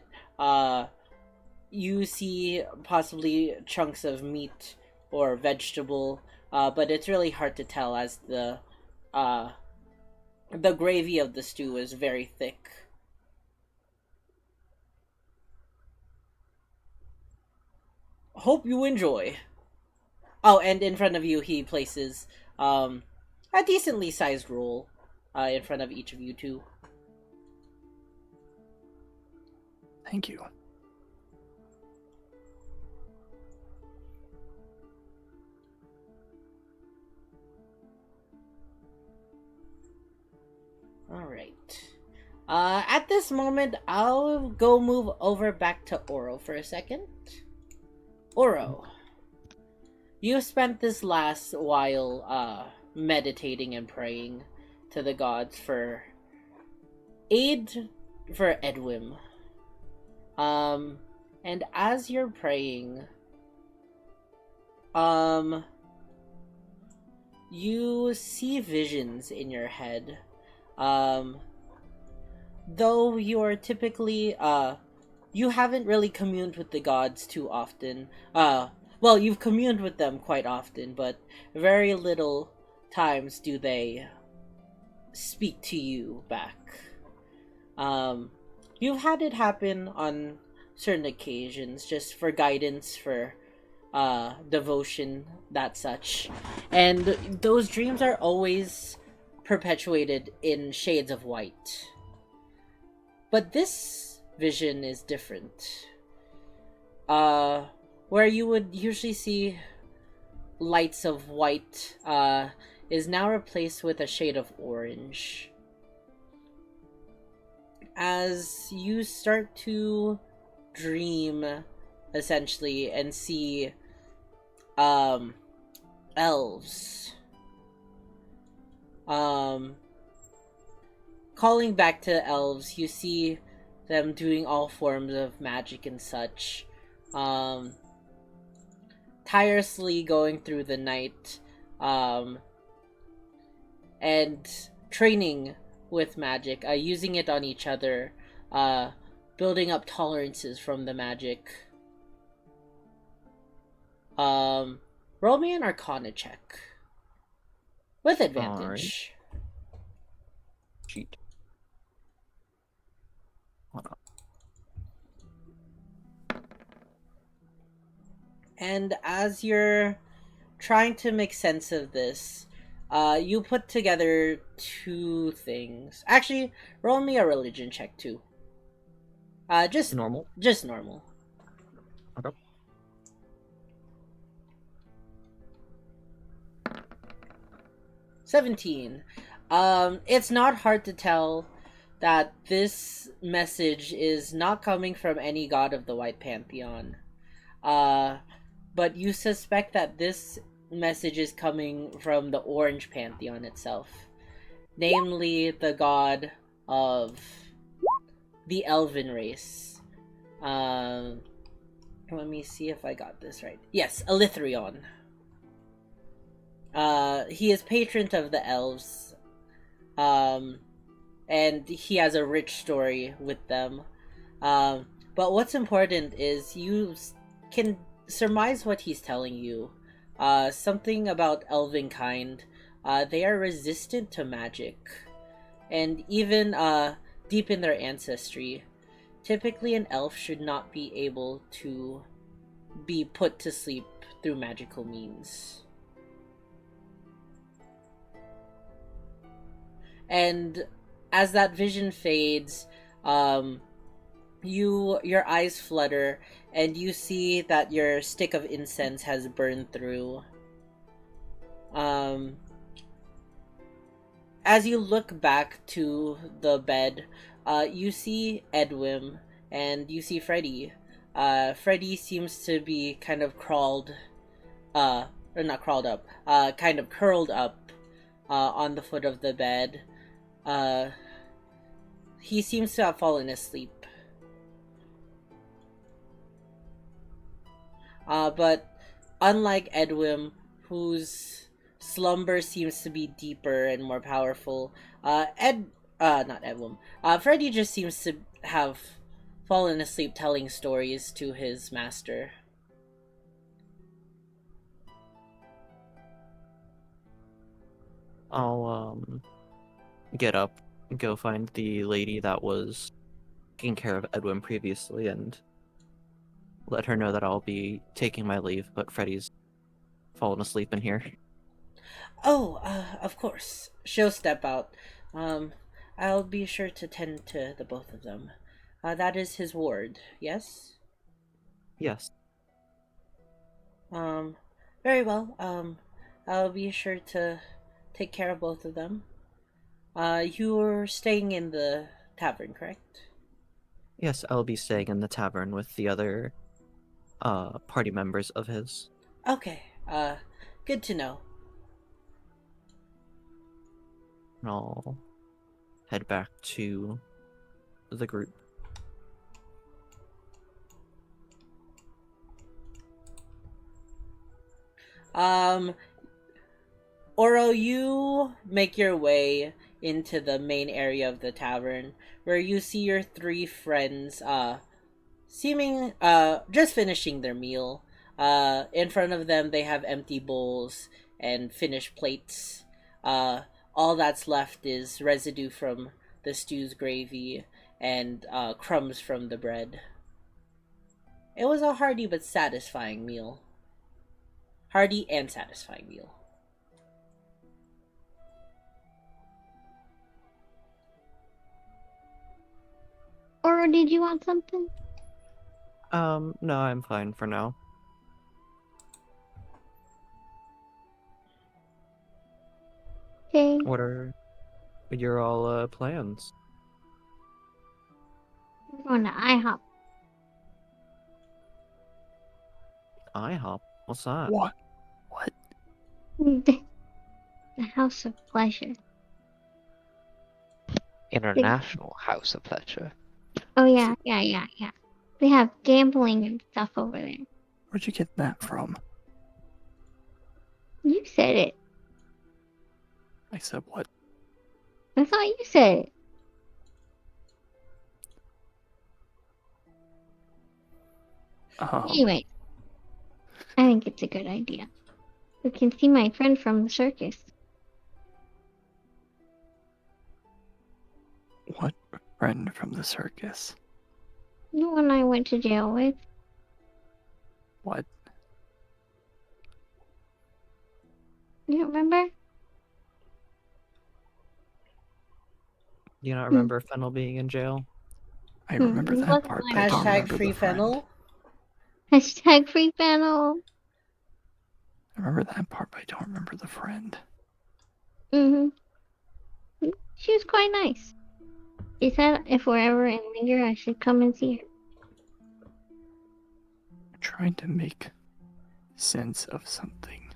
You see possibly chunks of meat or vegetable, but it's really hard to tell as the gravy of the stew is very thick. Hope you enjoy. Oh, and in front of you, he places a decently sized roll in front of each of you two.
Thank you.
Alright. At this moment, I'll go move over back to Oro for a second. Oro, you spent this last while meditating and praying to the gods for aid for Edwin. And as you're praying, you see visions in your head. Though you're typically, you haven't really communed with the gods too often. Well, you've communed with them quite often, but very little times do they speak to you back. You've had it happen on certain occasions, just for guidance, for devotion, that such. And those dreams are always perpetuated in shades of white. But this vision is different. Where you would usually see lights of white, is now replaced with a shade of orange. As you start to dream, essentially, and see, elves. Calling back to elves, you see them doing all forms of magic and such. Tirelessly going through the night, and training with magic, using it on each other, building up tolerances from the magic. Roll me an Arcana check. With advantage.
Cheat. Hold on.
And as you're trying to make sense of this, you put together 2 things. Actually, roll me a religion check too. Just
Normal.
Just normal.
Okay.
$17. It's not hard to tell that this message is not coming from any god of the White Pantheon. But you suspect that this message is coming from the Orange Pantheon itself. Namely, the god of the Elven race. Let me see if I got this right. Yes, Elithrion. He is patron of the elves. And he has a rich story with them. But what's important is you can surmise what he's telling you. Something about elven kind. They are resistant to magic. And even deep in their ancestry, typically an elf should not be able to be put to sleep through magical means. And as that vision fades, your eyes flutter and you see that your stick of incense has burned through. As you look back to the bed, you see Edwin and you see Freddy. Freddy seems to be kind of or not crawled up, kind of curled up on the foot of the bed. He seems to have fallen asleep. But unlike Edwin, whose slumber seems to be deeper and more powerful, not Edwin, Freddy just seems to have fallen asleep telling stories to his master.
I'll get up, go find the lady that was taking care of Edwin previously, and let her know that I'll be taking my leave, but Freddy's fallen asleep in here.
Oh, of course. She'll step out. I'll be sure to tend to the both of them. That is his ward, yes?
Yes.
Very well. I'll be sure to take care of both of them. You're staying in the tavern, correct?
Yes, I'll be staying in the tavern with the other party members of his.
Okay, good to know.
And I'll head back to the group.
Oro, you make your way into the main area of the tavern, where you see your three friends, just finishing their meal. In front of them, they have empty bowls and finished plates. All that's left is residue from the stew's gravy and crumbs from the bread. It was a hearty but satisfying meal. Hearty and satisfying meal.
Or did you want something?
No, I'm fine for now.
Okay.
What are your all plans?
We're going to IHOP.
IHOP? What's that?
What? What?
The House of Pleasure.
International House of Pleasure.
Oh yeah. They have gambling and stuff over there.
Where'd you get that from?
You said it.
I said what?
I thought you said it. Anyway, I think it's a good idea. We can see my friend from the circus.
What friend from the circus?
The one I went to jail with.
What?
You don't remember?
Do you not remember Fennel being in jail?
I remember
It
that
wasn't
part,
like-
but I don't
Hashtag
remember
free
the friend.
fennel.
Hashtag free panel.
I remember that part, but I don't remember the friend.
She was quite nice. She said if we're ever in Linger, I should come and see her.
I'm trying to make sense of something.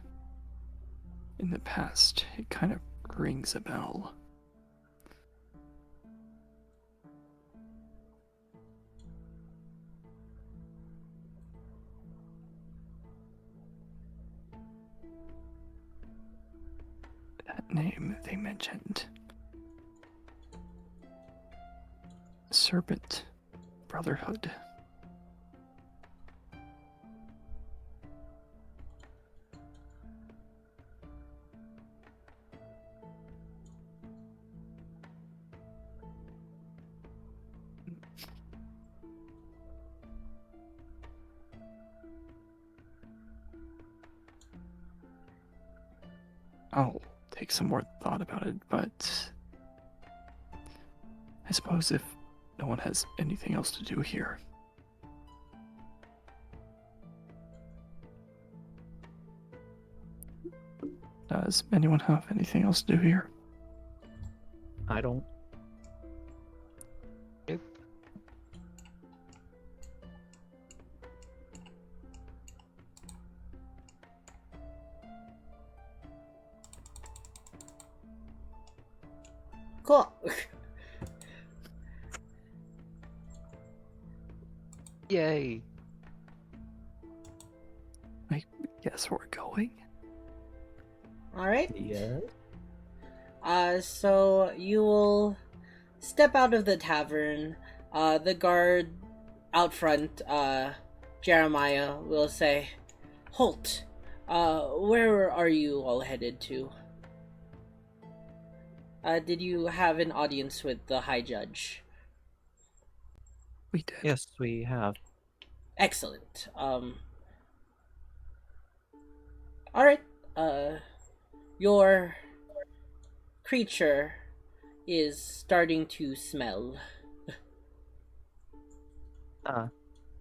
In the past, it kind of rings a bell. that name they mentioned. Serpent Brotherhood. I'll take some more thought about it, but I suppose if no one has anything else to do here. Does anyone have anything else to do here?
I don't.
Nope.
Cool.
Yay.
I guess we're going.
All right.
Yeah.
So you will step out of the tavern. The guard out front, Jeremiah, will say, "Halt! Where are you all headed to? Did you have an audience with the High Judge?"
We did.
Yes, we have.
Excellent. All right. Your creature is starting to smell.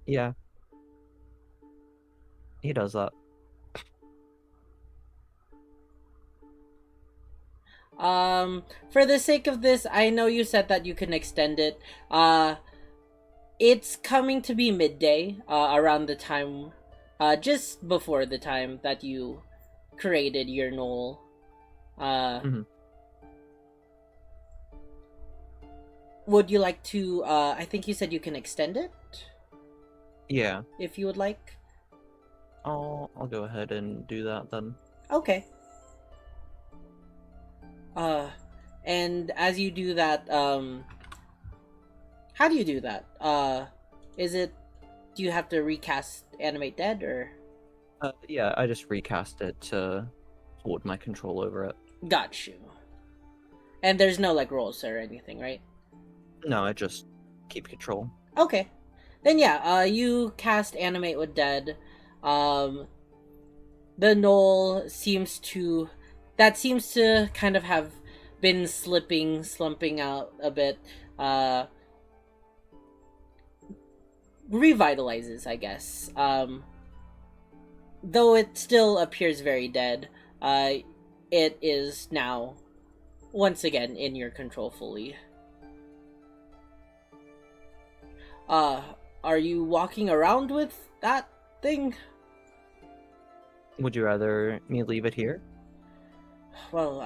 Yeah. He does that.
For the sake of this, I know you said that you can extend it. It's coming to be midday, around the time, just before the time that you created your knoll.
Mhm.
Would you like to, I think you said you can extend it,
Yeah.
if you would like?
I'll go ahead and do that then.
Okay. And as you do that, how do you do that? Do you have to recast Animate Dead, or?
Yeah, I just recast it to hold my control over it.
Got you. And there's no, like, rolls or anything, right?
No, I just keep control.
Okay. Then yeah, you cast Animate with Dead. The knoll seems to kind of have been slumping out a bit. Revitalizes, I guess. Though it still appears very dead, it is now once again in your control fully. Are you walking around with that thing?
Would you rather me leave it here?
Well,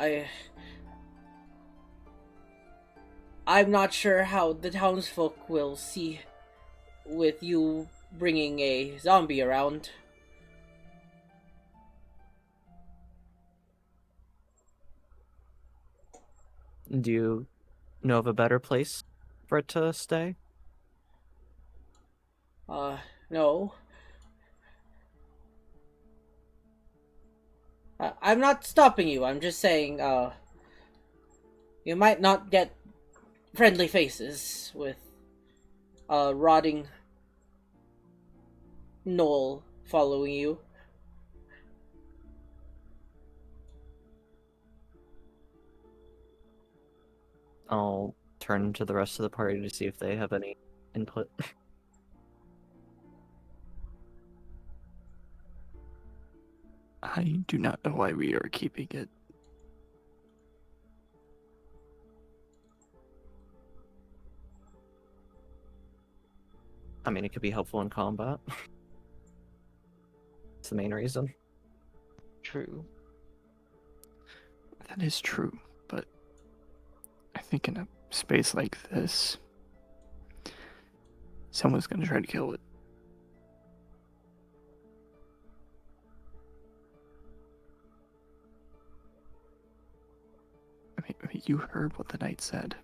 I'm not sure how the townsfolk will see with you bringing a zombie around.
Do you know of a better place for it to stay?
No. I'm not stopping you. I'm just saying, you might not get friendly faces with a rotting knoll following you.
I'll turn to the rest of the party to see if they have any input.
I do not know why we are keeping it.
I mean, it could be helpful in combat. That's the main reason.
True.
That is true, but I think in a space like this, someone's gonna try to kill it. you heard what the knight said.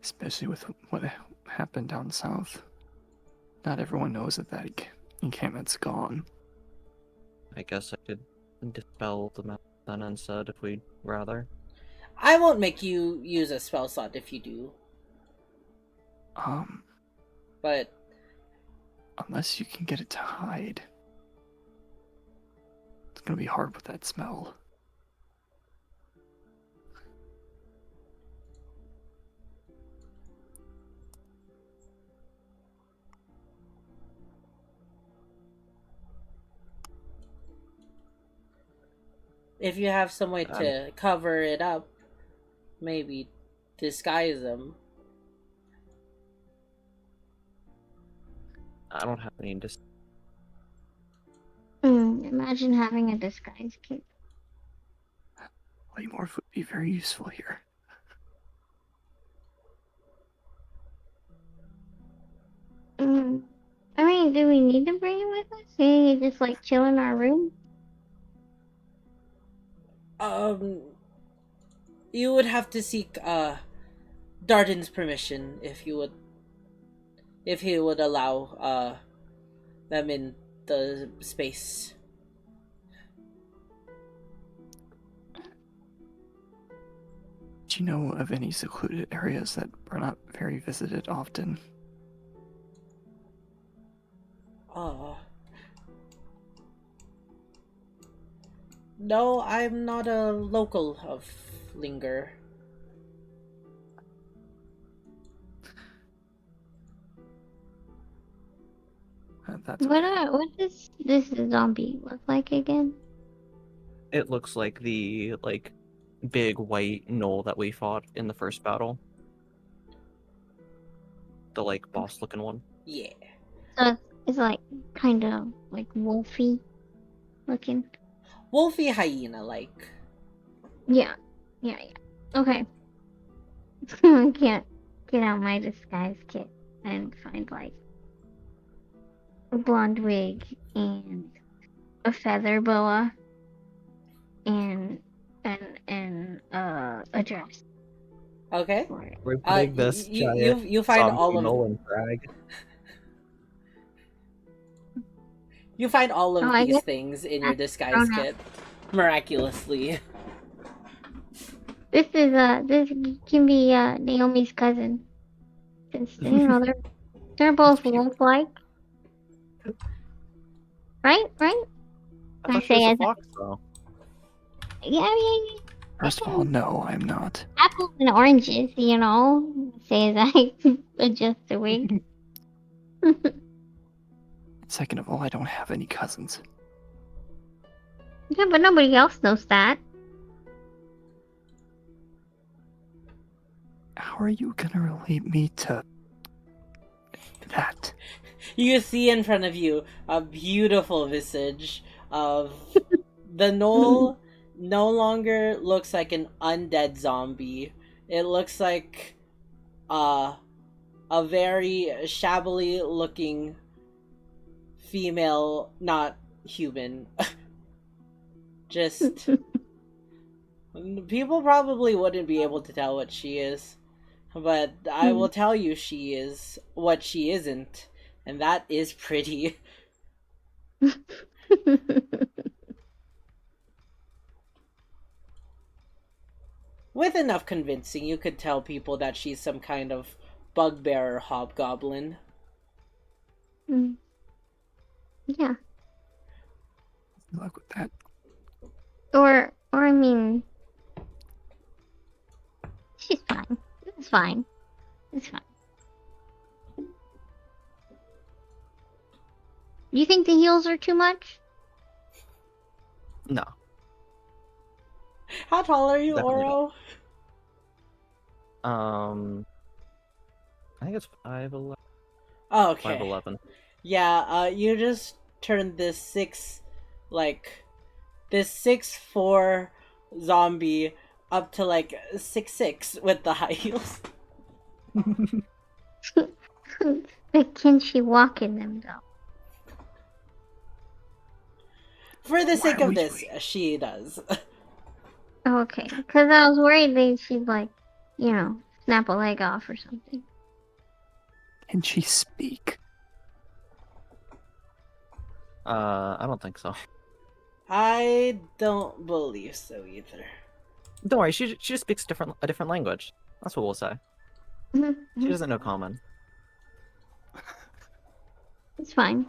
Especially with what happened down south. Not everyone knows that encampment's gone.
I guess I could dispel the map then instead if we'd rather.
I won't make you use a spell slot if you do, but
Unless you can get it to hide. It's gonna be hard with that smell.
if you have some way to cover it up, maybe disguise them.
I don't have any
Imagine having a disguise kit.
Polymorph would be very useful here.
I mean, do we need to bring him with us? Can he just like chill in our room?
You would have to seek Darden's permission if he would allow them in the space.
Do you know of any secluded areas that are not very visited often?
No, I'm not a local of Linger.
That's okay.
What does this zombie look like again?
It looks like the big white gnoll that we fought in the first battle. The boss looking one.
Yeah.
So it's like kind of like wolfy looking.
Wolfy hyena like.
Yeah. Okay. I can't get out my disguise kit and find like a blonde wig and a feather boa and a dress.
Okay.
For it.
We're putting this giant
you find
zombie
all of
gnoll in drag.
you find all of
I
these
guess
things in your disguise
grown up.
kit miraculously.
This can be Naomi's cousin. Since they're both wolf-like. Right?
I thought she was a fox though.
Yeah.
First of all, no, I'm not.
Apples and oranges, say as I adjust the wig.
Second of all, I don't have any cousins.
Yeah, but nobody else knows that.
How are you gonna relate me to that?
You see in front of you a beautiful visage of the gnoll. No longer looks like an undead zombie. It looks like a very shabbily looking female, not human. Just people probably wouldn't be able to tell what she is, but I will tell you she is what she isn't, and that is pretty. With enough convincing, you could tell people that she's some kind of bugbear or hobgoblin.
Yeah.
Good luck with that.
Or I mean, she's fine. It's fine. It's fine. You think the heels are too much?
No.
How tall are you,
Definitely
Oro?
I think it's 5'11".
Oh, okay.
5'11".
Yeah, you just turned this 6'4" zombie up to 6'6" with the high heels.
But can she walk in them though?
For the sake of
would
this,
you-
she does.
Oh, okay. Because I was worried that she'd, like, snap a leg off or something.
Can she speak?
I don't think so.
I don't believe so either.
Don't worry, she just speaks a different language. That's what we'll say. She doesn't know common.
It's fine.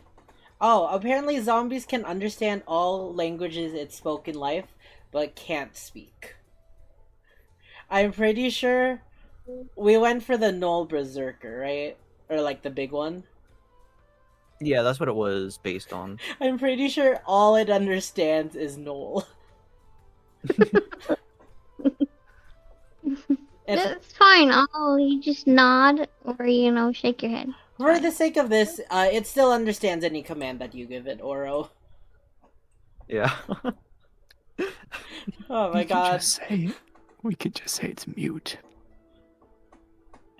Oh, apparently zombies can understand all languages in spoken life, but can't speak. I'm pretty sure we went for the Knoll Berserker, right? Or like the big one.
Yeah, that's what it was based on.
I'm pretty sure all it understands is Knoll.
It's fine. You just nod or, shake your head.
For the sake of this, it still understands any command that you give it, Oro.
Yeah.
Oh my god.
We could just say it's mute.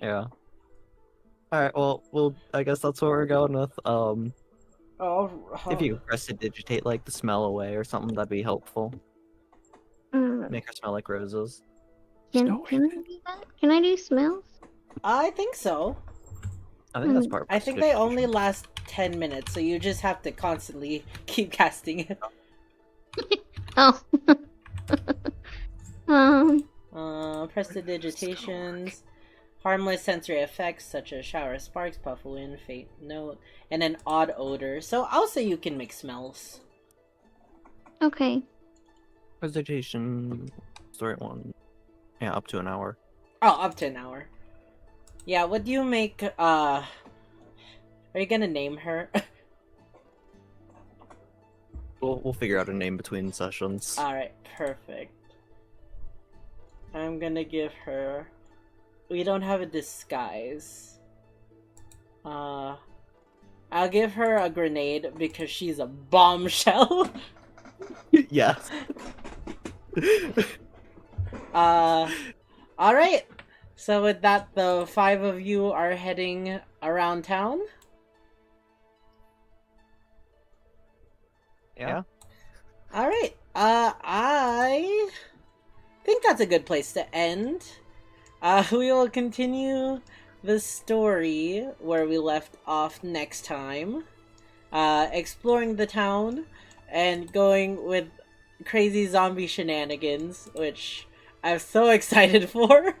Yeah. Alright, well, I guess that's what we're going with. If you prestidigitate, like, the smell away or something, that'd be helpful. Make her smell like roses.
Can I do that? Can I do smells?
I think so.
I think that's part of
I think they only last 10 minutes, so you just have to constantly keep casting it.
Oh.
Prestidigitations, harmless sensory effects such as shower sparks, puff wind, faint note, and an odd odor. So I'll say you can make smells.
Okay.
Prestidigitation, story 1. Yeah, up to an hour.
Oh, up to an hour. Yeah, what do you make, are you gonna name her?
We'll figure out a name between sessions.
Alright, perfect. I'm gonna give her... We don't have a disguise. I'll give her a grenade because she's a bombshell.
Yes.
Alright. So with that, the 5 of you are heading around town.
Yeah.
Alright. I think that's a good place to end. We will continue the story where we left off next time. Exploring the town and going with crazy zombie shenanigans, which I'm so excited for.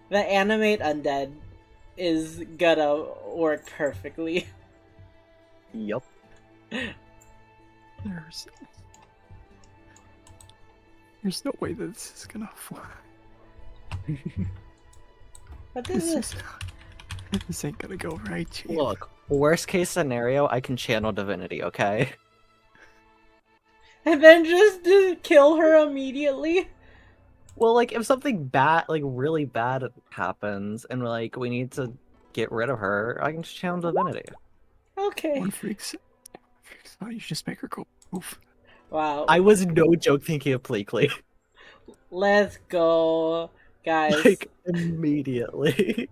The animate undead is gonna work perfectly.
Yup.
There's no way that this is gonna fly.
But this
ain't gonna go right, Chief.
Look, worst case scenario, I can channel divinity, okay?
And then just to kill her immediately?
Well, like, if something bad, like, really bad happens, and, like, we need to get rid of her, I can just channel divinity.
Okay.
One freaks out, you just make her go poof.
Wow.
I was no joke thinking of Pleakley.
Let's go, guys.
Like, immediately.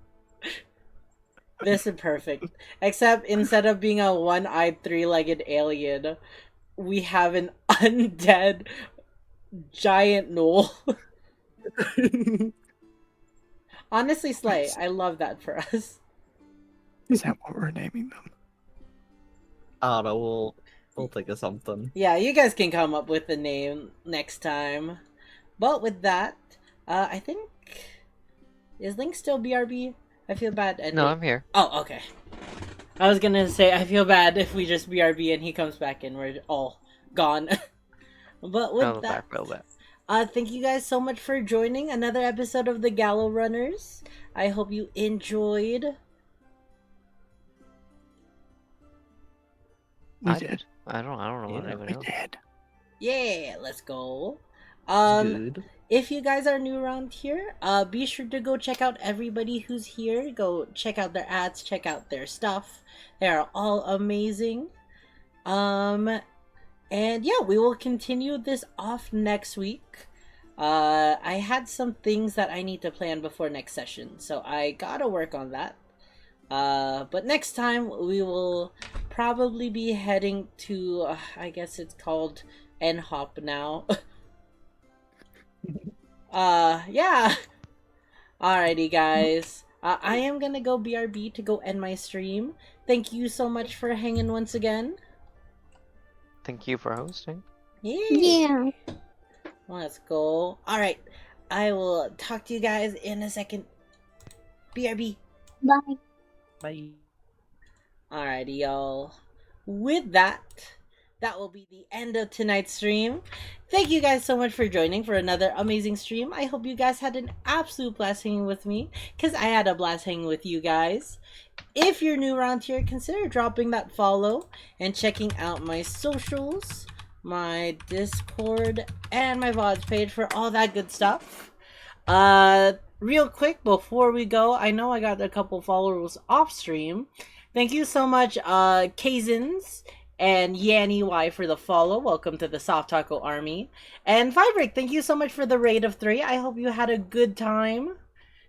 This is perfect. Except instead of being a one-eyed, three-legged alien, we have an undead giant gnoll. Honestly, Slay, I love that for us.
Is that what we're naming them?
I don't know, we'll think of something.
Yeah, you guys can come up with a name next time. But with that, I think... Is Link still BRB? I feel bad.
No, I'm here.
Oh, okay. I was gonna say, I feel bad if we just BRB and he comes back and we're all gone. But with that... thank you guys so much for joining another episode of the Gallow Runners. I hope you enjoyed.
We did.
I don't know what anyone else.
Did.
Yeah, let's go.
Good.
If you guys are new around here, be sure to go check out everybody who's here. Go check out their ads, check out their stuff. They are all amazing. And yeah, we will continue this off next week. I had some things that I need to plan before next session, so I gotta work on that. But next time we will probably be heading to, I guess it's called and hop now. Yeah. Alrighty, guys. I am gonna go BRB to go end my stream. Thank you so much for hanging once again.
Thank you for hosting.
Yeah.
Let's go. Alright. I will talk to you guys in a second. BRB.
Bye.
Bye.
Alrighty, y'all. With that, that will be the end of tonight's stream. Thank you guys so much for joining for another amazing stream. I hope you guys had an absolute blast hanging with me, because I had a blast hanging with you guys. If you're new around here, consider dropping that follow and checking out my socials, my Discord, and my VODs page for all that good stuff. Real quick before we go, I know I got a couple followers off stream. Thank you so much, Kazins and Yanny Y for the follow. Welcome to the Soft Taco Army. And Fibrick, thank you so much for the raid of 3. I hope you had a good time.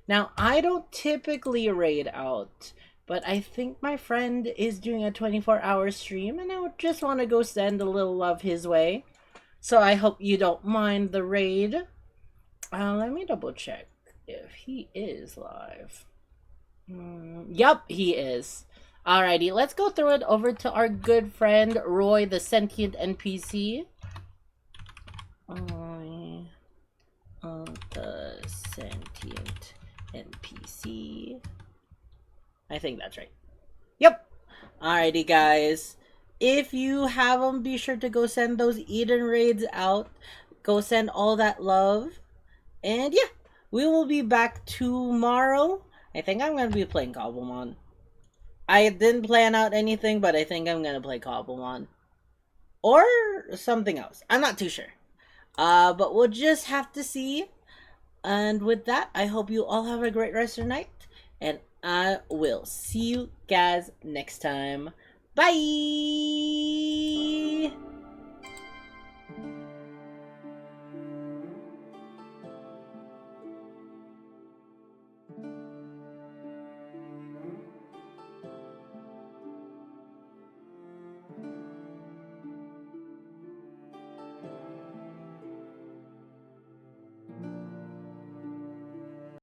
Now, I don't typically raid out, but I think my friend is doing a 24-hour stream, and I just want to go send a little love his way. So I hope you don't mind the raid. Let me double check if he is live. Yup, he is. Alrighty, let's go through it over to our good friend Roy, the sentient NPC. The sentient NPC. I think that's right. Yep. Alrighty, guys. If you have them, be sure to go send those Eden raids out. Go send all that love. And yeah, we will be back tomorrow. I think I'm going to be playing Cobblemon. I didn't plan out anything, but I think I'm going to play Cobblemon. Or something else. I'm not too sure. But we'll just have to see. And with that, I hope you all have a great rest of the night. And I will see you guys next time. Bye!